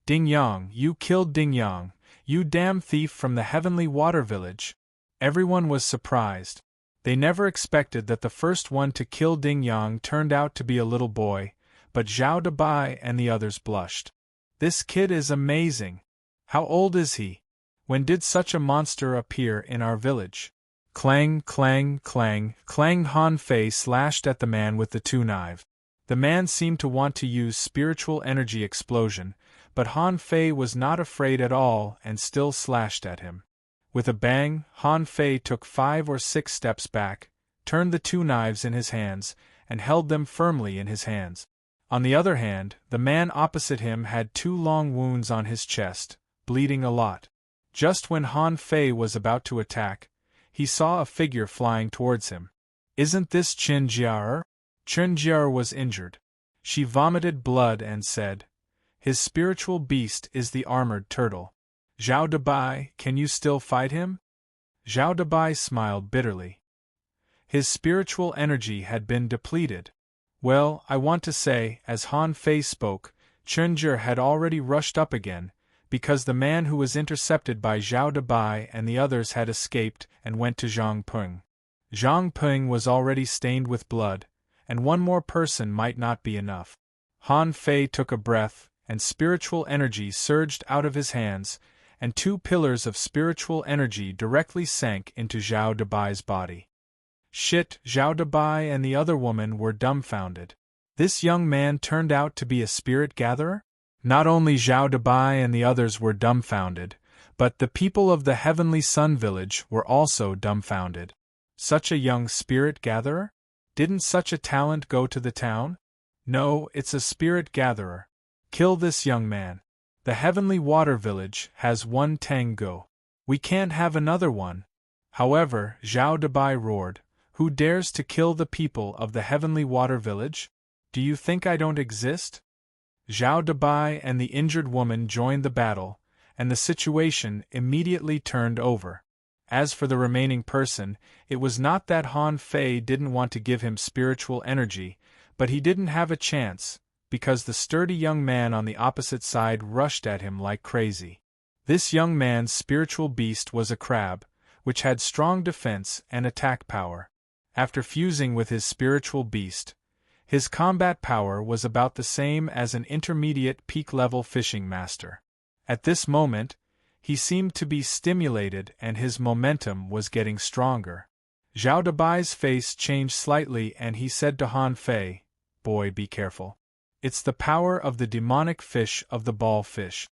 "Ding Yang, you killed Ding Yang, you damn thief from the Heavenly Water Village!" Everyone was surprised. They never expected that the first one to kill Ding Yang turned out to be a little boy, but Zhao Dabai and the others blushed. "This kid is amazing. How old is he? When did such a monster appear in our village?" Clang, clang, clang, clang. Han Fei slashed at the man with the 2 knives. The man seemed to want to use spiritual energy explosion, but Han Fei was not afraid at all and still slashed at him. With a bang, Han Fei took 5 or 6 steps back, turned the 2 knives in his hands, and held them firmly in his hands. On the other hand, the man opposite him had 2 long wounds on his chest, bleeding a lot. Just when Han Fei was about to attack, he saw a figure flying towards him. "Isn't this Qin Jiao?" Qin Jiao was injured. She vomited blood and said, "His spiritual beast is the armored turtle. Zhao Dabai, can you still fight him?" Zhao Dabai smiled bitterly. His spiritual energy had been depleted. Well, I want to say, as Han Fei spoke, Chunjie had already rushed up again, because the man who was intercepted by Zhao Dabai and the others had escaped and went to Zhang Peng. Zhang Peng was already stained with blood, and one more person might not be enough. Han Fei took a breath, and spiritual energy surged out of his hands, and 2 pillars of spiritual energy directly sank into Zhao Dabai's body. Shit, Zhao Dabai and the other woman were dumbfounded. This young man turned out to be a spirit gatherer? Not only Zhao Dabai and the others were dumbfounded, but the people of the Heavenly Sun Village were also dumbfounded. Such a young spirit gatherer? Didn't such a talent go to the town? No, it's a spirit gatherer. Kill this young man. The Heavenly Water Village has 1 Tango. We can't have another one. However, Zhao Dabai roared, who dares to kill the people of the Heavenly Water Village? Do you think I don't exist? Zhao Dabai and the injured woman joined the battle, and the situation immediately turned over. As for the remaining person, it was not that Han Fei didn't want to give him spiritual energy, but he didn't have a chance, because the sturdy young man on the opposite side rushed at him like crazy. This young man's spiritual beast was a crab, which had strong defense and attack power. After fusing with his spiritual beast, his combat power was about the same as an intermediate peak-level fishing master. At this moment, he seemed to be stimulated and his momentum was getting stronger. Zhao Dabai's face changed slightly and he said to Han Fei, "Boy, be careful. It's the power of the demonic fish of the ball fish."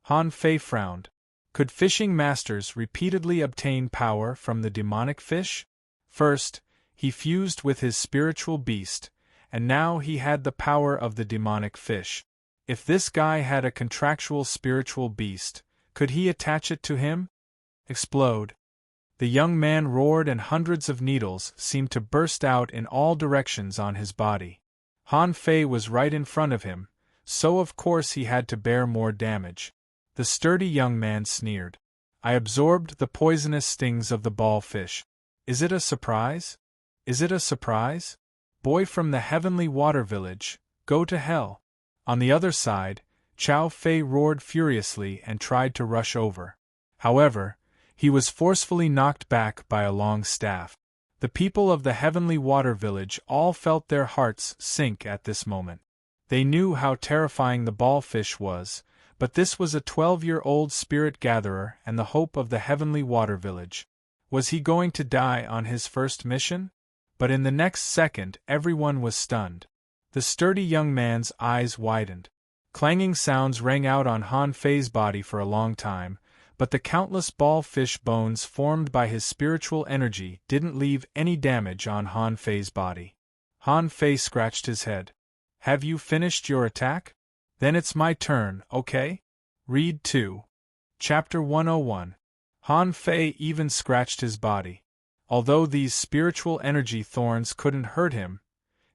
Han Fei frowned. Could fishing masters repeatedly obtain power from the demonic fish? First, he fused with his spiritual beast, and now he had the power of the demonic fish. If this guy had a contractual spiritual beast, could he attach it to him? Explode. The young man roared and hundreds of needles seemed to burst out in all directions on his body. Han Fei was right in front of him, so of course he had to bear more damage. The sturdy young man sneered. "I absorbed the poisonous stings of the ball fish. Is it a surprise? Is it a surprise? Boy from the Heavenly Water Village, go to hell." On the other side, Chao Fei roared furiously and tried to rush over. However, he was forcefully knocked back by a long staff. The people of the Heavenly Water Village all felt their hearts sink at this moment. They knew how terrifying the ball fish was, but this was a 12-year-old spirit gatherer and the hope of the Heavenly Water Village. Was he going to die on his first mission? But in the next second everyone was stunned. The sturdy young man's eyes widened. Clanging sounds rang out on Han Fei's body for a long time, but the countless ball fish bones formed by his spiritual energy didn't leave any damage on Han Fei's body. Han Fei scratched his head. "Have you finished your attack? Then it's my turn, okay?" Read 2. Chapter 101. Han Fei even scratched his body. Although these spiritual energy thorns couldn't hurt him,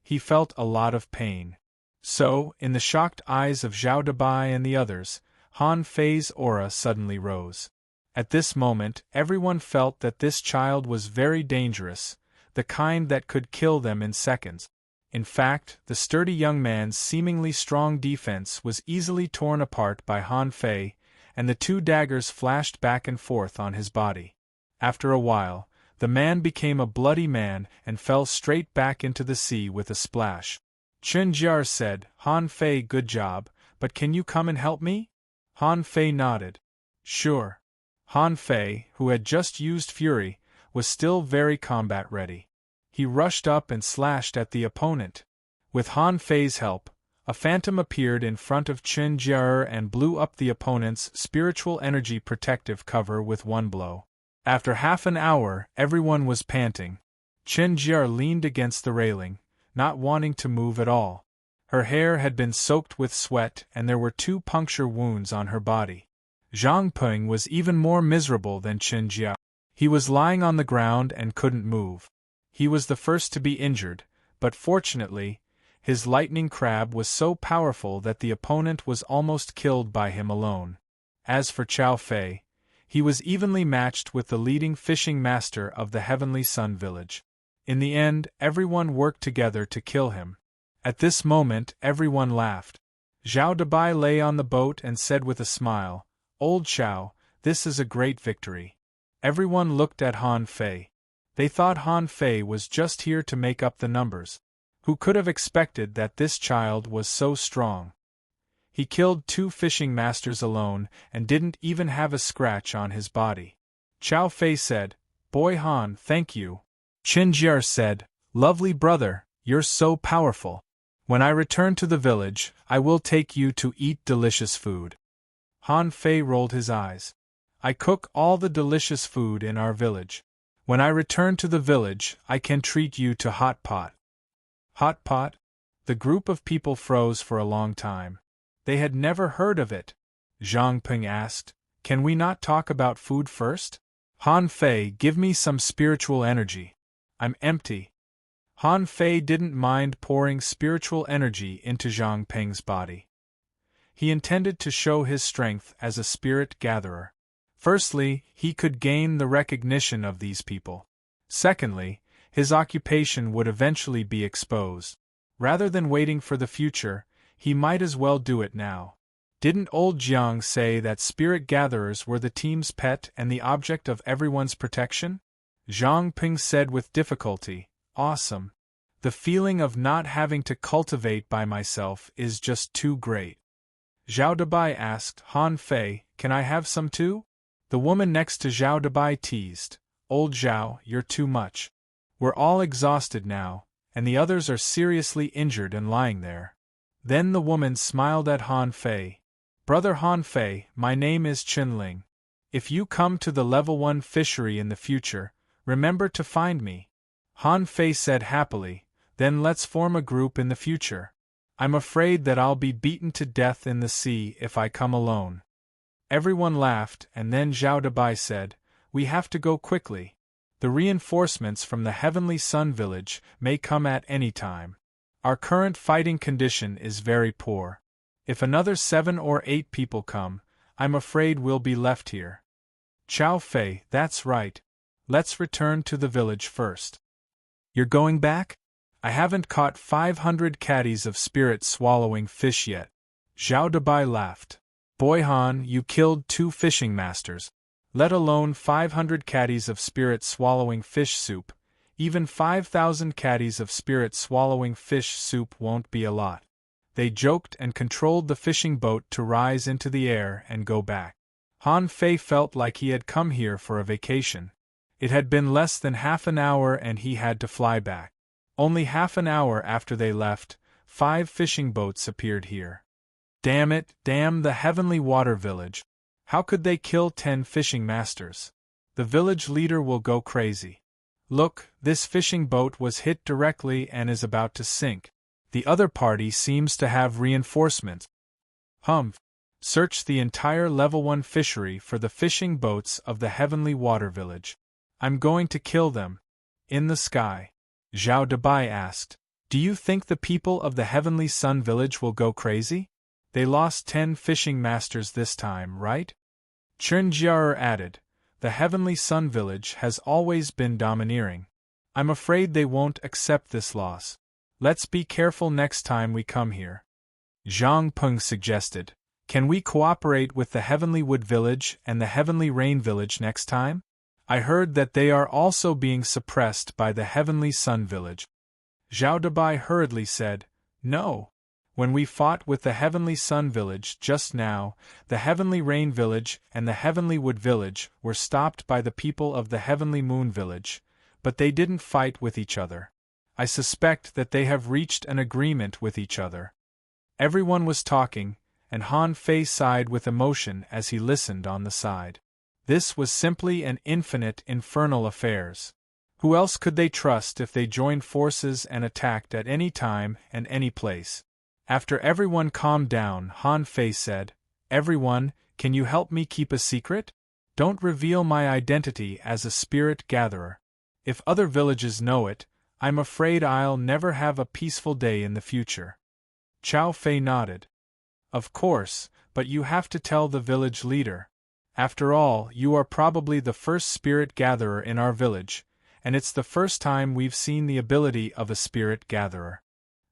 he felt a lot of pain. So, in the shocked eyes of Zhao Dabai and the others, Han Fei's aura suddenly rose. At this moment, everyone felt that this child was very dangerous, the kind that could kill them in seconds. In fact, the sturdy young man's seemingly strong defense was easily torn apart by Han Fei, and the 2 daggers flashed back and forth on his body. After a while, the man became a bloody man and fell straight back into the sea with a splash. Chen Jiar said, "Han Fei, good job, but can you come and help me?" Han Fei nodded. "Sure." Han Fei, who had just used fury, was still very combat-ready. He rushed up and slashed at the opponent. With Han Fei's help, a phantom appeared in front of Chen Jiar and blew up the opponent's spiritual energy protective cover with one blow. After half an hour, everyone was panting. Chen Jiar leaned against the railing, not wanting to move at all. Her hair had been soaked with sweat and there were 2 puncture wounds on her body. Zhang Peng was even more miserable than Chen Jiar. He was lying on the ground and couldn't move. He was the first to be injured, but fortunately, his lightning crab was so powerful that the opponent was almost killed by him alone. As for Chao Fei, he was evenly matched with the leading fishing master of the Heavenly Sun Village. In the end, everyone worked together to kill him. At this moment, everyone laughed. Zhao Dabai lay on the boat and said with a smile, "Old Chao, this is a great victory." Everyone looked at Han Fei. They thought Han Fei was just here to make up the numbers. Who could have expected that this child was so strong? He killed 2 fishing masters alone and didn't even have a scratch on his body. Chao Fei said, Boy Han, thank you. Qin Jier said, Lovely brother, you're so powerful. When I return to the village, I will take you to eat delicious food. Han Fei rolled his eyes. I cook all the delicious food in our village. When I return to the village, I can treat you to hot pot. Hot pot? The group of people froze for a long time. They had never heard of it. Zhang Ping asked, Can we not talk about food first? Han Fei, give me some spiritual energy. I'm empty. Han Fei didn't mind pouring spiritual energy into Zhang Ping's body. He intended to show his strength as a spirit gatherer. Firstly, he could gain the recognition of these people. Secondly, his occupation would eventually be exposed. Rather than waiting for the future, he might as well do it now. Didn't old Jiang say that spirit gatherers were the team's pet and the object of everyone's protection? Zhang Ping said with difficulty, Awesome. The feeling of not having to cultivate by myself is just too great. Zhao Dabai asked, Han Fei, can I have some too? The woman next to Zhao Dabai teased, Old Zhao, you're too much. We're all exhausted now, and the others are seriously injured and lying there. Then the woman smiled at Han Fei. Brother Han Fei, my name is Qin Ling. If you come to the level 1 fishery in the future, remember to find me. Han Fei said happily, then let's form a group in the future. I'm afraid that I'll be beaten to death in the sea if I come alone. Everyone laughed, and then Zhao Dabai said, We have to go quickly. The reinforcements from the Heavenly Sun Village may come at any time. Our current fighting condition is very poor. If another 7 or 8 people come, I'm afraid we'll be left here. Chao Fei, that's right. Let's return to the village first. You're going back? I haven't caught 500 caddies of spirit-swallowing fish yet. Zhao Dabai laughed. Boy Han, you killed 2 fishing masters. Let alone 500 caddies of spirit-swallowing fish soup. Even 5,000 caddies of spirit-swallowing fish soup won't be a lot. They joked and controlled the fishing boat to rise into the air and go back. Han Fei felt like he had come here for a vacation. It had been less than half an hour and he had to fly back. Only half an hour after they left, 5 fishing boats appeared here. Damn it, damn the Heavenly Water Village. How could they kill 10 fishing masters? The village leader will go crazy. Look, this fishing boat was hit directly and is about to sink. The other party seems to have reinforcements. Humph. Search the entire level 1 fishery for the fishing boats of the Heavenly Water Village. I'm going to kill them. In the sky. Zhao Dabai asked, Do you think the people of the Heavenly Sun Village will go crazy? They lost 10 fishing masters this time, right? Chen Jiaer added, The Heavenly Sun Village has always been domineering. I'm afraid they won't accept this loss. Let's be careful next time we come here. Zhang Peng suggested, Can we cooperate with the Heavenly Wood Village and the Heavenly Rain Village next time? I heard that they are also being suppressed by the Heavenly Sun Village. Zhao Dabai hurriedly said, No. When we fought with the Heavenly Sun Village just now, the Heavenly Rain Village and the Heavenly Wood Village were stopped by the people of the Heavenly Moon Village, but they didn't fight with each other. I suspect that they have reached an agreement with each other. Everyone was talking, and Han Fei sighed with emotion as he listened on the side. This was simply an infinite infernal affairs. Who else could they trust if they joined forces and attacked at any time and any place? After everyone calmed down, Han Fei said, Everyone, can you help me keep a secret? Don't reveal my identity as a spirit gatherer. If other villages know it, I'm afraid I'll never have a peaceful day in the future. Chao Fei nodded. Of course, but you have to tell the village leader. After all, you are probably the first spirit gatherer in our village, and it's the first time we've seen the ability of a spirit gatherer.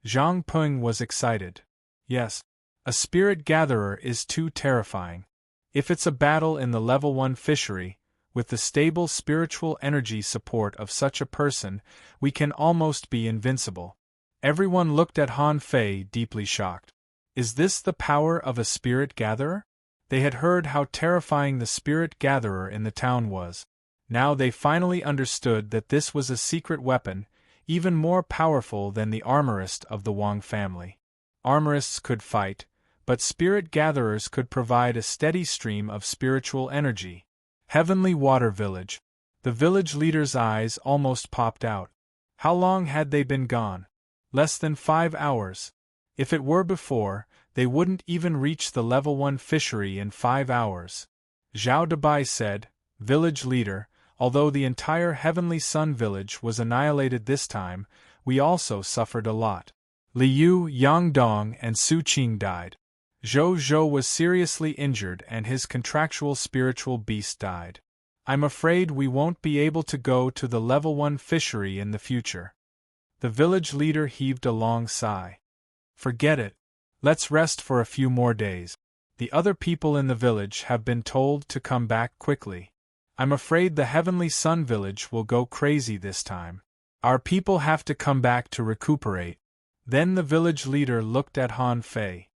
Zhang Peng was excited. Yes, a spirit gatherer is too terrifying. If it's a battle in the level 1 fishery, with the stable spiritual energy support of such a person, we can almost be invincible. Everyone looked at Han Fei deeply shocked. Is this the power of a spirit gatherer? They had heard how terrifying the spirit gatherer in the town was. Now they finally understood that this was a secret weapon, even more powerful than the armorist of the Wang family. Armorists could fight, but spirit gatherers could provide a steady stream of spiritual energy. Heavenly Water Village. The village leader's eyes almost popped out. How long had they been gone? Less than 5 hours. If it were before, they wouldn't even reach the level 1 fishery in 5 hours. Zhao Dabai said, "Village leader, although the entire Heavenly Sun village was annihilated this time, we also suffered a lot. Liu, Yang Dong, and Su Qing died. Zhou Zhou was seriously injured and his contractual spiritual beast died. I'm afraid we won't be able to go to the level 1 fishery in the future." The village leader heaved a long sigh. "Forget it. Let's rest for a few more days. The other people in the village have been told to come back quickly. I'm afraid the Heavenly Sun village will go crazy this time. Our people have to come back to recuperate." Then the village leader looked at Han Fei.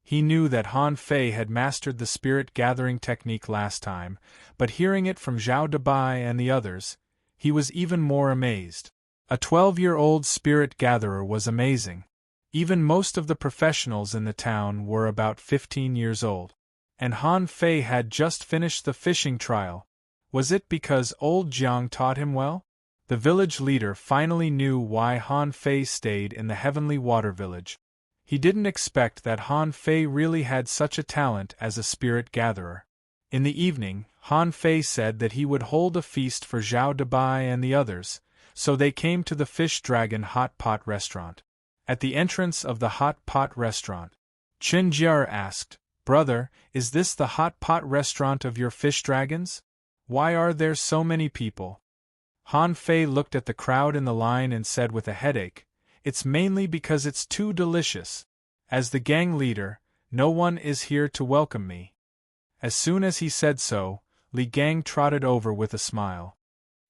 He knew that Han Fei had mastered the spirit gathering technique last time, but hearing it from Zhao Dabai and the others, he was even more amazed. A 12-year-old spirit gatherer was amazing. Even most of the professionals in the town were about 15 years old. And Han Fei had just finished the fishing trial. Was it because old Jiang taught him well? The village leader finally knew why Han Fei stayed in the Heavenly Water Village. He didn't expect that Han Fei really had such a talent as a spirit gatherer. In the evening, Han Fei said that he would hold a feast for Zhao Dabai and the others, so they came to the Fish Dragon Hot Pot restaurant. At the entrance of the Hot Pot restaurant, Chen Jier asked, "Brother, is this the Hot Pot restaurant of your fish dragons? Why are there so many people?" Han Fei looked at the crowd in the line and said with a headache, "It's mainly because it's too delicious. As the gang leader, no one is here to welcome me." As soon as he said so, Li Gang trotted over with a smile.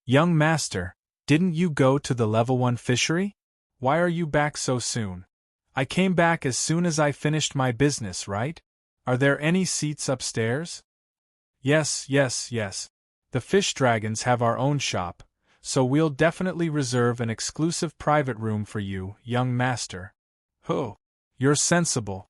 "Young master, didn't you go to the level 1 fishery? Why are you back so soon?" "I came back as soon as I finished my business, right? Are there any seats upstairs?" Yes. The fish dragons have our own shop, so we'll definitely reserve an exclusive private room for you, young master." "Oh, you're sensible."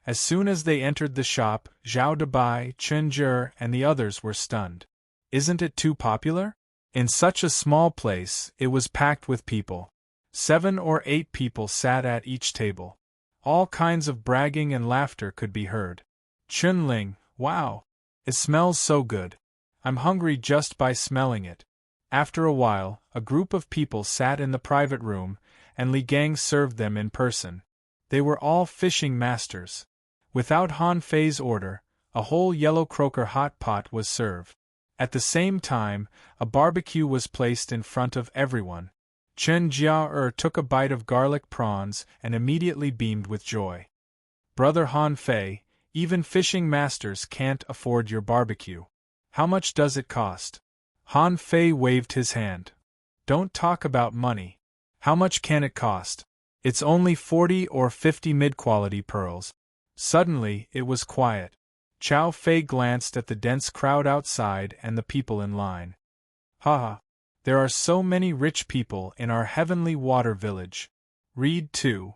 As soon as they entered the shop, Zhao Dabai, Chen Jier, and the others were stunned. Isn't it too popular? In such a small place, it was packed with people. 7 or 8 people sat at each table. All kinds of bragging and laughter could be heard. "Chunling, wow! It smells so good. I'm hungry just by smelling it." After a while, a group of people sat in the private room, and Li Gang served them in person. They were all fishing masters. Without Han Fei's order, a whole yellow croaker hot pot was served. At the same time, a barbecue was placed in front of everyone. Chen Jia took a bite of garlic prawns and immediately beamed with joy. "Brother Han Fei, even fishing masters can't afford your barbecue. How much does it cost?" Han Fei waved his hand. "Don't talk about money. How much can it cost? It's only 40 or 50 mid-quality pearls." Suddenly, it was quiet. Chow Fei glanced at the dense crowd outside and the people in line. "Haha. There are so many rich people in our Heavenly Water Village." Read 2.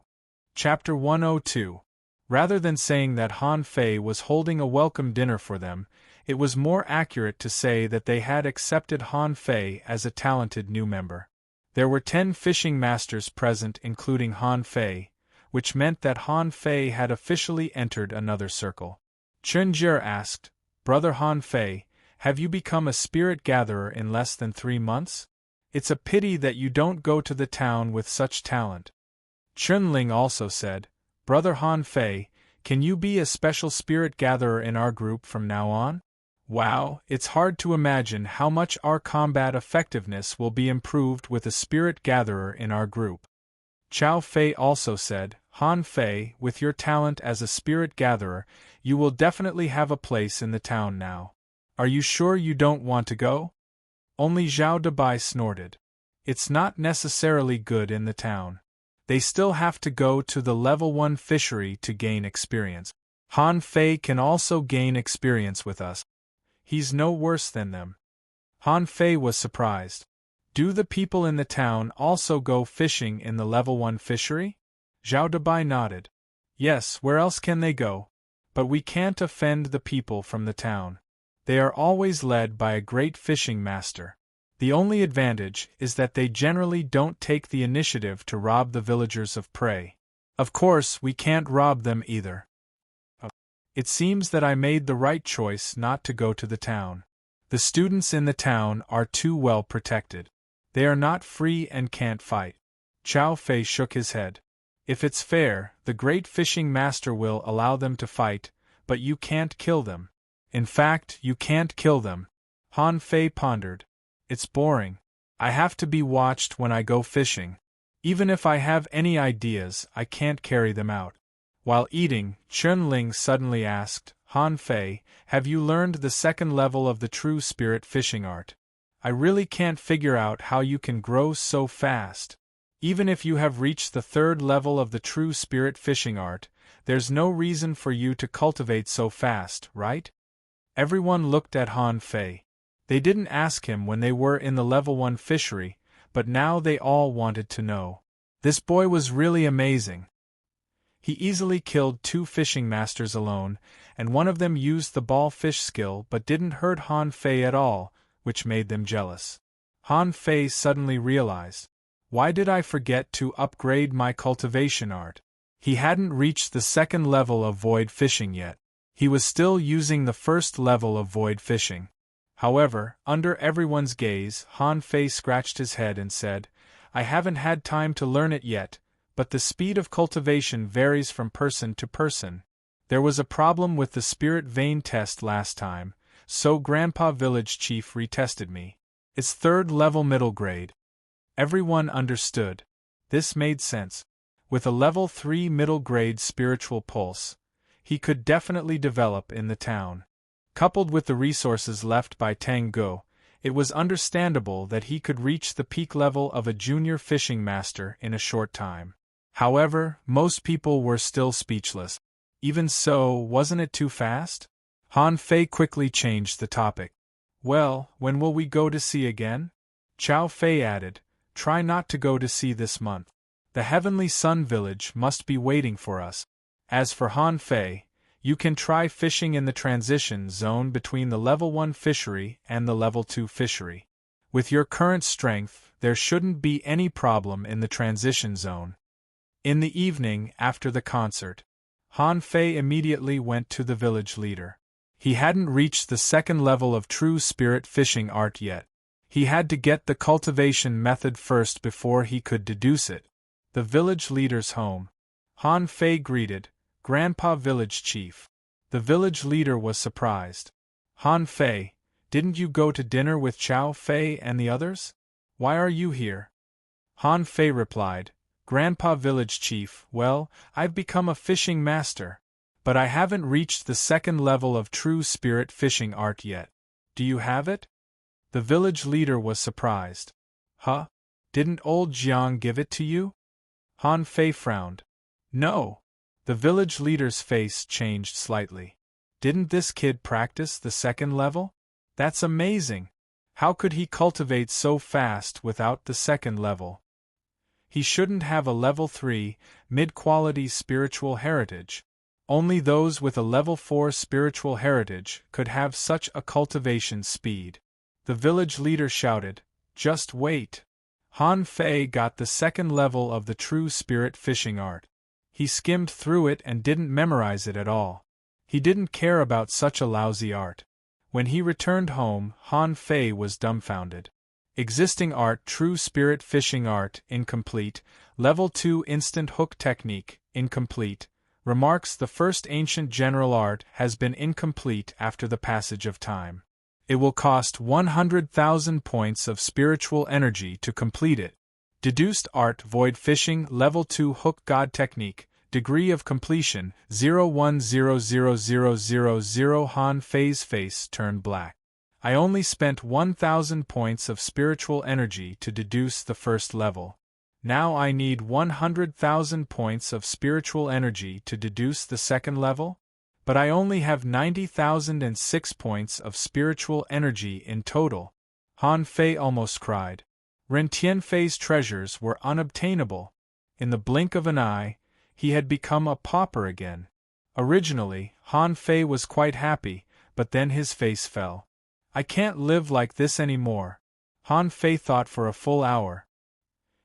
Chapter 102. Rather than saying that Han Fei was holding a welcome dinner for them, it was more accurate to say that they had accepted Han Fei as a talented new member. There were 10 fishing masters present including Han Fei, which meant that Han Fei had officially entered another circle. Chen Jier asked, "Brother Han Fei, have you become a spirit gatherer in less than 3 months? It's a pity that you don't go to the town with such talent." Chunling also said, "Brother Han Fei, can you be a special spirit gatherer in our group from now on? Wow, it's hard to imagine how much our combat effectiveness will be improved with a spirit gatherer in our group." Chow Fei also said, "Han Fei, with your talent as a spirit gatherer, you will definitely have a place in the town now. Are you sure you don't want to go?" Only Zhao Dabai snorted. "It's not necessarily good in the town. They still have to go to the level 1 fishery to gain experience. Han Fei can also gain experience with us. He's no worse than them. Han Fei was surprised. Do the people in the town also go fishing in the level 1 fishery? Zhao Debai nodded. Yes, where else can they go? But we can't offend the people from the town. They are always led by a great fishing master. The only advantage is that they generally don't take the initiative to rob the villagers of prey. Of course, we can't rob them either. It seems that I made the right choice not to go to the town. The students in the town are too well protected. They are not free and can't fight. Chao Fei shook his head. If it's fair, the great fishing master will allow them to fight, but you can't kill them. In fact, you can't kill them. Han Fei pondered. It's boring. I have to be watched when I go fishing. Even if I have any ideas, I can't carry them out. While eating, Chun Ling suddenly asked, Han Fei, have you learned the second level of the true spirit fishing art? I really can't figure out how you can grow so fast. Even if you have reached the third level of the true spirit fishing art, there's no reason for you to cultivate so fast, right? Everyone looked at Han Fei. They didn't ask him when they were in the level 1 fishery, but now they all wanted to know. This boy was really amazing. He easily killed 2 fishing masters alone, and one of them used the ball fish skill but didn't hurt Han Fei at all, which made them jealous. Han Fei suddenly realized, why did I forget to upgrade my cultivation art? He hadn't reached the second level of void fishing yet. He was still using the first level of void fishing. However, under everyone's gaze, Han Fei scratched his head and said, I haven't had time to learn it yet, but the speed of cultivation varies from person to person. There was a problem with the spirit vein test last time, so Grandpa Village Chief retested me. It's third level middle grade. Everyone understood. This made sense. With a level 3 middle grade spiritual pulse, he could definitely develop in the town. Coupled with the resources left by Tang Go, it was understandable that he could reach the peak level of a junior fishing master in a short time. However, most people were still speechless. Even so, wasn't it too fast? Han Fei quickly changed the topic. Well, when will we go to sea again? Chao Fei added, try not to go to sea this month. The Heavenly Sun Village must be waiting for us. As for Han Fei, you can try fishing in the transition zone between the level 1 fishery and the level 2 fishery. With your current strength, there shouldn't be any problem in the transition zone. In the evening, after the concert, Han Fei immediately went to the village leader. He hadn't reached the second level of true spirit fishing art yet. He had to get the cultivation method first before he could deduce it. The village leader's home. Han Fei greeted, Grandpa Village Chief. The village leader was surprised. Han Fei, didn't you go to dinner with Chao Fei and the others? Why are you here? Han Fei replied, Grandpa Village Chief, well, I've become a fishing master, but I haven't reached the second level of true spirit fishing art yet. Do you have it? The village leader was surprised. Huh? Didn't old Jiang give it to you? Han Fei frowned. No. The village leader's face changed slightly. Didn't this kid practice the second level? That's amazing. How could he cultivate so fast without the second level? He shouldn't have a level 3, mid-quality spiritual heritage. Only those with a level 4 spiritual heritage could have such a cultivation speed. The village leader shouted, just wait. Han Fei got the second level of the true spirit fishing art. He skimmed through it and didn't memorize it at all. He didn't care about such a lousy art. When he returned home, Han Fei was dumbfounded. Existing art, true spirit fishing art, incomplete. Level 2 instant hook technique, incomplete. Remarks: the first ancient general art has been incomplete after the passage of time. It will cost 100,000 points of spiritual energy to complete it. Deduced art, void fishing, level 2 hook god technique, degree of completion, 0100000. Han Fei's face turned black. I only spent 1,000 points of spiritual energy to deduce the first level. Now I need 100,000 points of spiritual energy to deduce the second level? But I only have 90,006 points of spiritual energy in total. Han Fei almost cried. Ren Tianfei's treasures were unobtainable. In the blink of an eye, he had become a pauper again. Originally, Han Fei was quite happy, but then his face fell. I can't live like this anymore. Han Fei thought for a full hour.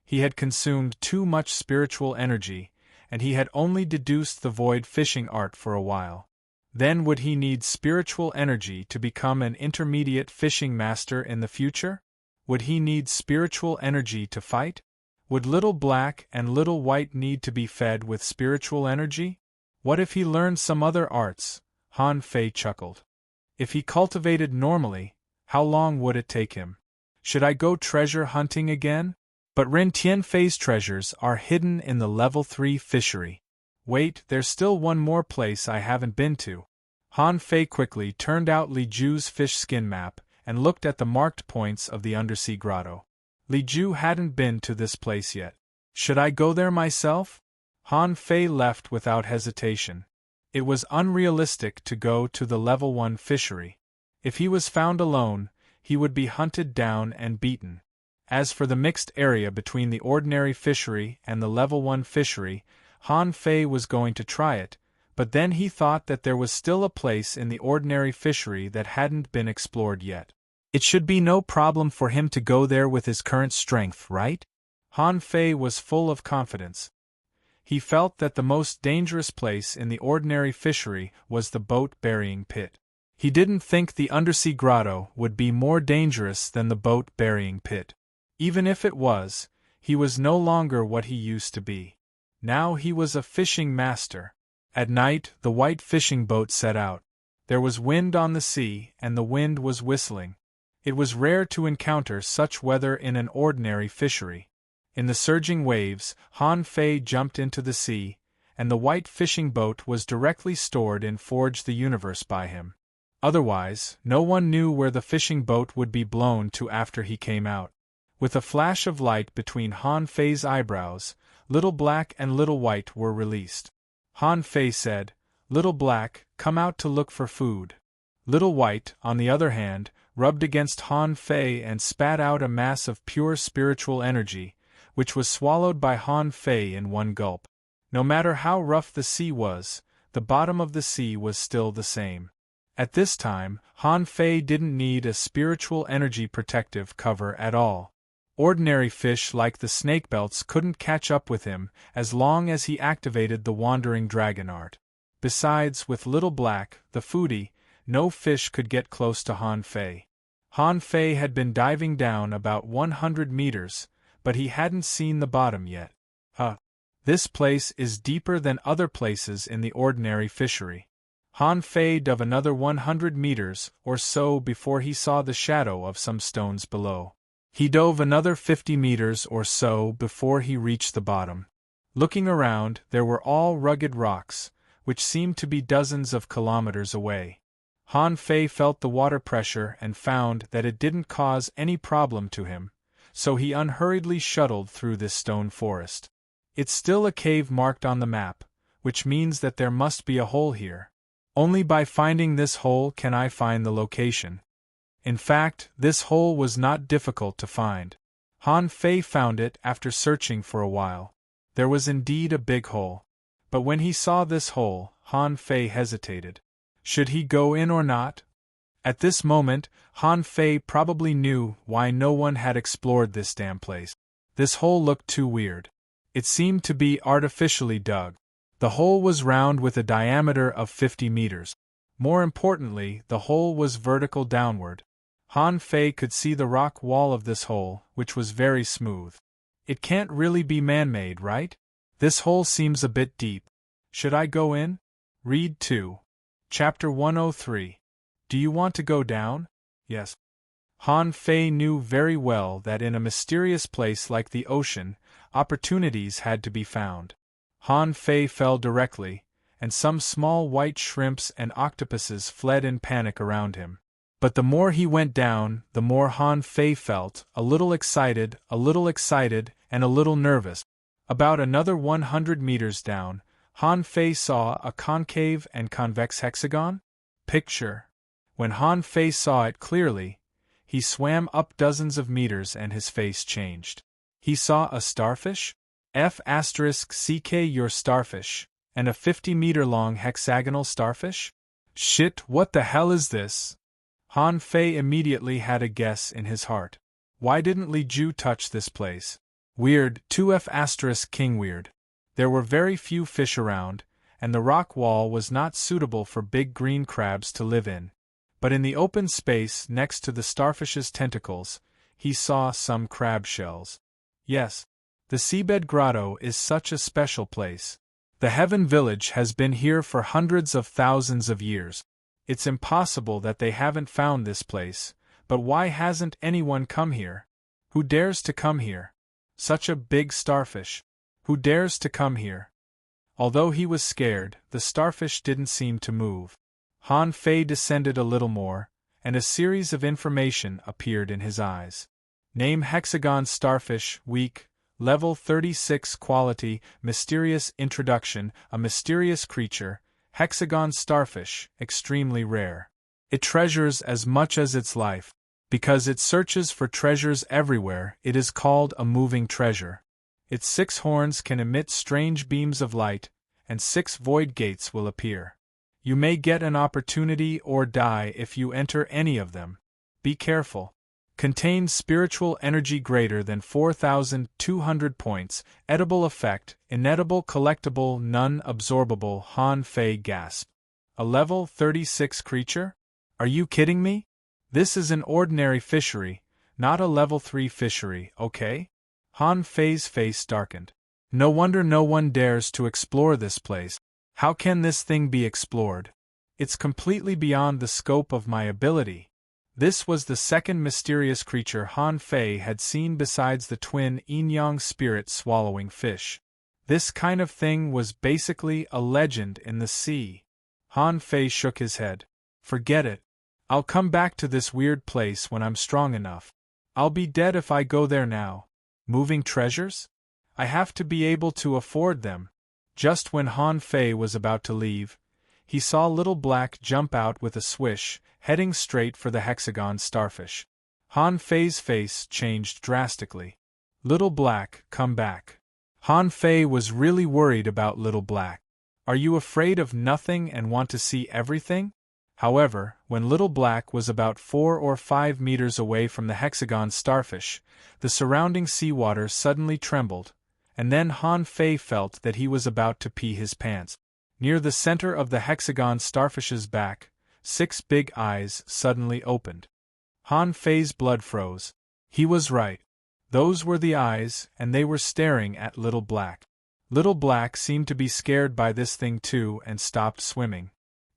He had consumed too much spiritual energy, and he had only deduced the void fishing art for a while. Then would he need spiritual energy to become an intermediate fishing master in the future? Would he need spiritual energy to fight? Would Little Black and Little White need to be fed with spiritual energy? What if he learned some other arts? Han Fei chuckled. If he cultivated normally, how long would it take him? Should I go treasure hunting again? But Ren Tianfei's treasures are hidden in the level 3 fishery. Wait, there's still one more place I haven't been to. Han Fei quickly turned out Li Ju's fish skin map and looked at the marked points of the undersea grotto. Li Ju hadn't been to this place yet. Should I go there myself? Han Fei left without hesitation. It was unrealistic to go to the level 1 fishery. If he was found alone, he would be hunted down and beaten. As for the mixed area between the ordinary fishery and the level 1 fishery, Han Fei was going to try it, but then he thought that there was still a place in the ordinary fishery that hadn't been explored yet. It should be no problem for him to go there with his current strength, right? Han Fei was full of confidence. He felt that the most dangerous place in the ordinary fishery was the boat-burying pit. He didn't think the undersea grotto would be more dangerous than the boat-burying pit. Even if it was, he was no longer what he used to be. Now he was a fishing master. At night, the white fishing boat set out. There was wind on the sea, and the wind was whistling. It was rare to encounter such weather in an ordinary fishery. In the surging waves, Han Fei jumped into the sea, and the white fishing boat was directly stored in Forge the Universe by him. Otherwise, no one knew where the fishing boat would be blown to after he came out. With a flash of light between Han Fei's eyebrows, Little Black and Little White were released. Han Fei said, "Little Black, come out to look for food." Little White, on the other hand, rubbed against Han Fei and spat out a mass of pure spiritual energy, which was swallowed by Han Fei in one gulp. No matter how rough the sea was, the bottom of the sea was still the same. At this time, Han Fei didn't need a spiritual energy protective cover at all. Ordinary fish like the snakebelts couldn't catch up with him as long as he activated the wandering dragon art. Besides, with Little Black, the foodie, no fish could get close to Han Fei. Han Fei had been diving down about 100 meters, but he hadn't seen the bottom yet. This place is deeper than other places in the ordinary fishery. Han Fei dove another 100 meters or so before he saw the shadow of some stones below. He dove another 50 meters or so before he reached the bottom. Looking around, there were all rugged rocks, which seemed to be dozens of kilometers away. Han Fei felt the water pressure and found that it didn't cause any problem to him, so he unhurriedly shuttled through this stone forest. It's still a cave marked on the map, which means that there must be a hole here. Only by finding this hole can I find the location. In fact, this hole was not difficult to find. Han Fei found it after searching for a while. There was indeed a big hole. But when he saw this hole, Han Fei hesitated. Should he go in or not? At this moment, Han Fei probably knew why no one had explored this damn place. This hole looked too weird. It seemed to be artificially dug. The hole was round with a diameter of 50 meters. More importantly, the hole was vertical downward. Han Fei could see the rock wall of this hole, which was very smooth. It can't really be man-made, right? This hole seems a bit deep. Should I go in? Read 2. Chapter 103. Do you want to go down? Yes. Han Fei knew very well that in a mysterious place like the ocean, opportunities had to be found. Han Fei fell directly, and some small white shrimps and octopuses fled in panic around him. But the more he went down, the more Han Fei felt a little excited, and a little nervous. About another 100 meters down, Han Fei saw a concave and convex hexagon? Picture. When Han Fei saw it clearly, he swam up dozens of meters and his face changed. He saw a starfish? F***CK your starfish, and a 50-meter-long hexagonal starfish? Shit, what the hell is this? Han Fei immediately had a guess in his heart. Why didn't Li Ju touch this place? Weird, 2F** king weird. There were very few fish around, and the rock wall was not suitable for big green crabs to live in. But in the open space next to the starfish's tentacles, he saw some crab shells. Yes, the seabed grotto is such a special place. The Heaven Village has been here for hundreds of thousands of years. It's impossible that they haven't found this place, but why hasn't anyone come here? Who dares to come here? Such a big starfish. Who dares to come here? Although he was scared, the starfish didn't seem to move. Han Fei descended a little more, and a series of information appeared in his eyes. Name hexagon starfish, weak, level 36 quality, mysterious introduction, a mysterious creature, hexagon starfish, extremely rare. It treasures as much as its life. Because it searches for treasures everywhere, it is called a moving treasure. Its 6 horns can emit strange beams of light, and 6 void gates will appear. You may get an opportunity or die if you enter any of them. Be careful. Contains spiritual energy greater than 4,200 points, edible effect, inedible collectible non-absorbable. Han Fei gasped. A level 36 creature? Are you kidding me? This is an ordinary fishery, not a level 3 fishery, okay? Han Fei's face darkened. No wonder no one dares to explore this place. How can this thing be explored? It's completely beyond the scope of my ability. This was the second mysterious creature Han Fei had seen besides the twin yin-yang spirit-swallowing fish. This kind of thing was basically a legend in the sea. Han Fei shook his head. Forget it. I'll come back to this weird place when I'm strong enough. I'll be dead if I go there now. Moving treasures? I have to be able to afford them. Just when Han Fei was about to leave, he saw Little Black jump out with a swish, heading straight for the hexagon starfish. Han Fei's face changed drastically. Little Black, come back. Han Fei was really worried about Little Black. Are you afraid of nothing and want to see everything? However, when Little Black was about 4 or 5 meters away from the hexagon starfish, the surrounding seawater suddenly trembled, and then Han Fei felt that he was about to pee his pants. Near the center of the hexagon starfish's back, 6 big eyes suddenly opened. Han Fei's blood froze. He was right. Those were the eyes, and they were staring at Little Black. Little Black seemed to be scared by this thing too and stopped swimming.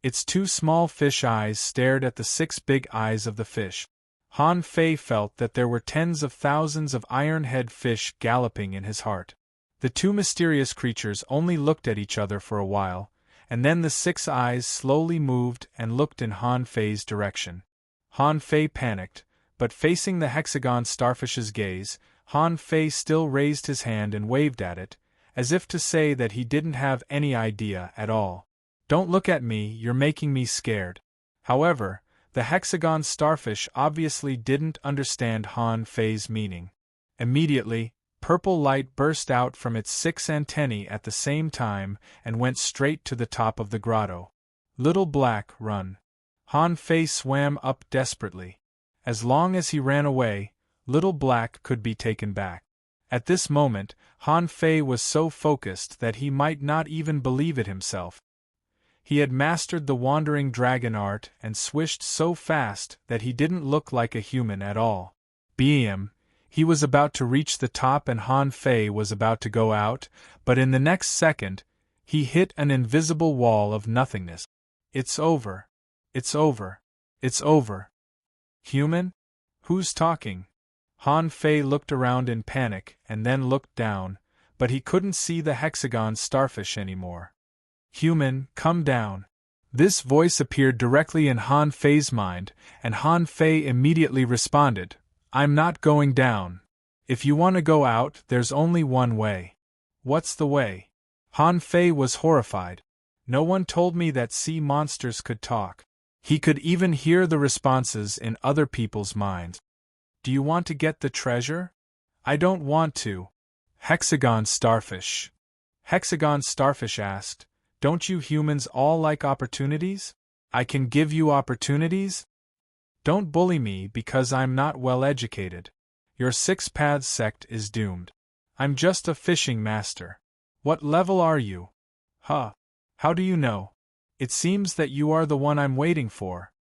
Its 2 small fish eyes stared at the 6 big eyes of the fish. Han Fei felt that there were tens of thousands of iron-head fish galloping in his heart. The 2 mysterious creatures only looked at each other for a while, and then the 6 eyes slowly moved and looked in Han Fei's direction. Han Fei panicked, but facing the hexagon starfish's gaze, Han Fei still raised his hand and waved at it, as if to say that he didn't have any idea at all. Don't look at me, you're making me scared. However, the hexagon starfish obviously didn't understand Han Fei's meaning. Immediately, purple light burst out from its 6 antennae at the same time and went straight to the top of the grotto. Little Black, run. Han Fei swam up desperately. As long as he ran away, Little Black could be taken back. At this moment, Han Fei was so focused that he might not even believe it himself. He had mastered the wandering dragon art and swished so fast that he didn't look like a human at all. Bam! He was about to reach the top and Han Fei was about to go out, but in the next second, he hit an invisible wall of nothingness. It's over. It's over. It's over. Human? Who's talking? Han Fei looked around in panic and then looked down, but he couldn't see the hexagon starfish anymore. Human, come down. This voice appeared directly in Han Fei's mind, and Han Fei immediately responded, I'm not going down. If you want to go out, there's only one way. What's the way? Han Fei was horrified. No one told me that sea monsters could talk. He could even hear the responses in other people's minds. Do you want to get the treasure? I don't want to. Hexagon Starfish. Hexagon Starfish asked, don't you humans all like opportunities? I can give you opportunities? Don't bully me because I'm not well educated. Your Six Paths sect is doomed. I'm just a fishing master. What level are you? Huh. How do you know? It seems that you are the one I'm waiting for.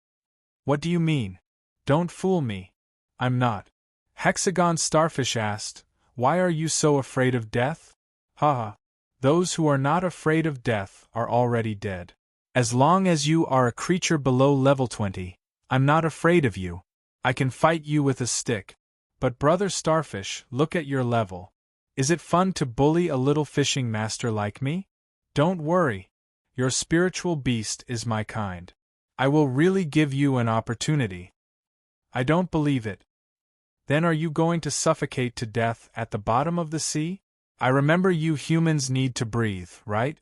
What do you mean? Don't fool me. I'm not. Hexagon Starfish asked, why are you so afraid of death? Haha. Those who are not afraid of death are already dead. As long as you are a creature below level 20, I'm not afraid of you. I can fight you with a stick. But brother Starfish, look at your level. Is it fun to bully a little fishing master like me? Don't worry. Your spiritual beast is my kind. I will really give you an opportunity. I don't believe it. Then are you going to suffocate to death at the bottom of the sea? I remember you humans need to breathe, right?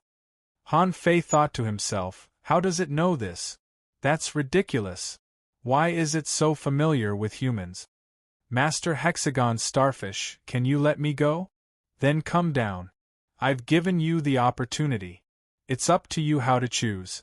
Han Fei thought to himself, how does it know this? That's ridiculous. Why is it so familiar with humans? Master Hexagon Starfish, can you let me go? Then come down. I've given you the opportunity. It's up to you how to choose.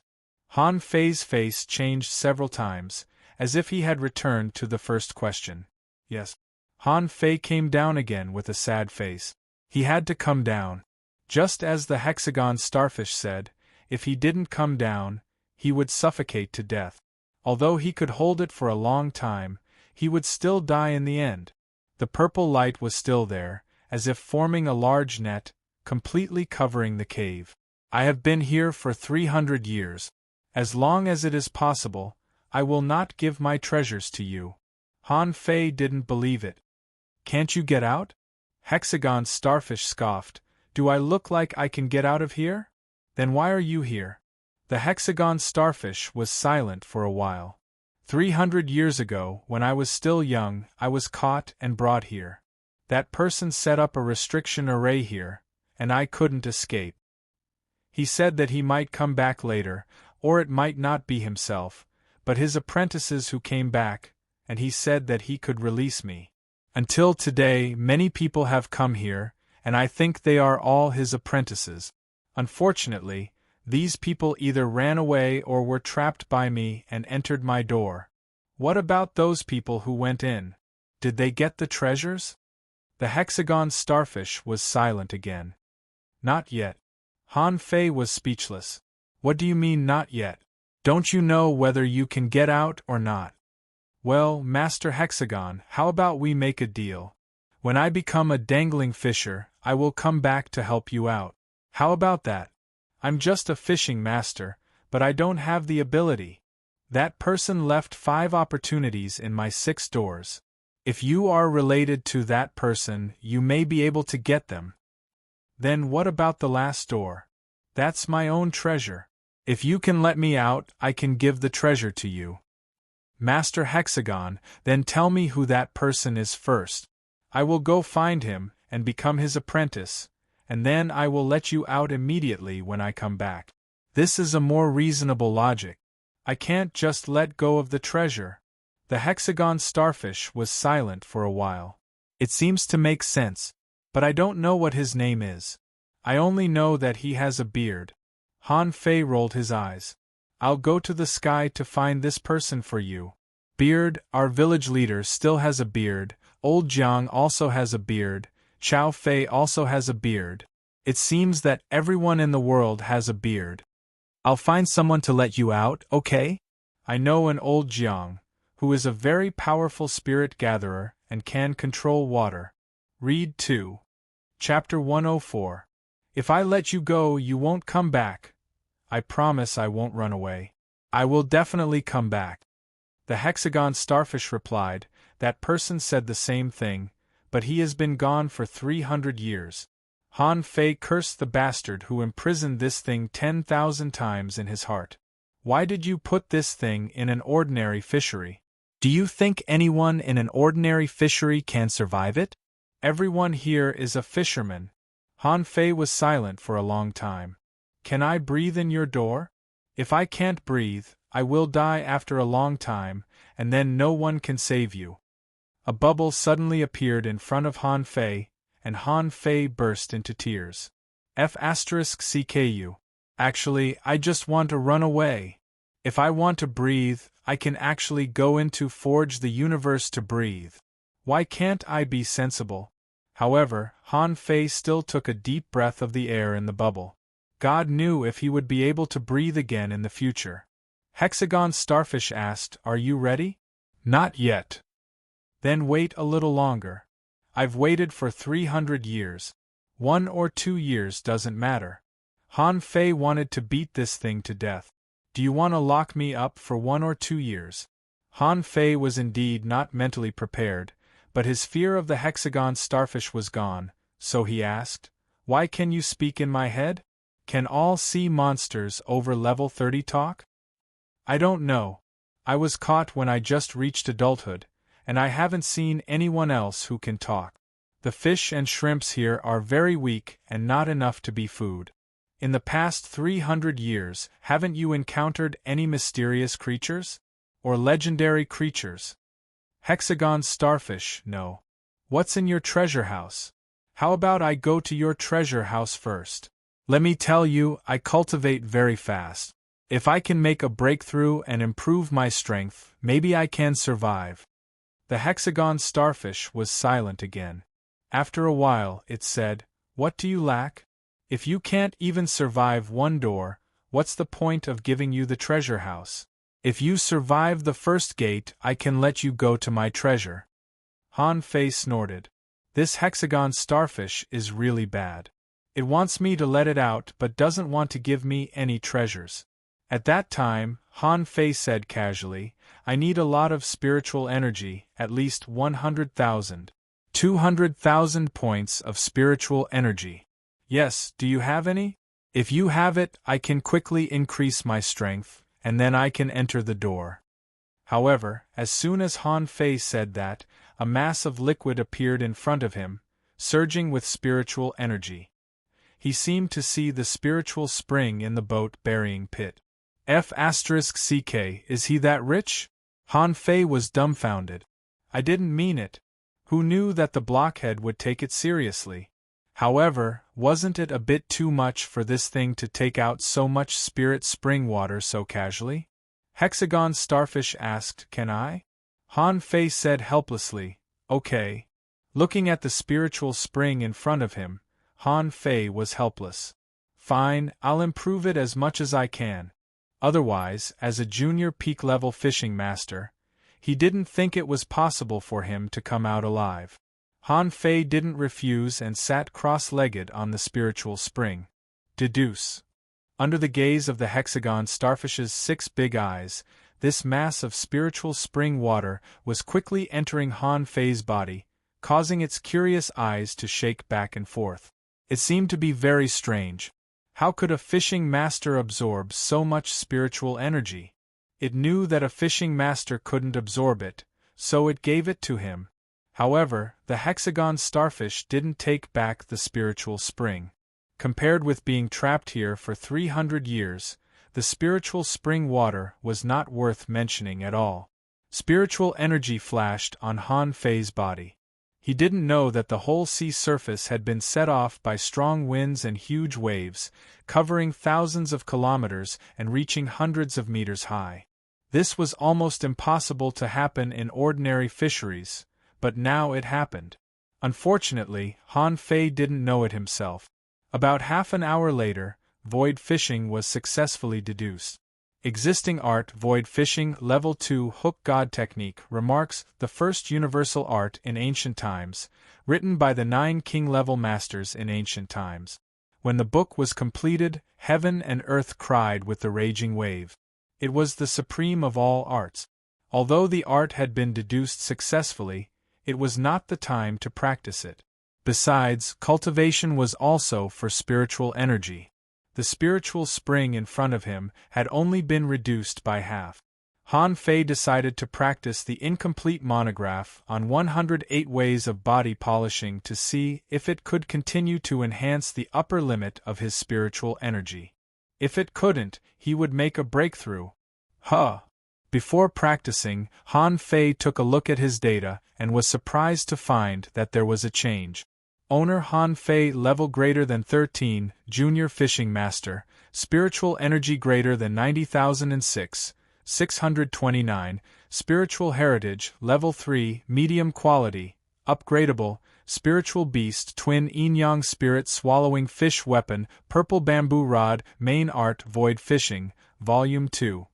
Han Fei's face changed several times, as if he had returned to the first question. Yes. Han Fei came down again with a sad face. He had to come down. Just as the Hexagon Starfish said, if he didn't come down, he would suffocate to death. Although he could hold it for a long time, he would still die in the end. The purple light was still there, as if forming a large net, completely covering the cave. I have been here for 300 years. As long as it is possible, I will not give my treasures to you. Han Fei didn't believe it. Can't you get out? Hexagon Starfish scoffed. Do I look like I can get out of here? Then why are you here? The Hexagon Starfish was silent for a while. 300 years ago, when I was still young, I was caught and brought here. That person set up a restriction array here, and I couldn't escape. He said that he might come back later, or it might not be himself, but his apprentices who came back, and he said that he could release me. Until today, many people have come here, and I think they are all his apprentices. Unfortunately, these people either ran away or were trapped by me and entered my door. What about those people who went in? Did they get the treasures? The Hexagon Starfish was silent again. Not yet. Han Fei was speechless. What do you mean not yet? Don't you know whether you can get out or not? Well, Master Hexagon, how about we make a deal? When I become a dangling fisher, I will come back to help you out. How about that? I'm just a fishing master, but I don't have the ability. That person left 5 opportunities in my 6 doors. If you are related to that person, you may be able to get them. Then what about the last door? That's my own treasure. If you can let me out, I can give the treasure to you. Master Hexagon, then tell me who that person is first. I will go find him and become his apprentice, and then I will let you out immediately when I come back. This is a more reasonable logic. I can't just let go of the treasure. The Hexagon Starfish was silent for a while. It seems to make sense, but I don't know what his name is. I only know that he has a beard. Han Fei rolled his eyes. I'll go to the sky to find this person for you. Beard, our village leader still has a beard, Old Jiang also has a beard, Chao Fei also has a beard. It seems that everyone in the world has a beard. I'll find someone to let you out, okay? I know an Old Jiang, who is a very powerful spirit gatherer and can control water. Read 2. Chapter 104. If I let you go, you won't come back. I promise I won't run away. I will definitely come back. The Hexagon Starfish replied, that person said the same thing, but he has been gone for 300 years. Han Fei cursed the bastard who imprisoned this thing 10,000 times in his heart. Why did you put this thing in an ordinary fishery? Do you think anyone in an ordinary fishery can survive it? Everyone here is a fisherman. Han Fei was silent for a long time. Can I breathe in your door? If I can't breathe, I will die after a long time, and then no one can save you. A bubble suddenly appeared in front of Han Fei, and Han Fei burst into tears. F***CKU. Actually, I just want to run away. If I want to breathe, I can actually go into forge the universe to breathe. Why can't I be sensible? However, Han Fei still took a deep breath of the air in the bubble. God knew if he would be able to breathe again in the future. Hexagon Starfish asked, "Are you ready?" "Not yet." "Then wait a little longer. I've waited for 300 years. 1 or 2 years doesn't matter. Han Fei wanted to beat this thing to death. Do you want to lock me up for 1 or 2 years? Han Fei was indeed not mentally prepared, but his fear of the hexagon starfish was gone, so he asked, "Why can you speak in my head? Can all sea monsters over level 30 talk?" "I don't know. I was caught when I just reached adulthood, and I haven't seen anyone else who can talk. The fish and shrimps here are very weak and not enough to be food. In the past 300 years, haven't you encountered any mysterious creatures? Or legendary creatures?" Hexagon Starfish, no. "What's in your treasure house? How about I go to your treasure house first? Let me tell you, I cultivate very fast. If I can make a breakthrough and improve my strength, maybe I can survive." The hexagon starfish was silent again. After a while, it said, "What do you lack? If you can't even survive 1 door, what's the point of giving you the treasure house? If you survive the first gate, I can let you go to my treasure." Han Fei snorted. This hexagon starfish is really bad. It wants me to let it out but doesn't want to give me any treasures. At that time, Han Fei said casually, "I need a lot of spiritual energy, at least 100,000. 200,000 points of spiritual energy. Yes, do you have any? If you have it, I can quickly increase my strength, and then I can enter the door." However, as soon as Han Fei said that, a mass of liquid appeared in front of him, surging with spiritual energy. He seemed to see the spiritual spring in the boat-burying pit. F***CK, is he that rich? Han Fei was dumbfounded. "I didn't mean it. Who knew that the blockhead would take it seriously? However, wasn't it a bit too much for this thing to take out so much spirit spring water so casually?" Hexagon Starfish asked, "Can I?" Han Fei said helplessly, "Okay." Looking at the spiritual spring in front of him, Han Fei was helpless. "Fine, I'll improve it as much as I can." Otherwise, as a junior peak-level fishing master, he didn't think it was possible for him to come out alive. Han Fei didn't refuse and sat cross-legged on the spiritual spring. Deduce. Under the gaze of the hexagon starfish's 6 big eyes, this mass of spiritual spring water was quickly entering Han Fei's body, causing its curious eyes to shake back and forth. It seemed to be very strange. How could a fishing master absorb so much spiritual energy? It knew that a fishing master couldn't absorb it, so it gave it to him. However, the hexagon starfish didn't take back the spiritual spring. Compared with being trapped here for 300 years, the spiritual spring water was not worth mentioning at all. Spiritual energy flashed on Han Fei's body. He didn't know that the whole sea surface had been set off by strong winds and huge waves, covering thousands of kilometers and reaching hundreds of meters high. This was almost impossible to happen in ordinary fisheries, but now it happened. Unfortunately, Han Fei didn't know it himself. About half an hour later, void fishing was successfully deduced. Existing art void fishing level 2 hook god technique remarks the first universal art in ancient times, written by the 9 king level masters in ancient times. When the book was completed, heaven and earth cried with the raging wave. It was the supreme of all arts. Although the art had been deduced successfully, it was not the time to practice it. Besides, cultivation was also for spiritual energy. The spiritual spring in front of him had only been reduced by half. Han Fei decided to practice the incomplete monograph on 108 ways of body polishing to see if it could continue to enhance the upper limit of his spiritual energy. If it couldn't, he would make a breakthrough. Before practicing, Han Fei took a look at his data and was surprised to find that there was a change. Owner Han Fei, level greater than 13, Junior Fishing Master, spiritual energy greater than 90,006, 629, spiritual heritage, level 3, medium quality, upgradable, spiritual beast, twin yin-yang spirit swallowing fish weapon, purple bamboo rod, main art, void fishing, volume 2.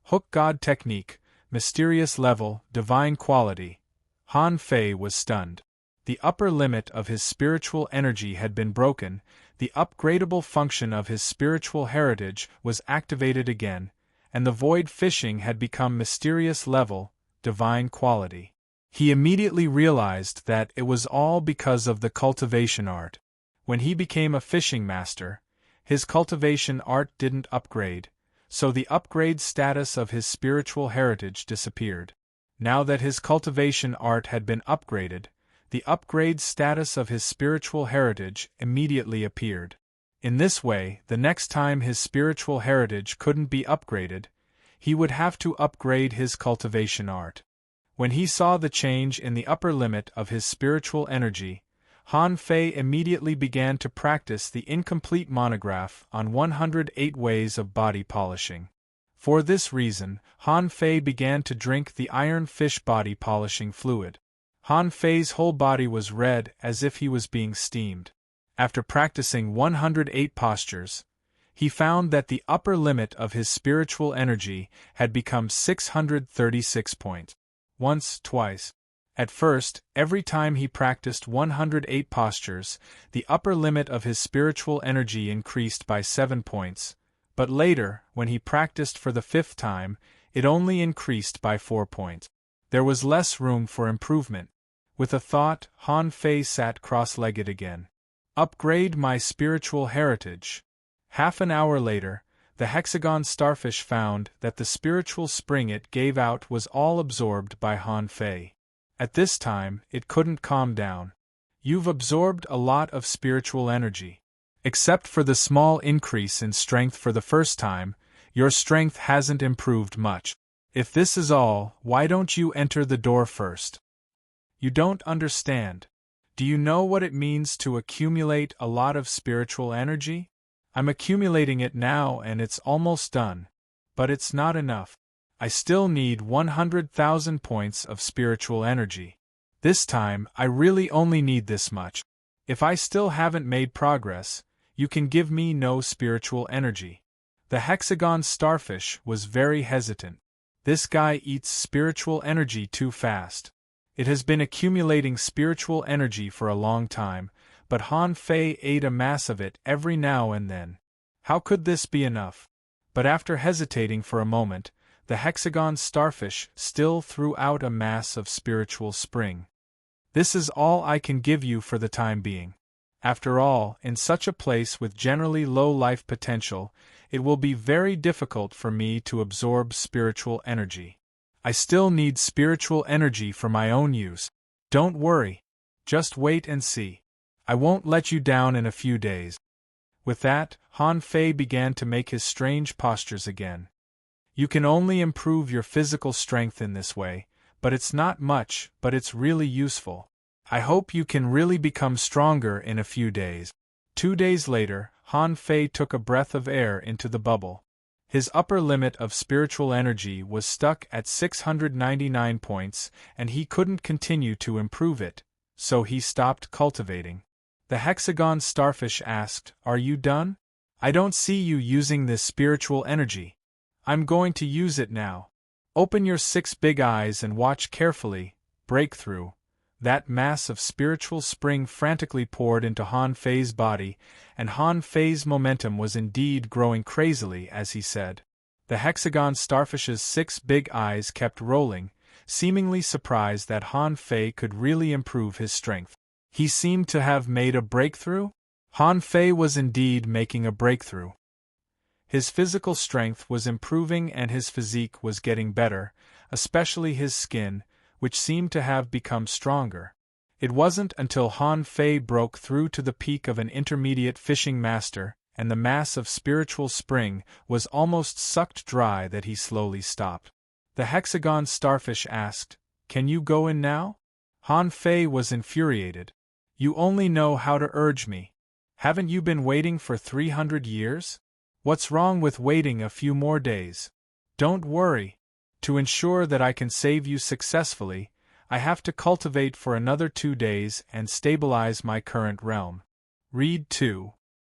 Hook god technique, mysterious level, divine quality. Han Fei was stunned. The upper limit of his spiritual energy had been broken, the upgradable function of his spiritual heritage was activated again, and the void fishing had become mysterious level, divine quality. He immediately realized that it was all because of the cultivation art. When he became a fishing master, his cultivation art didn't upgrade, so the upgrade status of his spiritual heritage disappeared. Now that his cultivation art had been upgraded, the upgrade status of his spiritual heritage immediately appeared. In this way, the next time his spiritual heritage couldn't be upgraded, he would have to upgrade his cultivation art. When he saw the change in the upper limit of his spiritual energy, Han Fei immediately began to practice the incomplete monograph on 108 ways of body polishing. For this reason, Han Fei began to drink the iron fish body polishing fluid. Han Fei's whole body was red as if he was being steamed. After practicing 108 postures, he found that the upper limit of his spiritual energy had become 636 points. Once, twice. At first, every time he practiced 108 postures, the upper limit of his spiritual energy increased by 7 points, but later, when he practiced for the 5th time, it only increased by 4 points. There was less room for improvement. With a thought, Han Fei sat cross-legged again. Upgrade my spiritual heritage. Half an hour later, the hexagon starfish found that the spiritual spring it gave out was all absorbed by Han Fei. At this time, it couldn't calm down. You've absorbed a lot of spiritual energy. Except for the small increase in strength for the first time, your strength hasn't improved much. If this is all, why don't you enter the door first? You don't understand. Do you know what it means to accumulate a lot of spiritual energy? I'm accumulating it now and it's almost done. But it's not enough. I still need 100,000 points of spiritual energy. This time, I really only need this much. If I still haven't made progress, you can give me no spiritual energy. The hexagon starfish was very hesitant. This guy eats spiritual energy too fast. It has been accumulating spiritual energy for a long time, but Han Fei ate a mass of it every now and then. How could this be enough? But after hesitating for a moment, the hexagon starfish still threw out a mass of spiritual spring. This is all I can give you for the time being. After all, in such a place with generally low life potential, it will be very difficult for me to absorb spiritual energy. I still need spiritual energy for my own use. Don't worry. Just wait and see. I won't let you down in a few days. With that, Han Fei began to make his strange postures again. You can only improve your physical strength in this way, but it's not much, but it's really useful. I hope you can really become stronger in a few days. 2 days later, Han Fei took a breath of air into the bubble. His upper limit of spiritual energy was stuck at 699 points, and he couldn't continue to improve it, so he stopped cultivating. The hexagon starfish asked, "Are you done? I don't see you using this spiritual energy." "I'm going to use it now. Open your 6 big eyes and watch carefully." Breakthrough. That mass of spiritual spring frantically poured into Han Fei's body, and Han Fei's momentum was indeed growing crazily as he said. The hexagon starfish's 6 big eyes kept rolling, seemingly surprised that Han Fei could really improve his strength. He seemed to have made a breakthrough? Han Fei was indeed making a breakthrough. His physical strength was improving and his physique was getting better, especially his skin, which seemed to have become stronger. It wasn't until Han Fei broke through to the peak of an intermediate fishing master, and the mass of spiritual spring was almost sucked dry that he slowly stopped. The hexagon starfish asked, "Can you go in now?" Han Fei was infuriated. "You only know how to urge me. Haven't you been waiting for 300 years? What's wrong with waiting a few more days? Don't worry. To ensure that I can save you successfully, I have to cultivate for another 2 days and stabilize my current realm." Read 2.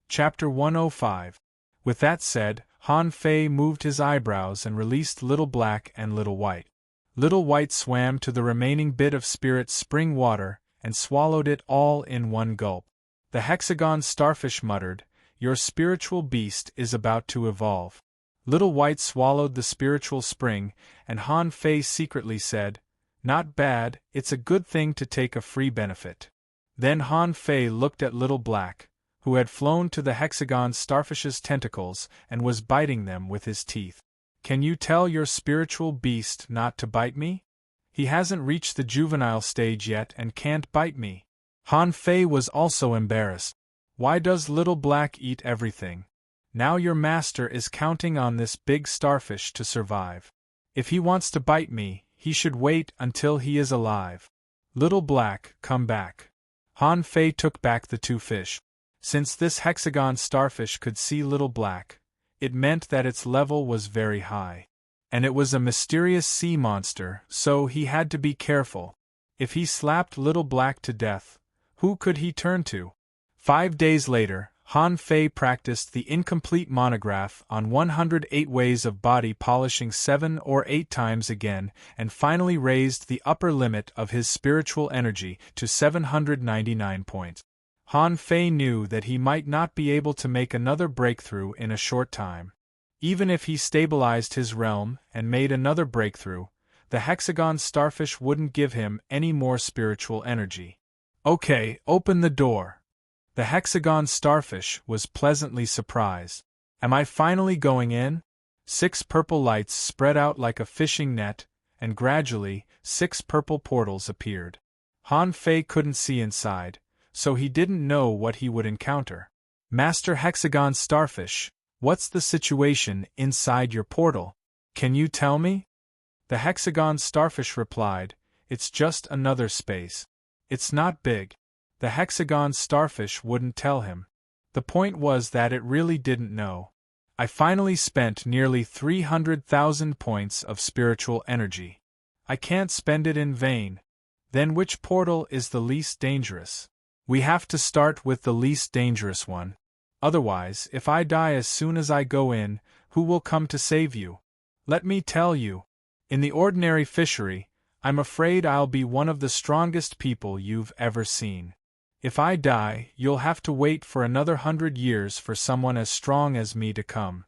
Chapter 105. With that said, Han Fei moved his eyebrows and released Little Black and Little White. Little White swam to the remaining bit of spirit spring water and swallowed it all in one gulp. The hexagon starfish muttered, "Your spiritual beast is about to evolve." Little White swallowed the spiritual spring, and Han Fei secretly said, "Not bad, it's a good thing to take a free benefit." Then Han Fei looked at Little Black, who had flown to the hexagon starfish's tentacles and was biting them with his teeth. "Can you tell your spiritual beast not to bite me? He hasn't reached the juvenile stage yet and can't bite me." Han Fei was also embarrassed. "Why does Little Black eat everything? Now your master is counting on this big starfish to survive. If he wants to bite me, he should wait until he is alive. Little Black, come back." Han Fei took back the 2 fish. Since this hexagon starfish could see Little Black, it meant that its level was very high. And it was a mysterious sea monster, so he had to be careful. If he slapped Little Black to death, who could he turn to? 5 days later, Han Fei practiced the incomplete monograph on 108 ways of body polishing 7 or 8 times again, and finally raised the upper limit of his spiritual energy to 799 points. Han Fei knew that he might not be able to make another breakthrough in a short time. Even if he stabilized his realm and made another breakthrough, the hexagon starfish wouldn't give him any more spiritual energy. "Okay, open the door." The hexagon starfish was pleasantly surprised. "Am I finally going in?" 6 purple lights spread out like a fishing net, and gradually, 6 purple portals appeared. Han Fei couldn't see inside, so he didn't know what he would encounter. "Master Hexagon Starfish, what's the situation inside your portal? Can you tell me?" The hexagon starfish replied, "It's just another space. It's not big." The hexagon starfish wouldn't tell him. The point was that it really didn't know. "I finally spent nearly 300,000 points of spiritual energy. I can't spend it in vain. Then which portal is the least dangerous?" "We have to start with the least dangerous one. Otherwise, if I die as soon as I go in, who will come to save you? Let me tell you. In the ordinary fishery, I'm afraid I'll be one of the strongest people you've ever seen. If I die, you'll have to wait for another 100 years for someone as strong as me to come."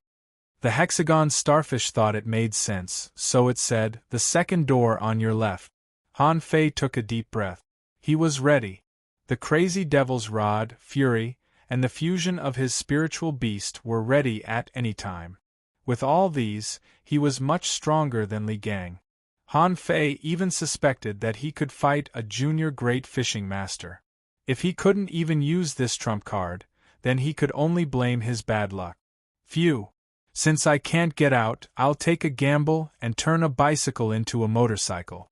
The hexagon starfish thought it made sense, so it said, "The second door on your left." Han Fei took a deep breath. He was ready. The crazy devil's rod, fury, and the fusion of his spiritual beast were ready at any time. With all these, he was much stronger than Li Gang. Han Fei even suspected that he could fight a junior great fishing master. If he couldn't even use this trump card, then he could only blame his bad luck. "Phew! Since I can't get out, I'll take a gamble and turn a bicycle into a motorcycle."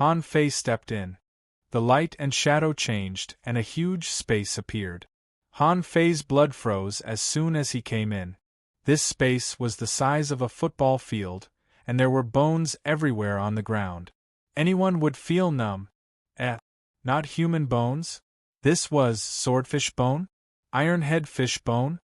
Han Fei stepped in. The light and shadow changed, and a huge space appeared. Han Fei's blood froze as soon as he came in. This space was the size of a football field, and there were bones everywhere on the ground. Anyone would feel numb. Not human bones? This was swordfish bone? Ironhead fish bone?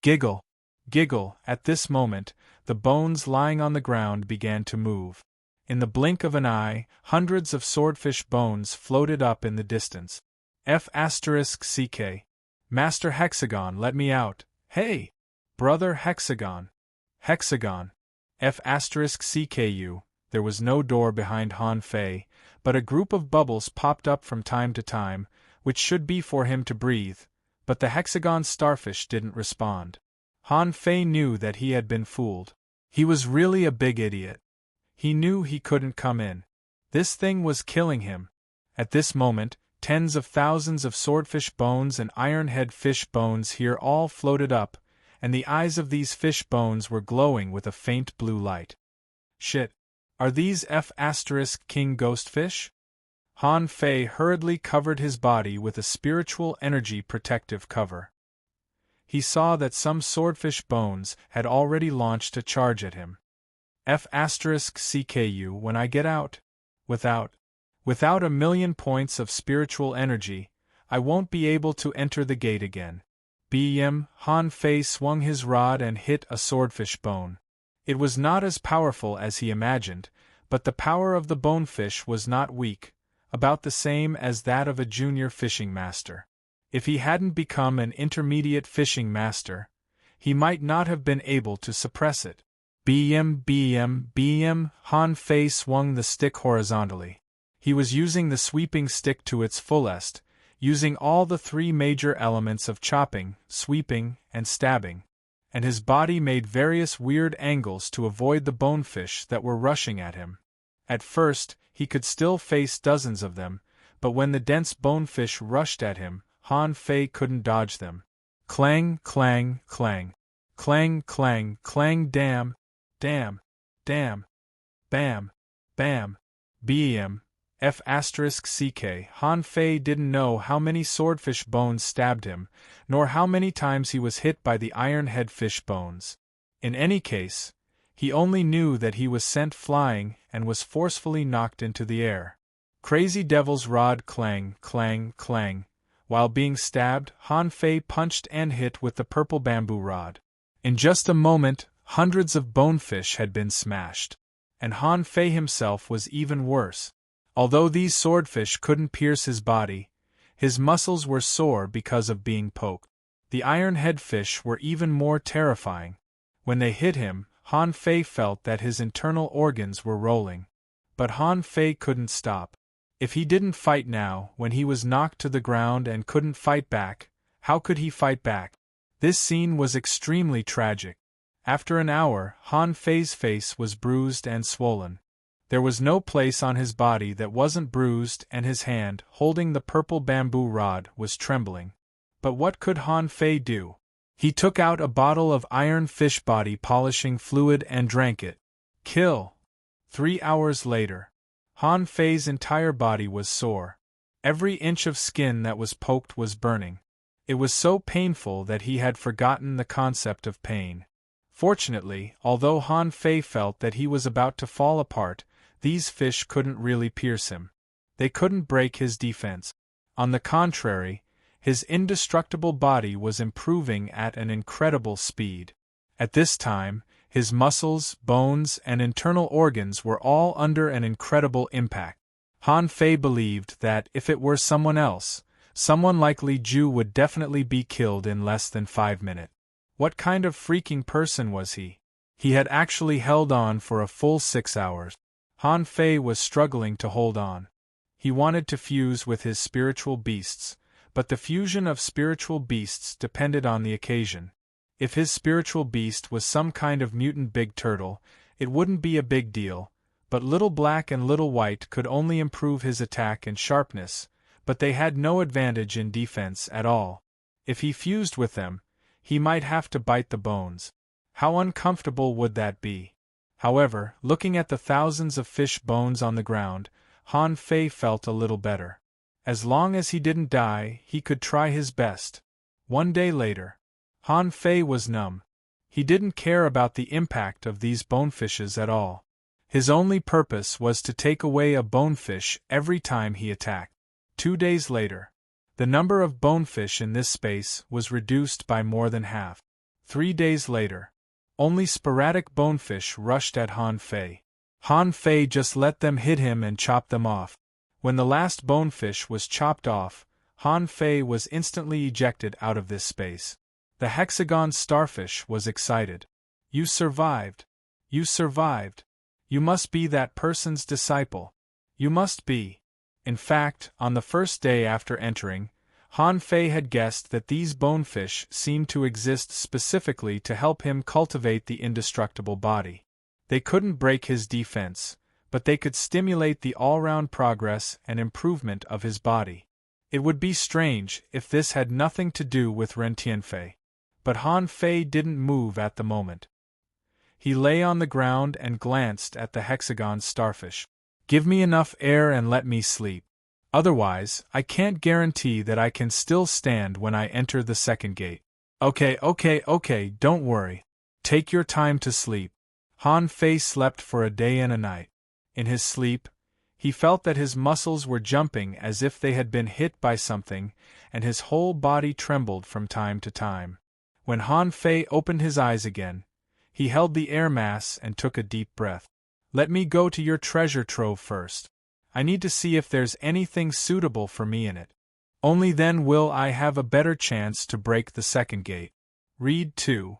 Giggle. Giggle. At this moment, the bones lying on the ground began to move. In the blink of an eye, hundreds of swordfish bones floated up in the distance. F***CK. "Master Hexagon, let me out. Hey! Brother Hexagon. Hexagon. F***CKU. There was no door behind Han Fei, but a group of bubbles popped up from time to time, which should be for him to breathe, but the hexagon starfish didn't respond. Han Fei knew that he had been fooled. He was really a big idiot. He knew he couldn't come in. This thing was killing him. At this moment, tens of thousands of swordfish bones and ironhead fish bones here all floated up, and the eyes of these fish bones were glowing with a faint blue light. Shit! Are these King ghost fish? Han Fei hurriedly covered his body with a spiritual energy protective cover. He saw that some swordfish bones had already launched a charge at him. CKU when I get out. Without 1,000,000 points of spiritual energy, I won't be able to enter the gate again. Han Fei swung his rod and hit a swordfish bone. It was not as powerful as he imagined, but the power of the bonefish was not weak, about the same as that of a junior fishing master. If he hadn't become an intermediate fishing master, he might not have been able to suppress it. Han Fei swung the stick horizontally. He was using the sweeping stick to its fullest, using all the three major elements of chopping, sweeping, and stabbing, and his body made various weird angles to avoid the bonefish that were rushing at him. At first, he could still face dozens of them, but when the dense bonefish rushed at him, Han Fei couldn't dodge them. Clang, clang, clang. Clang, clang, clang, damn. Damn. Damn. Bam. Bam. CK. Han Fei didn't know how many swordfish bones stabbed him, nor how many times he was hit by the ironhead fish bones. In any case, he only knew that he was sent flying and was forcefully knocked into the air. Crazy Devil's Rod clang, clang, clang. While being stabbed, Han Fei punched and hit with the purple bamboo rod. In just a moment, hundreds of bonefish had been smashed. And Han Fei himself was even worse. Although these swordfish couldn't pierce his body, his muscles were sore because of being poked. The ironhead fish were even more terrifying. When they hit him, Han Fei felt that his internal organs were rolling. But Han Fei couldn't stop. If he didn't fight now, when he was knocked to the ground and couldn't fight back, how could he fight back? This scene was extremely tragic. After an hour, Han Fei's face was bruised and swollen. There was no place on his body that wasn't bruised, and his hand, holding the purple bamboo rod, was trembling. But what could Han Fei do? He took out a bottle of iron fish body polishing fluid and drank it. Kill! 3 hours later. Han Fei's entire body was sore. Every inch of skin that was poked was burning. It was so painful that he had forgotten the concept of pain. Fortunately, although Han Fei felt that he was about to fall apart, these fish couldn't really pierce him. They couldn't break his defense. On the contrary, his indestructible body was improving at an incredible speed. At this time, his muscles, bones, and internal organs were all under an incredible impact. Han Fei believed that if it were someone else, someone like Li Ju would definitely be killed in less than 5 minutes. What kind of freaking person was he? He had actually held on for a full 6 hours. Han Fei was struggling to hold on. He wanted to fuse with his spiritual beasts, but the fusion of spiritual beasts depended on the occasion. If his spiritual beast was some kind of mutant big turtle, it wouldn't be a big deal, but Little Black and Little White could only improve his attack and sharpness, but they had no advantage in defense at all. If he fused with them, he might have to bite the bones. How uncomfortable would that be? However, looking at the thousands of fish bones on the ground, Han Fei felt a little better. As long as he didn't die, he could try his best. 1 day later. Han Fei was numb. He didn't care about the impact of these bonefishes at all. His only purpose was to take away a bonefish every time he attacked. 2 days later. The number of bonefish in this space was reduced by more than half. 3 days later. Only sporadic bonefish rushed at Han Fei. Han Fei just let them hit him and chop them off. When the last bonefish was chopped off, Han Fei was instantly ejected out of this space. The hexagon starfish was excited. You survived. You survived. You must be that person's disciple. You must be. In fact, on the first day after entering, Han Fei had guessed that these bonefish seemed to exist specifically to help him cultivate the indestructible body. They couldn't break his defense, but they could stimulate the all-round progress and improvement of his body. It would be strange if this had nothing to do with Ren Tianfei. But Han Fei didn't move at the moment. He lay on the ground and glanced at the hexagon starfish. Give me enough air and let me sleep. Otherwise, I can't guarantee that I can still stand when I enter the second gate. Okay, don't worry. Take your time to sleep. Han Fei slept for a day and a night. In his sleep, he felt that his muscles were jumping as if they had been hit by something, and his whole body trembled from time to time. When Han Fei opened his eyes again, he held the air mass and took a deep breath. Let me go to your treasure trove first. I need to see if there's anything suitable for me in it. Only then will I have a better chance to break the second gate. Read 2.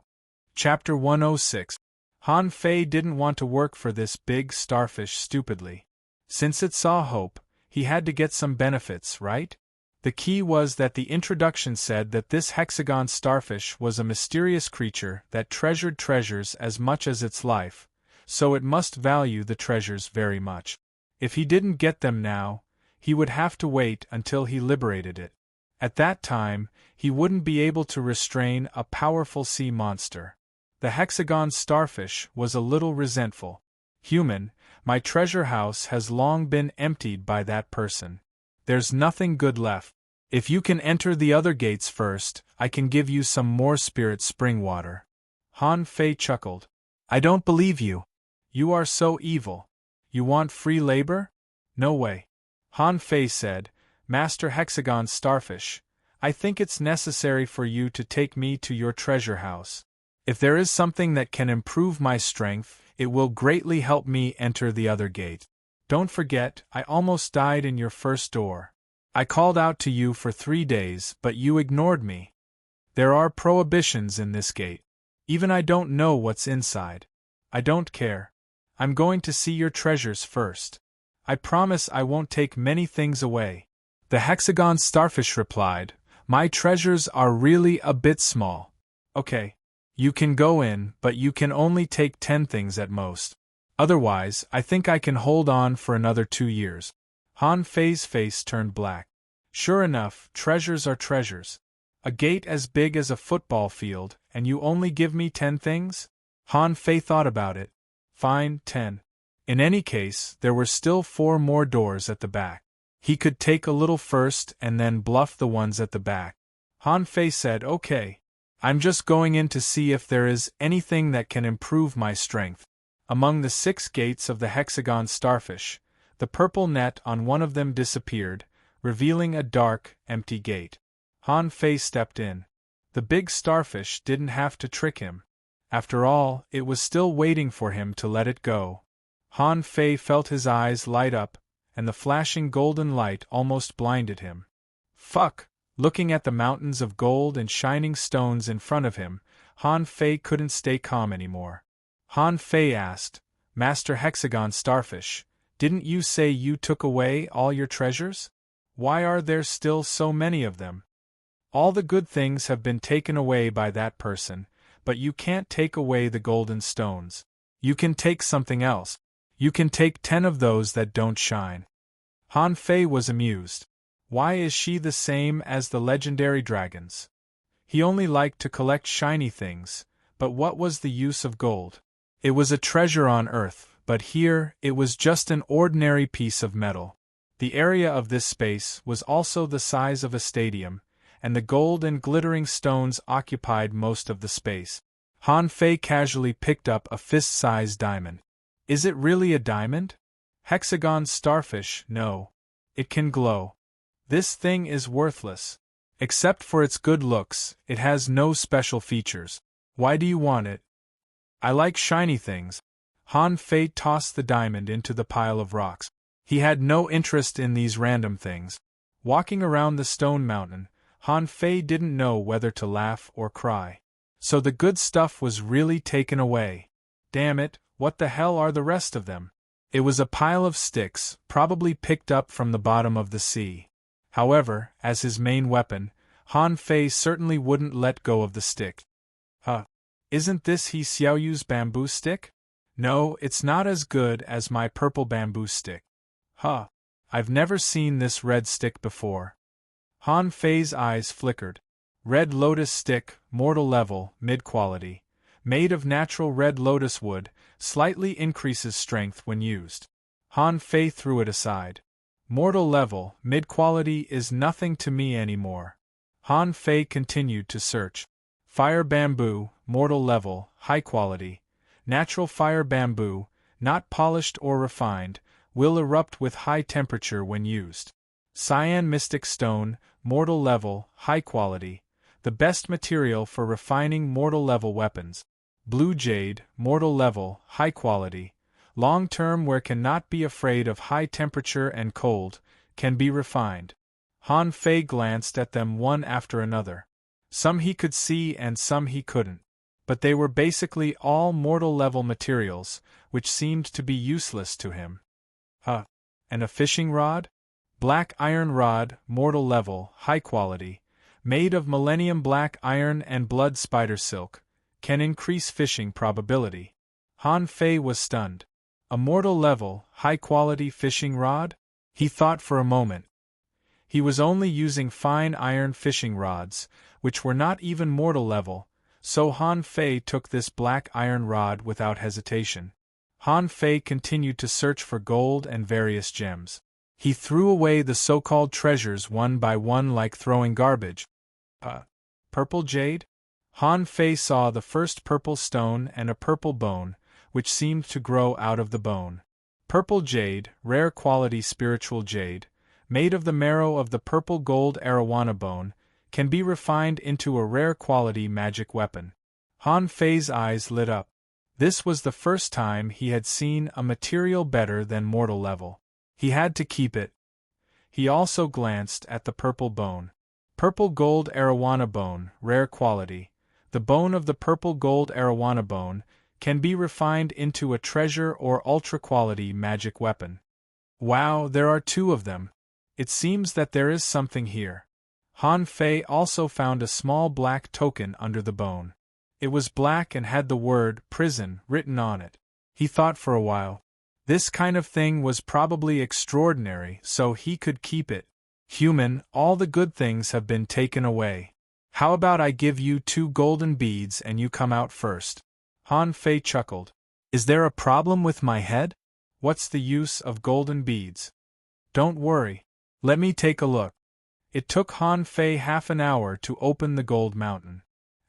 Chapter 106. Han Fei didn't want to work for this big starfish stupidly. Since it saw hope, he had to get some benefits, right? The key was that the introduction said that this hexagon starfish was a mysterious creature that treasured treasures as much as its life, so it must value the treasures very much. If he didn't get them now, he would have to wait until he liberated it. At that time, he wouldn't be able to restrain a powerful sea monster. The hexagon starfish was a little resentful. Human, my treasure house has long been emptied by that person. There's nothing good left. If you can enter the other gates first, I can give you some more spirit spring water. Han Fei chuckled. I don't believe you. You are so evil. You want free labor? No way. Han Fei said, Master Hexagon Starfish, I think it's necessary for you to take me to your treasure house. If there is something that can improve my strength, it will greatly help me enter the other gate. Don't forget, I almost died in your first door. I called out to you for 3 days, but you ignored me. There are prohibitions in this gate. Even I don't know what's inside. I don't care. I'm going to see your treasures first. I promise I won't take many things away. The hexagon starfish replied, My treasures are really a bit small. Okay. You can go in, but you can only take 10 things at most. Otherwise, I think I can hold on for another 2 years. Han Fei's face turned black. Sure enough, treasures are treasures. A gate as big as a football field, and you only give me 10 things? Han Fei thought about it. Fine, 10. In any case, there were still 4 more doors at the back. He could take a little first and then bluff the ones at the back. Han Fei said, Okay. I'm just going in to see if there is anything that can improve my strength. Among the 6 gates of the hexagon starfish, the purple net on one of them disappeared, revealing a dark, empty gate. Han Fei stepped in. The big starfish didn't have to trick him. After all, it was still waiting for him to let it go. Han Fei felt his eyes light up, and the flashing golden light almost blinded him. Fuck! Looking at the mountains of gold and shining stones in front of him, Han Fei couldn't stay calm anymore. Han Fei asked, Master Hexagon Starfish, didn't you say you took away all your treasures? Why are there still so many of them? All the good things have been taken away by that person, but you can't take away the golden stones. You can take something else. You can take 10 of those that don't shine. Han Fei was amused. Why is she the same as the legendary dragons? He only liked to collect shiny things, but what was the use of gold? It was a treasure on Earth, but here it was just an ordinary piece of metal. The area of this space was also the size of a stadium, and the gold and glittering stones occupied most of the space. Han Fei casually picked up a fist-sized diamond. Is it really a diamond? Hexagon starfish, no. It can glow. This thing is worthless. Except for its good looks, it has no special features. Why do you want it? I like shiny things. Han Fei tossed the diamond into the pile of rocks. He had no interest in these random things. Walking around the stone mountain, Han Fei didn't know whether to laugh or cry. So the good stuff was really taken away. Damn it, what the hell are the rest of them? It was a pile of sticks, probably picked up from the bottom of the sea. However, as his main weapon, Han Fei certainly wouldn't let go of the stick. Isn't this He Xiaoyu's bamboo stick? No, it's not as good as my purple bamboo stick. I've never seen this red stick before. Han Fei's eyes flickered. Red lotus stick, mortal level, mid-quality. Made of natural red lotus wood, slightly increases strength when used. Han Fei threw it aside. Mortal level, mid-quality is nothing to me anymore. Han Fei continued to search. Fire bamboo, mortal level, high quality. Natural fire bamboo, not polished or refined, will erupt with high temperature when used. Cyan mystic stone, mortal level, high quality. The best material for refining mortal level weapons. Blue jade, mortal level, high quality. Long-term where cannot be afraid of high temperature and cold, can be refined. Han Fei glanced at them one after another. Some he could see and some he couldn't. But they were basically all mortal level materials, which seemed to be useless to him. And a fishing rod? Black iron rod, mortal level, high quality. Made of millennium black iron and blood spider silk, can increase fishing probability. Han Fei was stunned. A mortal level, high-quality fishing rod? He thought for a moment. He was only using fine iron fishing rods, which were not even mortal level, so Han Fei took this black iron rod without hesitation. Han Fei continued to search for gold and various gems. He threw away the so-called treasures one by one like throwing garbage. Purple jade? Han Fei saw the first purple stone and a purple bone, which seemed to grow out of the bone. Purple jade, rare quality spiritual jade, made of the marrow of the purple gold arowana bone, can be refined into a rare quality magic weapon. Han Fei's eyes lit up. This was the first time he had seen a material better than mortal level. He had to keep it. He also glanced at the purple bone. Purple gold arowana bone, rare quality. The bone of the purple gold arowana bone can be refined into a treasure or ultra-quality magic weapon. Wow, there are two of them. It seems that there is something here. Han Fei also found a small black token under the bone. It was black and had the word prison written on it. He thought for a while. This kind of thing was probably extraordinary, so he could keep it. Human, all the good things have been taken away. How about I give you 2 golden beads and you come out first? Han Fei chuckled. Is there a problem with my head? What's the use of golden beads? Don't worry. Let me take a look. It took Han Fei half an hour to open the gold mountain.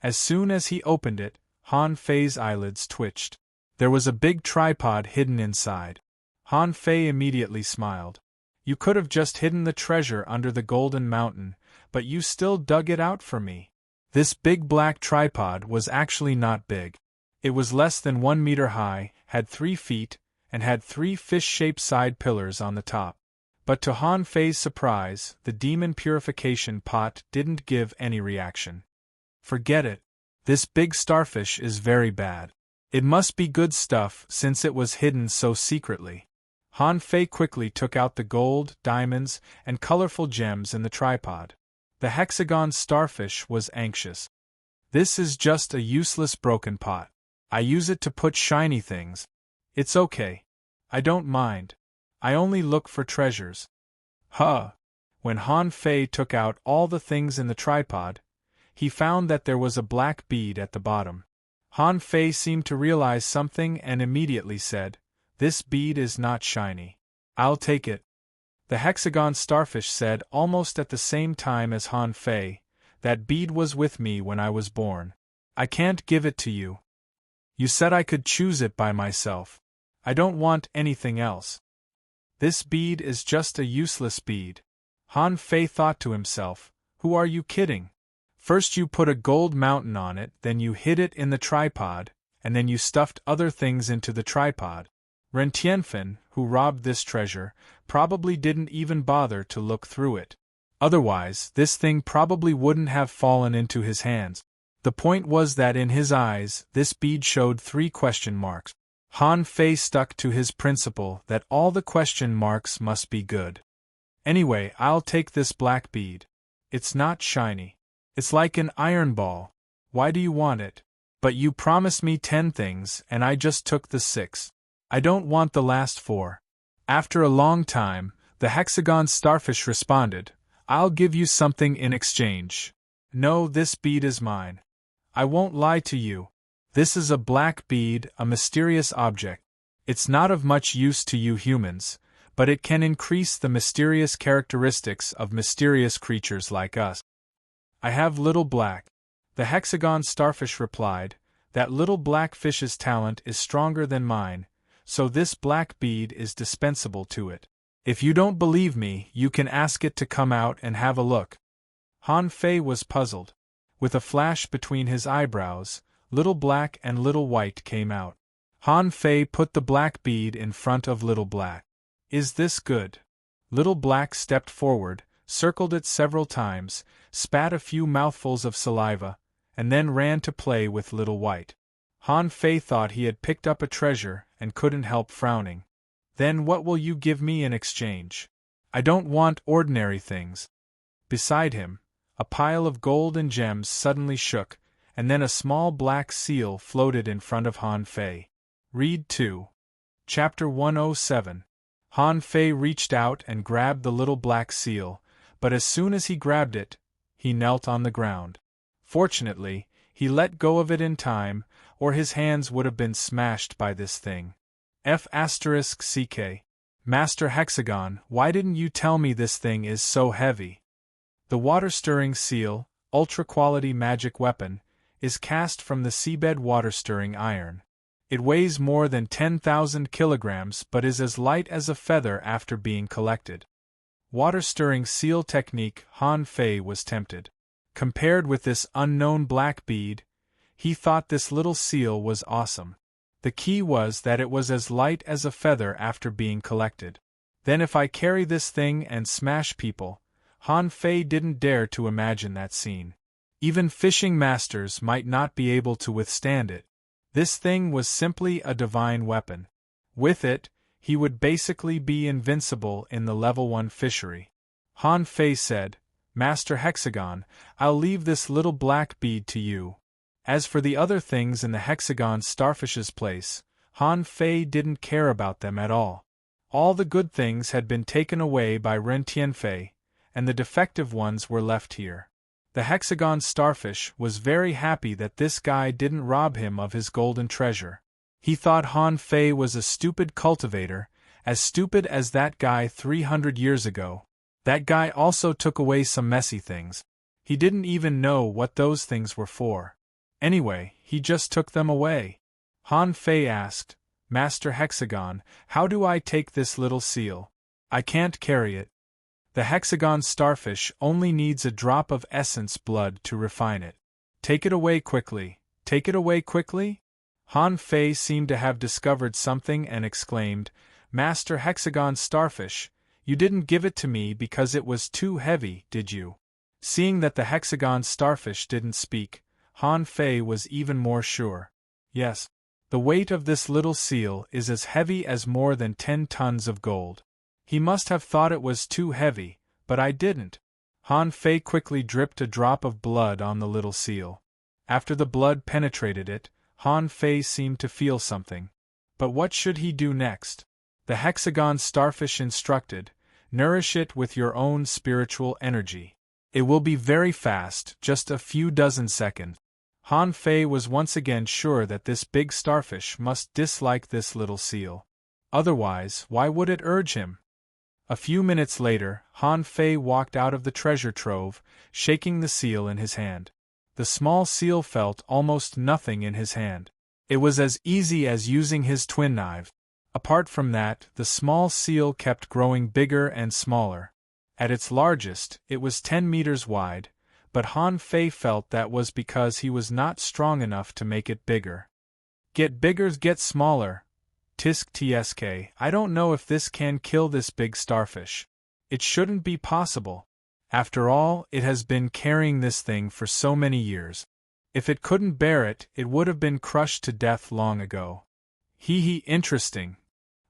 As soon as he opened it, Han Fei's eyelids twitched. There was a big tripod hidden inside. Han Fei immediately smiled. You could have just hidden the treasure under the golden mountain, but you still dug it out for me. This big black tripod was actually not big. It was less than 1 meter high, had 3 feet, and had 3 fish-shaped side pillars on the top. But to Han Fei's surprise, the demon purification pot didn't give any reaction. Forget it. This big starfish is very bad. It must be good stuff since it was hidden so secretly. Han Fei quickly took out the gold, diamonds, and colorful gems in the tripod. The hexagon starfish was anxious. This is just a useless broken pot. I use it to put shiny things. It's okay. I don't mind. I only look for treasures. When Han Fei took out all the things in the tripod, he found that there was a black bead at the bottom. Han Fei seemed to realize something and immediately said, "This bead is not shiny. I'll take it." The hexagon starfish said almost at the same time as Han Fei, "That bead was with me when I was born. I can't give it to you. You said I could choose it by myself. I don't want anything else. This bead is just a useless bead." Han Fei thought to himself, "Who are you kidding? First you put a gold mountain on it, then you hid it in the tripod, and then you stuffed other things into the tripod. Ren Tianfen, who robbed this treasure, probably didn't even bother to look through it. Otherwise, this thing probably wouldn't have fallen into his hands." The point was that in his eyes, this bead showed 3 question marks. Han Fei stuck to his principle that all the question marks must be good. Anyway, I'll take this black bead. It's not shiny. It's like an iron ball. Why do you want it? But you promised me 10 things, and I just took the 6. I don't want the last 4. After a long time, the hexagon starfish responded, I'll give you something in exchange. No, this bead is mine. I won't lie to you. This is a black bead, a mysterious object. It's not of much use to you humans, but it can increase the mysterious characteristics of mysterious creatures like us. I have little black. The hexagon starfish replied, that little black fish's talent is stronger than mine, so this black bead is dispensable to it. If you don't believe me, you can ask it to come out and have a look. Han Fei was puzzled. With a flash between his eyebrows, Little Black and Little White came out. Han Fei put the black bead in front of Little Black. Is this good? Little Black stepped forward, circled it several times, spat a few mouthfuls of saliva, and then ran to play with Little White. Han Fei thought he had picked up a treasure and couldn't help frowning. Then what will you give me in exchange? I don't want ordinary things. Beside him, a pile of gold and gems suddenly shook, and then a small black seal floated in front of Han Fei. Read 2. Chapter 107. Han Fei reached out and grabbed the little black seal, but as soon as he grabbed it, he knelt on the ground. Fortunately, he let go of it in time, or his hands would have been smashed by this thing. F***ck. Master Hexagon, why didn't you tell me this thing is so heavy? The water-stirring seal, ultra-quality magic weapon, is cast from the seabed water-stirring iron. It weighs more than 10,000 kilograms but is as light as a feather after being collected. Water-stirring seal technique. Han Fei was tempted. Compared with this unknown black bead, he thought this little seal was awesome. The key was that it was as light as a feather after being collected. Then if I carry this thing and smash people, Han Fei didn't dare to imagine that scene. Even fishing masters might not be able to withstand it. This thing was simply a divine weapon. With it, he would basically be invincible in the level 1 fishery. Han Fei said, Master Hexagon, I'll leave this little black bead to you. As for the other things in the hexagon starfish's place, Han Fei didn't care about them at all. All the good things had been taken away by Ren Tianfei, and the defective ones were left here. The hexagon starfish was very happy that this guy didn't rob him of his golden treasure. He thought Han Fei was a stupid cultivator, as stupid as that guy 300 years ago. That guy also took away some messy things. He didn't even know what those things were for. Anyway, he just took them away. Han Fei asked, Master Hexagon, how do I take this little seal? I can't carry it. The hexagon starfish only needs a drop of essence blood to refine it. Take it away quickly. Take it away quickly? Han Fei seemed to have discovered something and exclaimed, Master Hexagon Starfish, you didn't give it to me because it was too heavy, did you? Seeing that the hexagon starfish didn't speak, Han Fei was even more sure. Yes. The weight of this little seal is as heavy as more than 10 tons of gold. He must have thought it was too heavy, but I didn't. Han Fei quickly dripped a drop of blood on the little seal. After the blood penetrated it, Han Fei seemed to feel something. But what should he do next? The hexagon starfish instructed, nourish it with your own spiritual energy. It will be very fast, just a few dozen seconds. Han Fei was once again sure that this big starfish must dislike this little seal. Otherwise, why would it urge him? A few minutes later, Han Fei walked out of the treasure trove, shaking the seal in his hand. The small seal felt almost nothing in his hand. It was as easy as using his twin knife. Apart from that, the small seal kept growing bigger and smaller. At its largest, it was 10 meters wide, but Han Fei felt that was because he was not strong enough to make it bigger. Get bigger, get smaller. Tisk tsk, I don't know if this can kill this big starfish. It shouldn't be possible. After all, it has been carrying this thing for so many years. If it couldn't bear it, it would have been crushed to death long ago. Interesting.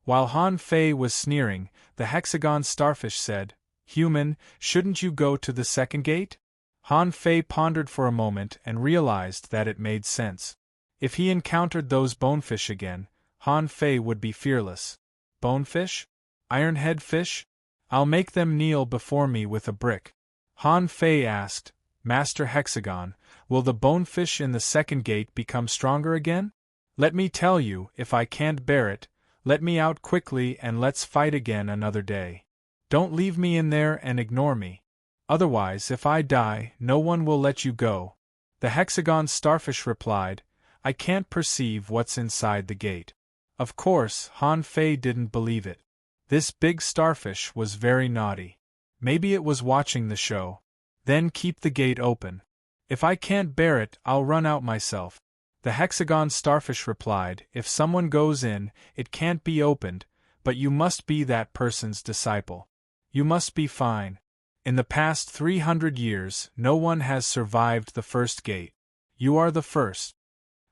While Han Fei was sneering, the hexagon starfish said, Human, shouldn't you go to the second gate? Han Fei pondered for a moment and realized that it made sense. If he encountered those bonefish again, Han Fei would be fearless. Bonefish? Ironhead fish? I'll make them kneel before me with a brick. Han Fei asked, Master Hexagon, will the bonefish in the second gate become stronger again? Let me tell you, if I can't bear it, let me out quickly and let's fight again another day. Don't leave me in there and ignore me. Otherwise, if I die, no one will let you go. The hexagon starfish replied, I can't perceive what's inside the gate. Of course, Han Fei didn't believe it. This big starfish was very naughty. Maybe it was watching the show. Then keep the gate open. If I can't bear it, I'll run out myself. The hexagon starfish replied, if someone goes in, it can't be opened, but you must be that person's disciple. You must be fine. In the past 300 years, no one has survived the first gate. You are the first.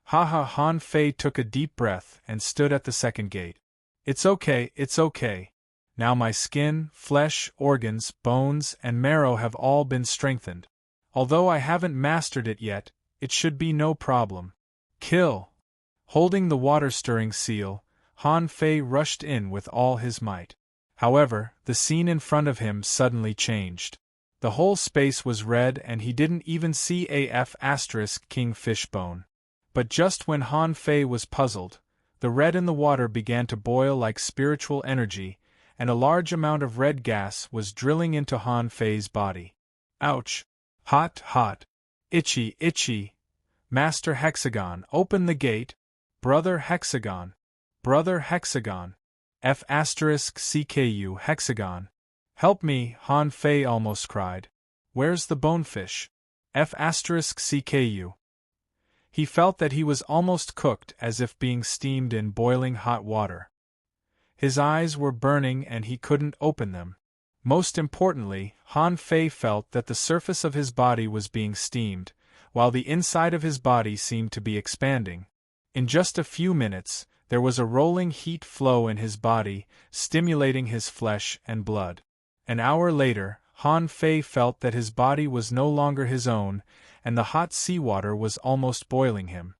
Han Fei took a deep breath and stood at the second gate. It's okay, it's okay. Now my skin, flesh, organs, bones, and marrow have all been strengthened. Although I haven't mastered it yet, it should be no problem. Kill! Holding the water-stirring seal, Han Fei rushed in with all his might. However, the scene in front of him suddenly changed. The whole space was red and he didn't even see king fishbone. But just when Han Fei was puzzled, the red in the water began to boil like spiritual energy, and a large amount of red gas was drilling into Han Fei's body. Ouch! Hot, hot! Itchy, itchy! Master Hexagon, open the gate! Brother Hexagon! Brother Hexagon! CKU Hexagon! Help me, Han Fei almost cried. Where's the bonefish? CKU. He felt that he was almost cooked as if being steamed in boiling hot water. His eyes were burning and he couldn't open them. Most importantly, Han Fei felt that the surface of his body was being steamed, while the inside of his body seemed to be expanding. In just a few minutes, there was a rolling heat flow in his body, stimulating his flesh and blood. An hour later, Han Fei felt that his body was no longer his own, and the hot seawater was almost boiling him.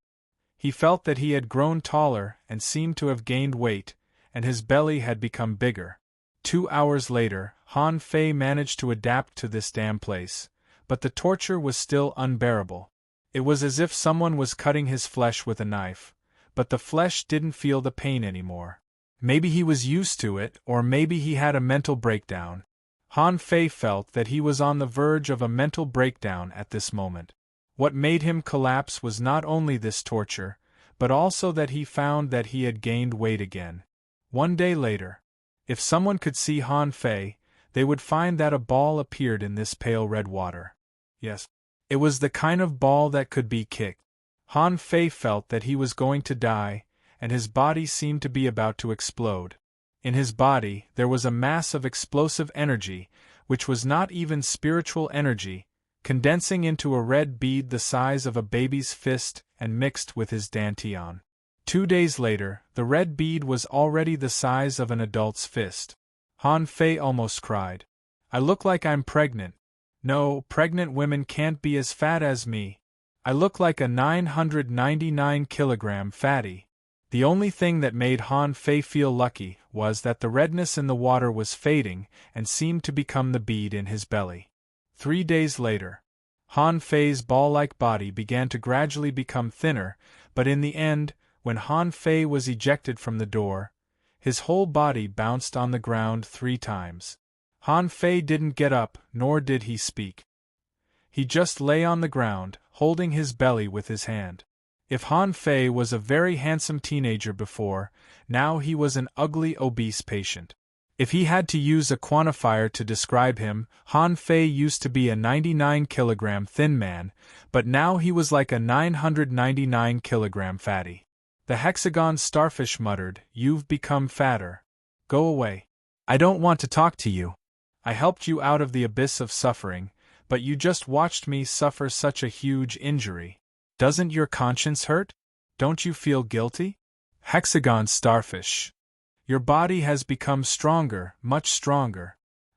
He felt that he had grown taller and seemed to have gained weight, and his belly had become bigger. 2 hours later, Han Fei managed to adapt to this damn place, but the torture was still unbearable. It was as if someone was cutting his flesh with a knife, but the flesh didn't feel the pain anymore. Maybe he was used to it, or maybe he had a mental breakdown. Han Fei felt that he was on the verge of a mental breakdown at this moment. What made him collapse was not only this torture, but also that he found that he had gained weight again. 1 day later, if someone could see Han Fei, they would find that a ball appeared in this pale red water. Yes, it was the kind of ball that could be kicked. Han Fei felt that he was going to die, and his body seemed to be about to explode. In his body, there was a mass of explosive energy, which was not even spiritual energy, condensing into a red bead the size of a baby's fist and mixed with his dantian. 2 days later, the red bead was already the size of an adult's fist. Han Fei almost cried. I look like I'm pregnant. No, pregnant women can't be as fat as me. I look like a 999-kilogram fatty. The only thing that made Han Fei feel lucky was that the redness in the water was fading and seemed to become the bead in his belly. 3 days later, Han Fei's ball-like body began to gradually become thinner, but in the end, when Han Fei was ejected from the door, his whole body bounced on the ground 3 times. Han Fei didn't get up, nor did he speak. He just lay on the ground, holding his belly with his hand. If Han Fei was a very handsome teenager before, now he was an ugly obese patient. If he had to use a quantifier to describe him, Han Fei used to be a 99-kilogram thin man, but now he was like a 999-kilogram fatty. The hexagon starfish muttered, You've become fatter. Go away. I don't want to talk to you. I helped you out of the abyss of suffering, but you just watched me suffer such a huge injury. Doesn't your conscience hurt? Don't you feel guilty? Hexagon starfish. Your body has become stronger, much stronger.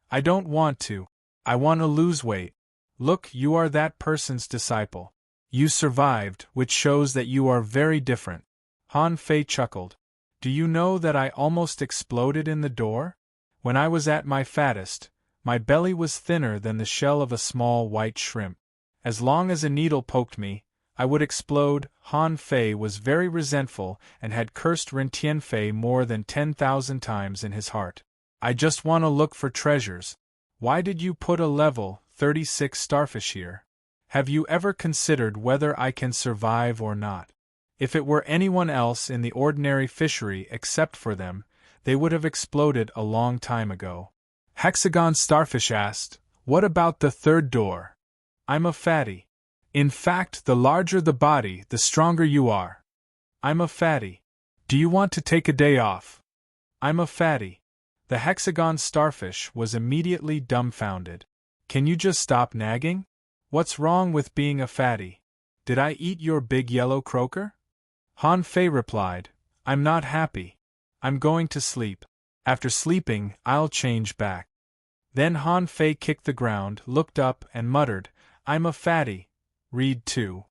I don't want to. I want to lose weight. Look, you are that person's disciple. You survived, which shows that you are very different. Han Fei chuckled. Do you know that I almost exploded in the door? When I was at my fattest, my belly was thinner than the shell of a small white shrimp. As long as a needle poked me, I would explode. Han Fei was very resentful and had cursed Ren Tianfei more than 10,000 times in his heart. I just want to look for treasures. Why did you put a level 36 starfish here? Have you ever considered whether I can survive or not? If it were anyone else in the ordinary fishery except for them, they would have exploded a long time ago. Hexagon Starfish asked, What about the third door? I'm a fatty. In fact, the larger the body, the stronger you are. I'm a fatty. Do you want to take a day off? I'm a fatty. The Hexagon Starfish was immediately dumbfounded. Can you just stop nagging? What's wrong with being a fatty? Did I eat your big yellow croaker? Han Fei replied, I'm not happy. I'm going to sleep. After sleeping, I'll change back. Then Han Fei kicked the ground, looked up, and muttered, I'm a fatty. Read 2.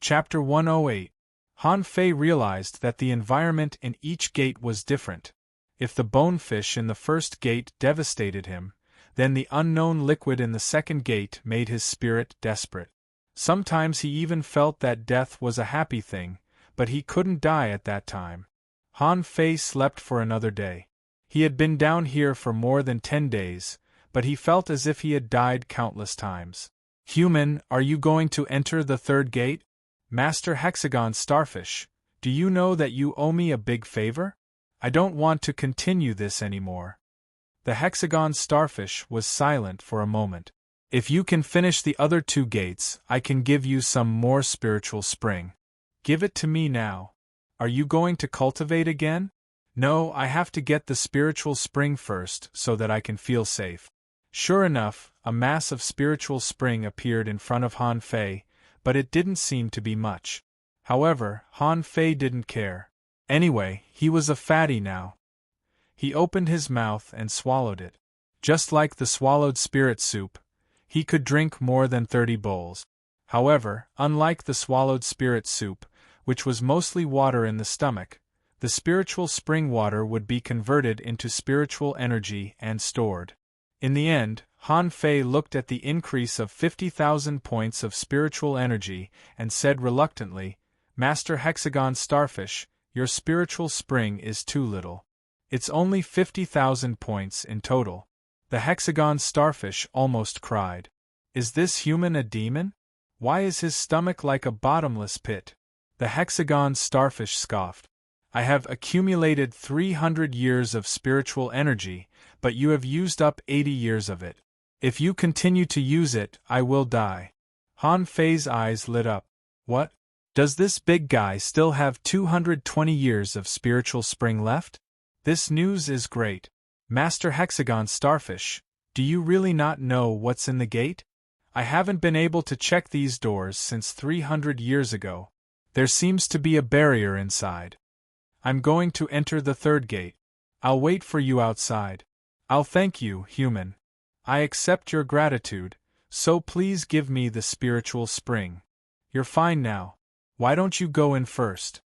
Chapter 108. Han Fei realized that the environment in each gate was different. If the bonefish in the first gate devastated him, then the unknown liquid in the second gate made his spirit desperate. Sometimes he even felt that death was a happy thing, but he couldn't die at that time. Han Fei slept for another day. He had been down here for more than 10 days, but he felt as if he had died countless times. Human, are you going to enter the third gate? Master Hexagon Starfish, do you know that you owe me a big favor? I don't want to continue this anymore. The Hexagon Starfish was silent for a moment. If you can finish the other 2 gates, I can give you some more spiritual spring. Give it to me now. Are you going to cultivate again? No, I have to get the spiritual spring first so that I can feel safe. Sure enough, a mass of spiritual spring appeared in front of Han Fei, but it didn't seem to be much. However, Han Fei didn't care. Anyway, he was a fatty now. He opened his mouth and swallowed it. Just like the swallowed spirit soup, he could drink more than 30 bowls. However, unlike the swallowed spirit soup, which was mostly water in the stomach, the spiritual spring water would be converted into spiritual energy and stored. In the end, Han Fei looked at the increase of 50,000 points of spiritual energy and said reluctantly, Master Hexagon Starfish, your spiritual spring is too little. It's only 50,000 points in total. The Hexagon Starfish almost cried. Is this human a demon? Why is his stomach like a bottomless pit? The Hexagon Starfish scoffed. I have accumulated 300 years of spiritual energy, but you have used up 80 years of it. If you continue to use it, I will die. Han Fei's eyes lit up. What? Does this big guy still have 220 years of spiritual spring left? This news is great. Master Hexagon Starfish, do you really not know what's in the gate? I haven't been able to check these doors since 300 years ago. There seems to be a barrier inside. I'm going to enter the third gate. I'll wait for you outside. I'll thank you, human. I accept your gratitude, so please give me the spiritual spring. You're fine now. Why don't you go in first?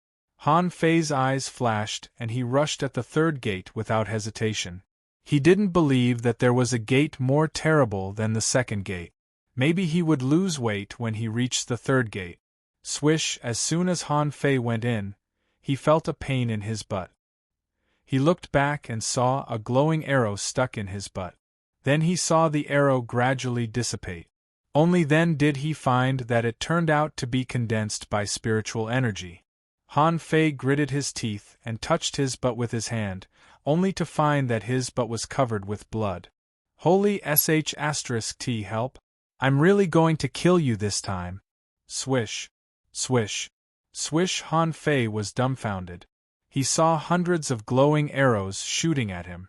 Han Fei's eyes flashed and he rushed at the third gate without hesitation. He didn't believe that there was a gate more terrible than the second gate. Maybe he would lose weight when he reached the third gate. Swish, as soon as Han Fei went in, he felt a pain in his butt. He looked back and saw a glowing arrow stuck in his butt. Then he saw the arrow gradually dissipate. Only then did he find that it turned out to be condensed by spiritual energy. Han Fei gritted his teeth and touched his butt with his hand, only to find that his butt was covered with blood. Holy sh*t help! I'm really going to kill you this time. Swish. Swish. Swish. Han Fei was dumbfounded. He saw hundreds of glowing arrows shooting at him.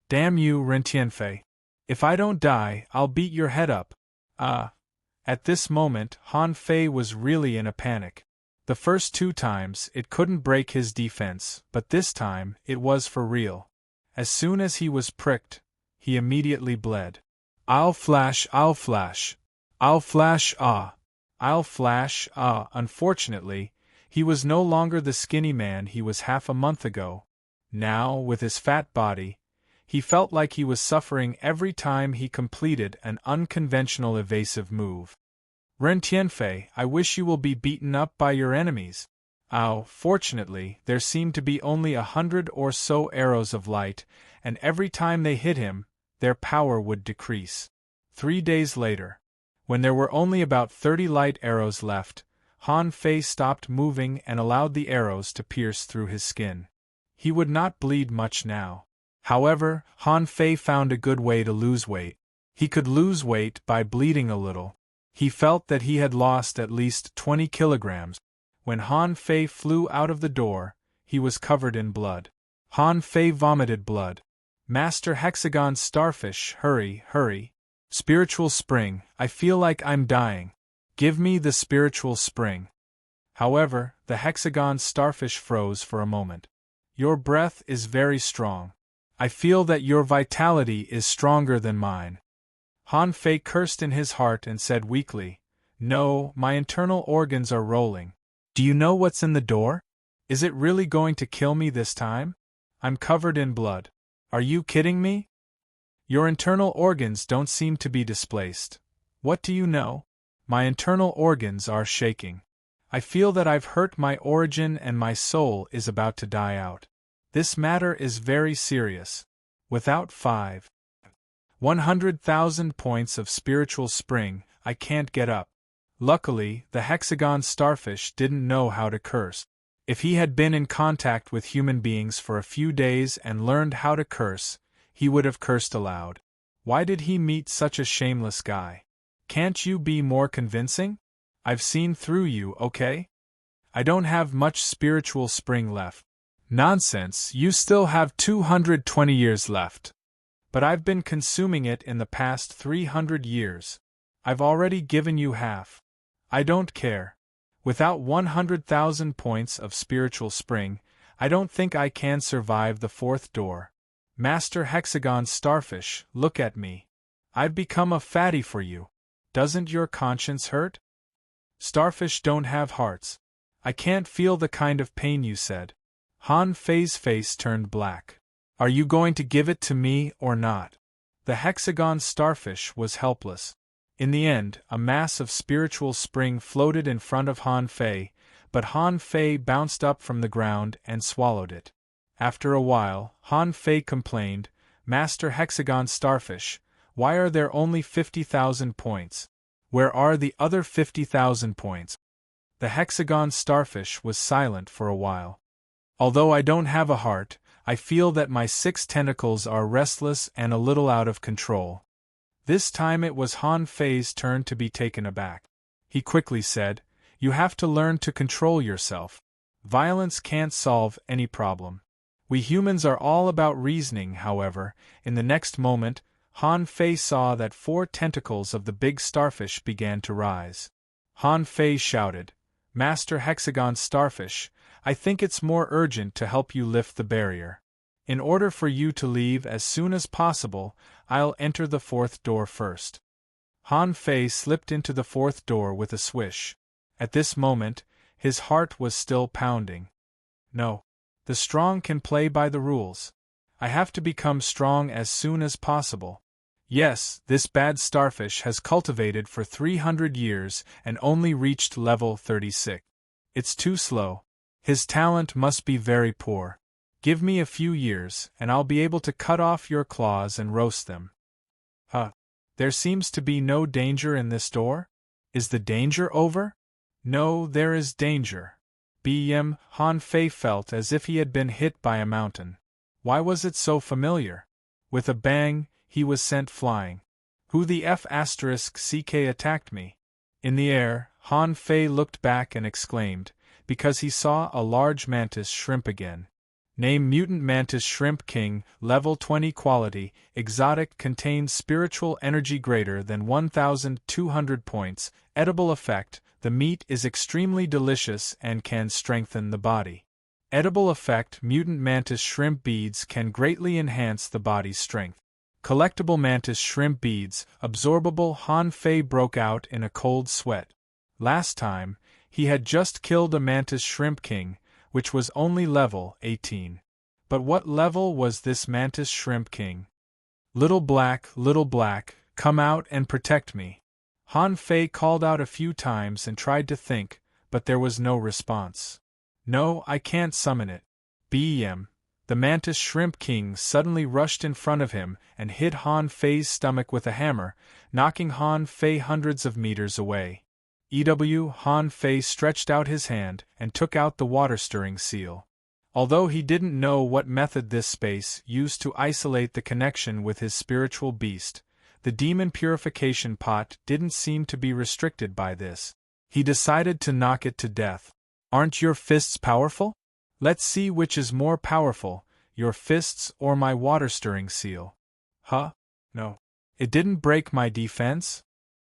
Damn you, Ren Tianfei. If I don't die, I'll beat your head up. At this moment, Han Fei was really in a panic. The first 2 times, it couldn't break his defense, but this time, it was for real. As soon as he was pricked, he immediately bled. I'll flash, I'll flash. I'll flash, ah. I'll flash, ah. Unfortunately, he was no longer the skinny man he was half a month ago. Now, with his fat body, he felt like he was suffering every time he completed an unconventional evasive move. Rentienfei, I wish you will be beaten up by your enemies. Ow, fortunately, there seemed to be only 100 or so arrows of light, and every time they hit him, their power would decrease. 3 days later, when there were only about 30 light arrows left, Han Fei stopped moving and allowed the arrows to pierce through his skin. He would not bleed much now. However, Han Fei found a good way to lose weight. He could lose weight by bleeding a little. He felt that he had lost at least 20 kilograms. When Han Fei flew out of the door, he was covered in blood. Han Fei vomited blood. Master Hexagon Starfish, hurry, hurry. Spiritual spring, I feel like I'm dying. Give me the spiritual spring. However, the Hexagon Starfish froze for a moment. Your breath is very strong. I feel that your vitality is stronger than mine. Han Fei cursed in his heart and said weakly, No, my internal organs are rolling. Do you know what's in the door? Is it really going to kill me this time? I'm covered in blood. Are you kidding me? Your internal organs don't seem to be displaced. What do you know? My internal organs are shaking. I feel that I've hurt my origin and my soul is about to die out. This matter is very serious. Without 100,000 points of spiritual spring, I can't get up. Luckily, the Hexagon Starfish didn't know how to curse. If he had been in contact with human beings for a few days and learned how to curse, he would have cursed aloud. Why did he meet such a shameless guy? Can't you be more convincing? I've seen through you, okay? I don't have much spiritual spring left. Nonsense, you still have 220 years left. But I've been consuming it in the past 300 years. I've already given you half. I don't care. Without 100,000 points of spiritual spring, I don't think I can survive the 4th door. Master Hexagon Starfish, look at me. I've become a fatty for you. Doesn't your conscience hurt? Starfish don't have hearts. I can't feel the kind of pain you said. Han Fei's face turned black. Are you going to give it to me or not? The Hexagon Starfish was helpless. In the end, a mass of spiritual spring floated in front of Han Fei, but Han Fei bounced up from the ground and swallowed it. After a while, Han Fei complained, Master Hexagon Starfish, why are there only 50,000 points? Where are the other 50,000 points? The Hexagon Starfish was silent for a while. Although I don't have a heart, I feel that my 6 tentacles are restless and a little out of control. This time it was Han Fei's turn to be taken aback. He quickly said, You have to learn to control yourself. Violence can't solve any problem. We humans are all about reasoning, however. In the next moment, Han Fei saw that 4 tentacles of the big starfish began to rise. Han Fei shouted, Master Hexagon Starfish, I think it's more urgent to help you lift the barrier. In order for you to leave as soon as possible, I'll enter the 4th door first. Han Fei slipped into the 4th door with a swish. At this moment, his heart was still pounding. No. The strong can play by the rules. I have to become strong as soon as possible. Yes, this bad starfish has cultivated for 300 years and only reached level 36. It's too slow. His talent must be very poor. Give me a few years, and I'll be able to cut off your claws and roast them. There seems to be no danger in this door? Is the danger over? No, there is danger. Han Fei felt as if he had been hit by a mountain. Why was it so familiar? With a bang, he was sent flying. Who the F***ck attacked me? In the air, Han Fei looked back and exclaimed, because he saw a large mantis shrimp again. Name Mutant Mantis Shrimp King, level 20 quality, exotic, contains spiritual energy greater than 1,200 points, edible effect, the meat is extremely delicious and can strengthen the body. Edible effect, Mutant Mantis Shrimp Beads can greatly enhance the body's strength. Collectible mantis shrimp beads, absorbable. Han Fei broke out in a cold sweat. Last time, he had just killed a mantis shrimp king, which was only level 18. But what level was this mantis shrimp king? Little black, come out and protect me. Han Fei called out a few times and tried to think, but there was no response. No, I can't summon it. Bm. The mantis shrimp king suddenly rushed in front of him and hit Han Fei's stomach with a hammer, knocking Han Fei hundreds of meters away. Han Fei stretched out his hand and took out the water-stirring seal. Although he didn't know what method this space used to isolate the connection with his spiritual beast, the demon purification pot didn't seem to be restricted by this. He decided to knock it to death. Aren't your fists powerful? Let's see which is more powerful, your fists or my water-stirring seal. Huh? No. It didn't break my defense?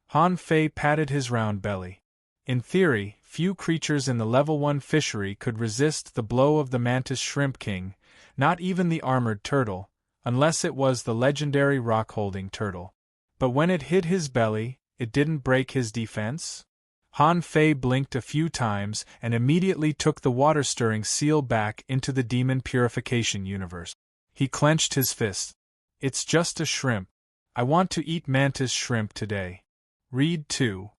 Han Fei patted his round belly. In theory, few creatures in the level 1 fishery could resist the blow of the mantis shrimp king, not even the armored turtle, unless it was the legendary rock-holding turtle. But when it hit his belly, it didn't break his defense? Han Fei blinked a few times and immediately took the water-stirring seal back into the demon purification universe. He clenched his fist. It's just a shrimp. I want to eat mantis shrimp today. Read 2.